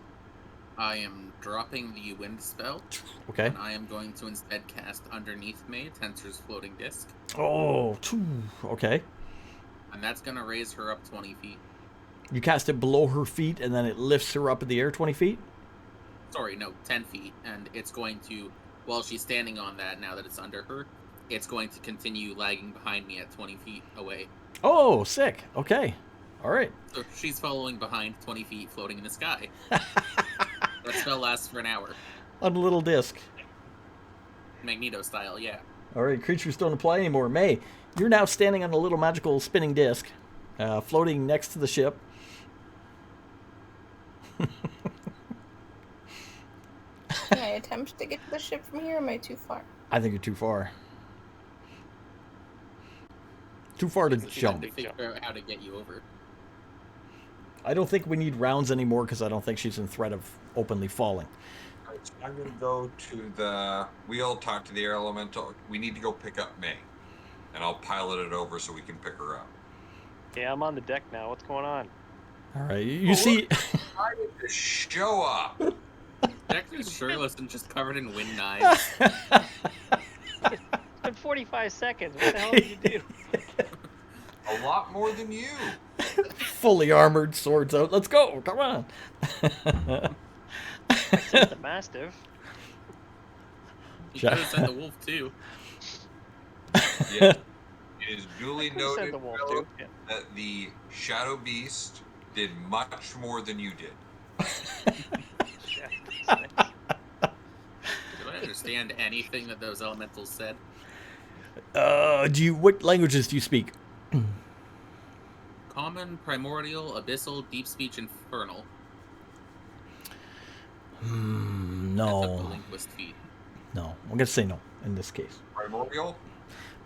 I am dropping the wind spell, Okay. and I am going to instead cast underneath May Tensor's floating disc, Oh, okay. and that's going to raise her up 20 feet. You cast it below her feet, and then it lifts her up in the air 20 feet? Sorry, no, 10 feet, and it's going to, while she's standing on that, now that it's under her, it's going to continue lagging behind me at 20 feet away. Oh, sick. Okay. All right. So she's following behind 20 feet floating in the sky. That spell lasts for an hour. On a little disc. Magneto style, yeah. All right, creatures don't apply anymore. May, you're now standing on a little magical spinning disc, floating next to the ship. Can I attempt to get to the ship from here, or am I too far? I think you're too far. Too far to She's jump. trying to figure out how to get you over. I don't think we need rounds anymore because I don't think she's in threat of openly falling. Alright, so I'm gonna go to the wheel, talk to the air elemental. We need to go pick up May, and I'll pilot it over so we can pick her up. Yeah, I'm on the deck now. What's going on? All right, you see... Why did this show up? Jackson's shirtless and just covered in wind knives. It's been 45 seconds. What the hell did you do? A lot more than you. Fully armored, swords out. Let's go. Come on. I sent the Mastiff. You could have sent the wolf too. Yes. It is duly I could've sent noted, the wolf, Philip, too. Yeah. that the Shadow Beast did much more than you did. Did I understand anything that those elementals said? What languages do you speak? Common, primordial, abyssal, deep speech, infernal. That's up to No. linguist feat. No. I'm going to say no in this case. Primordial?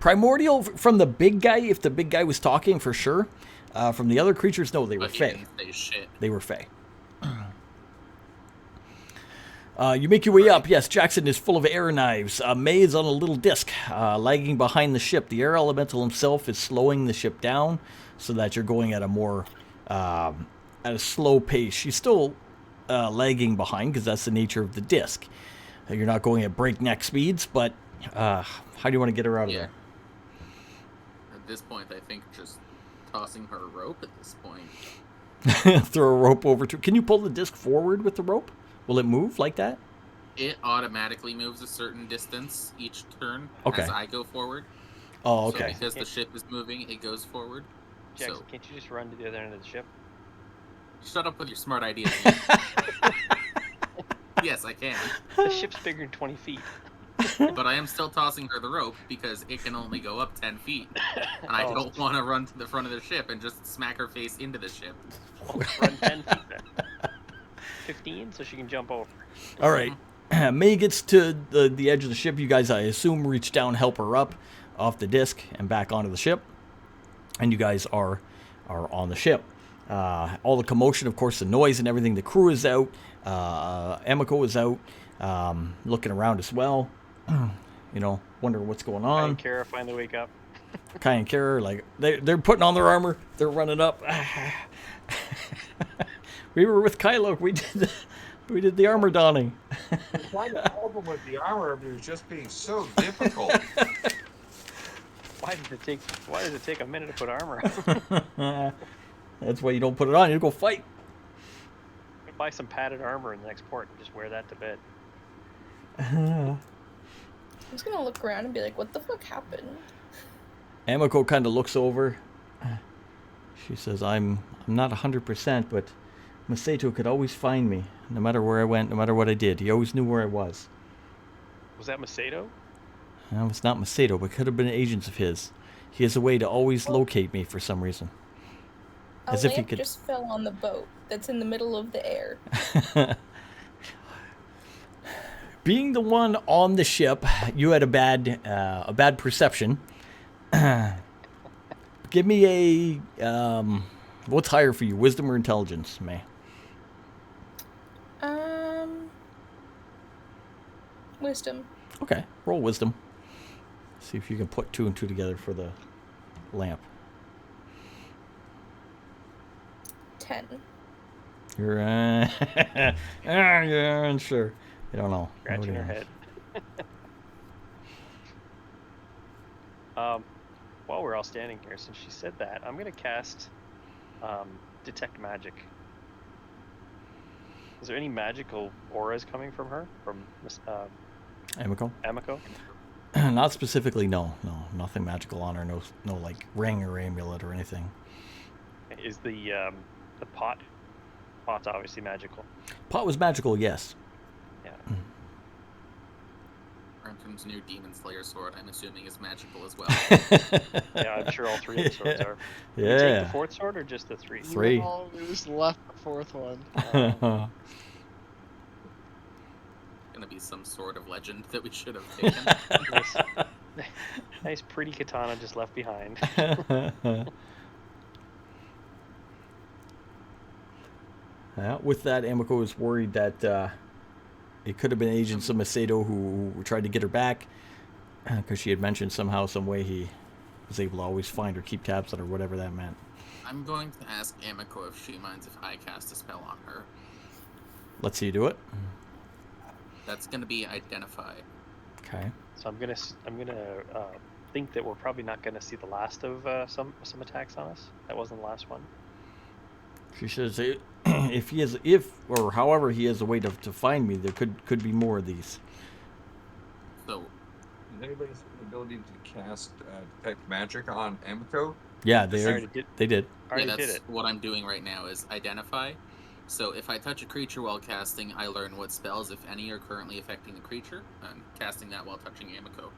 Primordial from the big guy, if the big guy was talking, for sure. From the other creatures, no, they were But he fey. didn't say shit. They were fey. You make your way up. Yes, Jackson is full of air knives. May is on a little disc, lagging behind the ship. The air elemental himself is slowing the ship down so that you're going at a more, at a slow pace. She's still lagging behind because that's the nature of the disc. You're not going at breakneck speeds, but how do you want to get her out of Yeah. At this point, I think just tossing her a rope at this point. there? Throw a rope over to. Can you pull the disc forward with the rope? Will it move like that? It automatically moves a certain distance each turn Okay. as I go forward. Oh, So okay. because the ship is moving, it goes forward. Jackson, So can't you just run to the other end of the ship? shut up with your smart ideas. Yes, I can. The ship's bigger than 20 feet. But I am still tossing her the rope because it can only go up 10 feet. And I Oh. don't want to run to the front of the ship and just smack her face into the ship. Run 10 feet then. 15, so she can jump over. All right. May gets to the edge of the ship. You guys, I assume, reach down, help her up off the disc and back onto the ship. And you guys are on the ship. All the commotion, of course, the noise and everything. The crew is out. Emiko is out, looking around as well. Wondering what's going I on. don't care, finally wake up. Kai and Kara, like they're putting on their armor. They're running up. We were with Kylo. We did the armor donning. Trying to help him with the armor, but it was just being so difficult. Why does it take a minute to put armor on? That's why you don't put it on. You go fight. Buy some padded armor in the next port and just wear that to bed. I'm just gonna look around and be like, what the fuck happened? Emiko kind of looks over. She says, I'm not 100%, but Masato could always find me, no matter where I went, no matter what I did. He always knew where I was. Was that Macedo? No, it's not Masato, but it could have been agents of his. He has a way to always locate me for some reason. A As if he lamp could- just fell on the boat that's in the middle of the air. Being the one on the ship, you had a bad perception. Give me a what's higher for you, wisdom or intelligence, May? Wisdom. Okay, roll wisdom. See if you can put 2 and 2 together for the lamp. 10. You're you're unsure. I don't know. Scratching Nobody her knows. head. While we're all standing here, since she said that, I'm gonna cast Detect Magic. Is there any magical auras coming from her? From Miss Emiko? Amiko? Not specifically, no. Nothing magical on her. No like ring or amulet or anything. Is the pot's obviously magical. Pot was magical, yes. Yeah. Brampton's new Demon Slayer sword, I'm assuming, is magical as well. Yeah, I'm sure all 3 of the swords are. Did we take Yeah. the 4th sword or just the 3? 3. No, we just left the 4th one. Gonna be some sort of legend that we should have taken. Nice pretty katana just left behind. Yeah, with that, Amiko was worried that it could have been agents of Macedo who tried to get her back, because she had mentioned somehow, some way he was able to always find her, keep tabs on her, whatever that meant. I'm going to ask Amiko if she minds if I cast a spell on her. Let's see you do it. That's gonna be Identify. Okay. So I'm gonna think that we're probably not gonna see the last of some attacks on us. That wasn't the last one. She says, or however he has a way to find me, there could be more of these. So, Does anybody have the ability to cast Detect Magic on Amiko? Yeah, I already did. they did. Already yeah, did that's it. what I'm doing right now is Identify. So if I touch a creature while casting, I learn what spells, if any, are currently affecting the creature. I'm casting that while touching Amiko.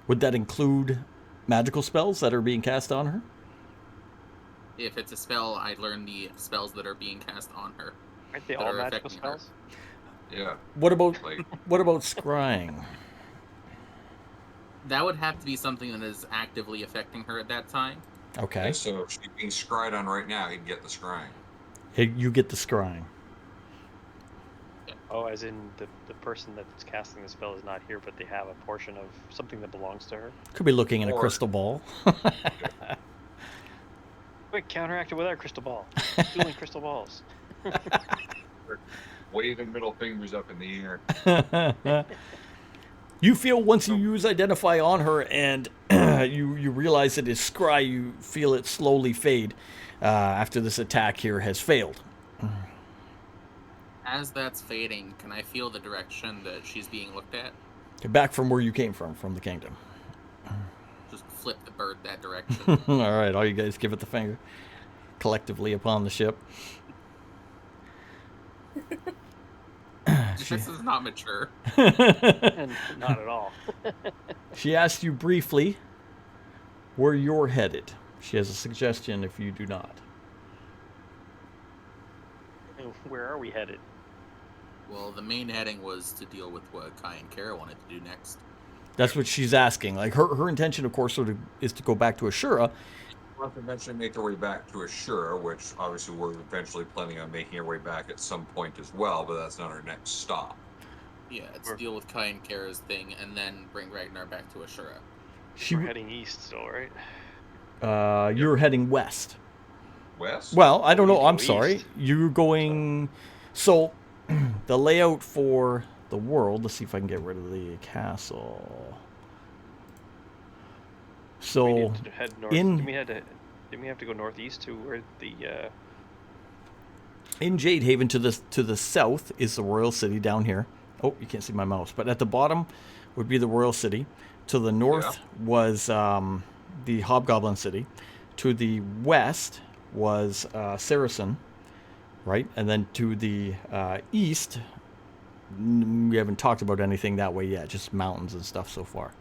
Would that include magical spells that are being cast on her? If it's a spell, I learn the spells that are being cast on her. Aren't they that all are magical affecting her. spells? Yeah. What about Like, scrying? That would have to be something that is actively affecting her at that time. Okay. so if she's being scryed on right now, he'd get the scrying. You get the scrying. Oh, as in the person that's casting the spell is not here, but they have a portion of something that belongs to her. Could be looking in a Or- crystal ball. Quick, counteract it with our crystal ball. Dueling crystal balls. Waving middle fingers up in the air. You feel once you use Identify on her and you realize it is scry, you feel it slowly fade after this attack here has failed. As that's fading, can I feel the direction that she's being looked at? Get back from where you came from the kingdom. Just flip the bird that direction. All right, all you guys give it the finger collectively upon the ship. This is not mature. And not at all. She asked you briefly where you're headed. She has a suggestion if you do not. Where are we headed? Well, the main heading was to deal with what Kai and Kara wanted to do next. That's what she's asking. Like her intention, of course, is to go back to Ashura. We'll have to eventually make our way back to Ashura, which obviously we're eventually planning on making our way back at some point as well, but that's not our next stop. Yeah, it's deal with Kai and Kara's thing, and then bring Ragnar back to Ashura. We're heading east still, right? You're heading west. West? Well, I don't We know. go I'm sorry. east. You're going. So, the layout for the world. Let's see if I can get rid of the castle. We So, need to head north. in- Didn't we have to go northeast to where the in Jade Haven to the south is the Royal City down here. Oh, you can't see my mouse, but at the bottom would be the Royal City. To the north was the Hobgoblin City. To the west was Saracen, right? And then to the east, we haven't talked about anything that way yet, just mountains and stuff so far.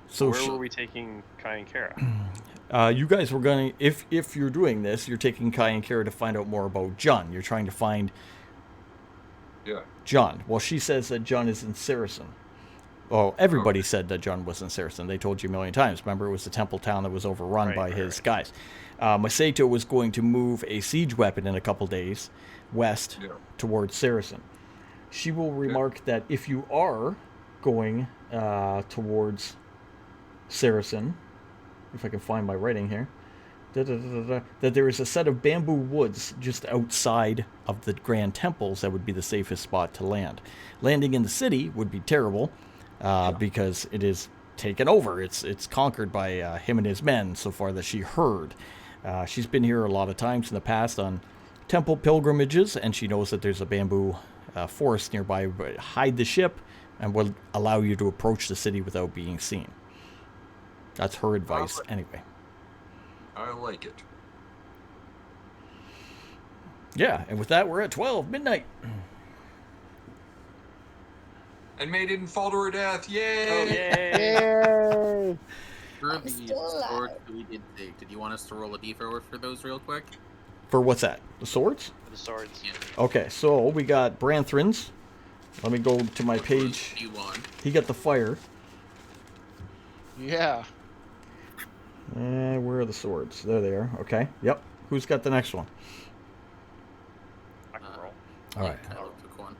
So where were we taking Kai and Kara? you guys were going to, if you're doing this, you're taking Kai and Kara to find out more about Jun. You're trying to find Jun. Well, she says that Jun is in Saracen. Oh, everybody said that Jun was in Saracen. They told you a million times. Remember, it was the temple town that was overrun by his guys. Masato was going to move a siege weapon in a couple days west towards Saracen. she will remark that if you are going towards Saracen, if I can find my writing here, that there is a set of bamboo woods just outside of the Grand Temples that would be the safest spot to land. Landing in the city would be terrible because it is taken over. It's conquered by him and his men so far that she heard. She's been here a lot of times in the past on temple pilgrimages, and she knows that there's a bamboo forest nearby. But hide the ship and will allow you to approach the city without being seen. That's her advice anyway. I like it. Yeah, and with that, we're at 12 midnight. And May didn't fall to her death. Yay! Oh, yay! Yay! For I'm the still alive. sword that we did take, did you want us to roll a d4 for those real quick? For what's that? The swords? For the swords. Yeah. Okay, so we got Branthrin's. Let me go to my What page. do you want? He got the fire. Yeah. Where are the swords? There they are. Okay. Yep. Who's got the next one? I can roll. All right. Kylo took one.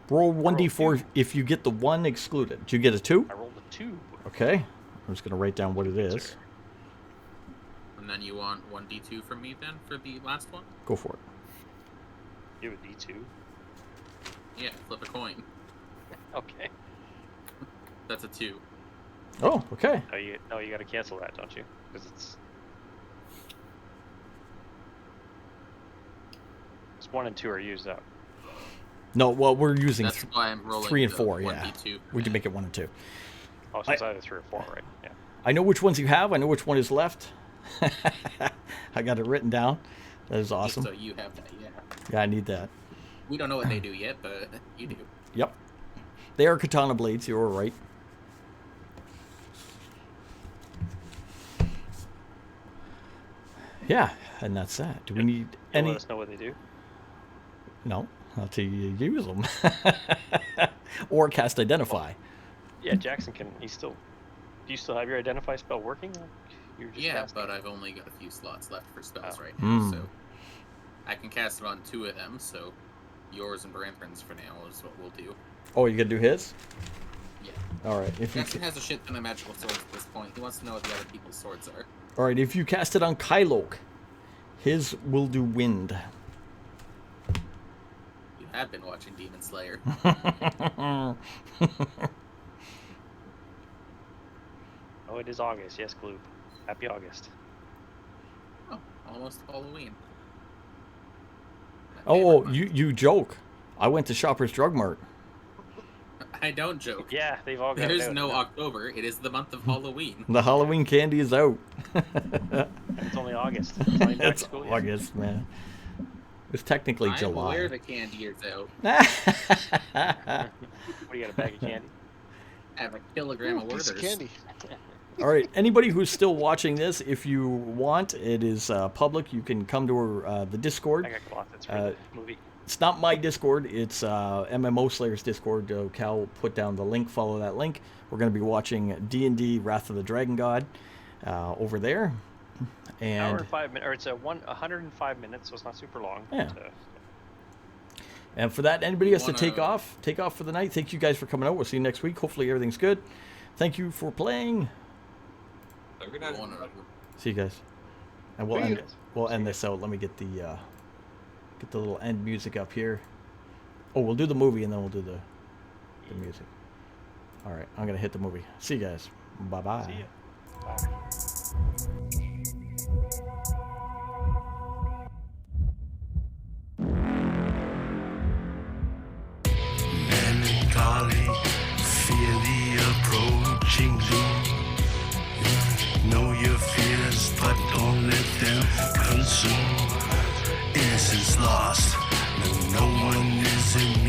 Roll 1d4 if you get the one excluded. Did you get a 2? I rolled a 2. Okay. I'm just going to write down what it is. And then you want 1d2 from me then for the last one? Go for it. You have a D2. Yeah, flip a coin. Okay. That's a 2. Oh, okay. No, you got to cancel that, don't you? Because it's 1 and 2 are used up. No, well, we're using That's why I'm rolling 3 and the 4, yeah. 1d2. We can make it 1 and 2. Oh, so it's either 3 or 4, right? Yeah. I know which ones you have. I know which one is left. I got it written down. That is awesome. So you have that, yeah. Yeah, I need that. We don't know what they do yet, but you do. Yep. They are katana blades. You're right. Yeah, and that's that. Do we need You'll any? let us know what they do. No, until you use them. Or cast Identify. Yeah, Jackson can. He's still. Do you still have your identify spell working? Or you're just Yeah, casting? but I've only got a few slots left for spells Oh. right now, Hmm. so I can cast it on 2 of them, so yours and Branthrin's for now is what we'll do. Oh, you gonna do his? Yeah. All right. If you Jackson has a shit ton of magical swords at this point. He wants to know what the other people's swords are. all right, if you cast it on Kylok, his will do wind. You have been watching Demon Slayer. Oh, it is August. Yes, Gloop. Happy August. Oh, almost Halloween. My Oh, favorite month. you joke. I went to Shoppers Drug Mart. I don't joke. Yeah, they've all got. There's it. no October. It is the month of Halloween. The Halloween candy is out. It's only August. It's only back to It's school yet. August, man. It's technically I'm July. aware the candy is out. What do you got? A bag of candy? I have a kilogram Ooh, of piece of Werther's. candy. All right, anybody who's still watching this, if you want, it is public. You can come to the Discord. I got cloth. That's for the movie. It's not my Discord. It's MMO Slayer's Discord. Cal put down the link. Follow that link. We're going to be watching D&D Wrath of the Dragon God over there. Hour And and 5 minutes, or it's 105 minutes, so it's not super long. Yeah. But, and for that, anybody has to Wanna- take off for the night. Thank you guys for coming out. We'll see you next week. Hopefully everything's good. Thank you for playing. Have a good night. One of- See you guys. And we'll See end, you. we'll end this out. Let me get the little end music up here. Oh, we'll do the movie and then we'll do the music. All right, I'm gonna hit the movie. See you guys. Bye bye. see ya. Bye. Melancholy, fear the approaching doom. Know your fears, but don't let them consume. Innocence lost, no one is immune.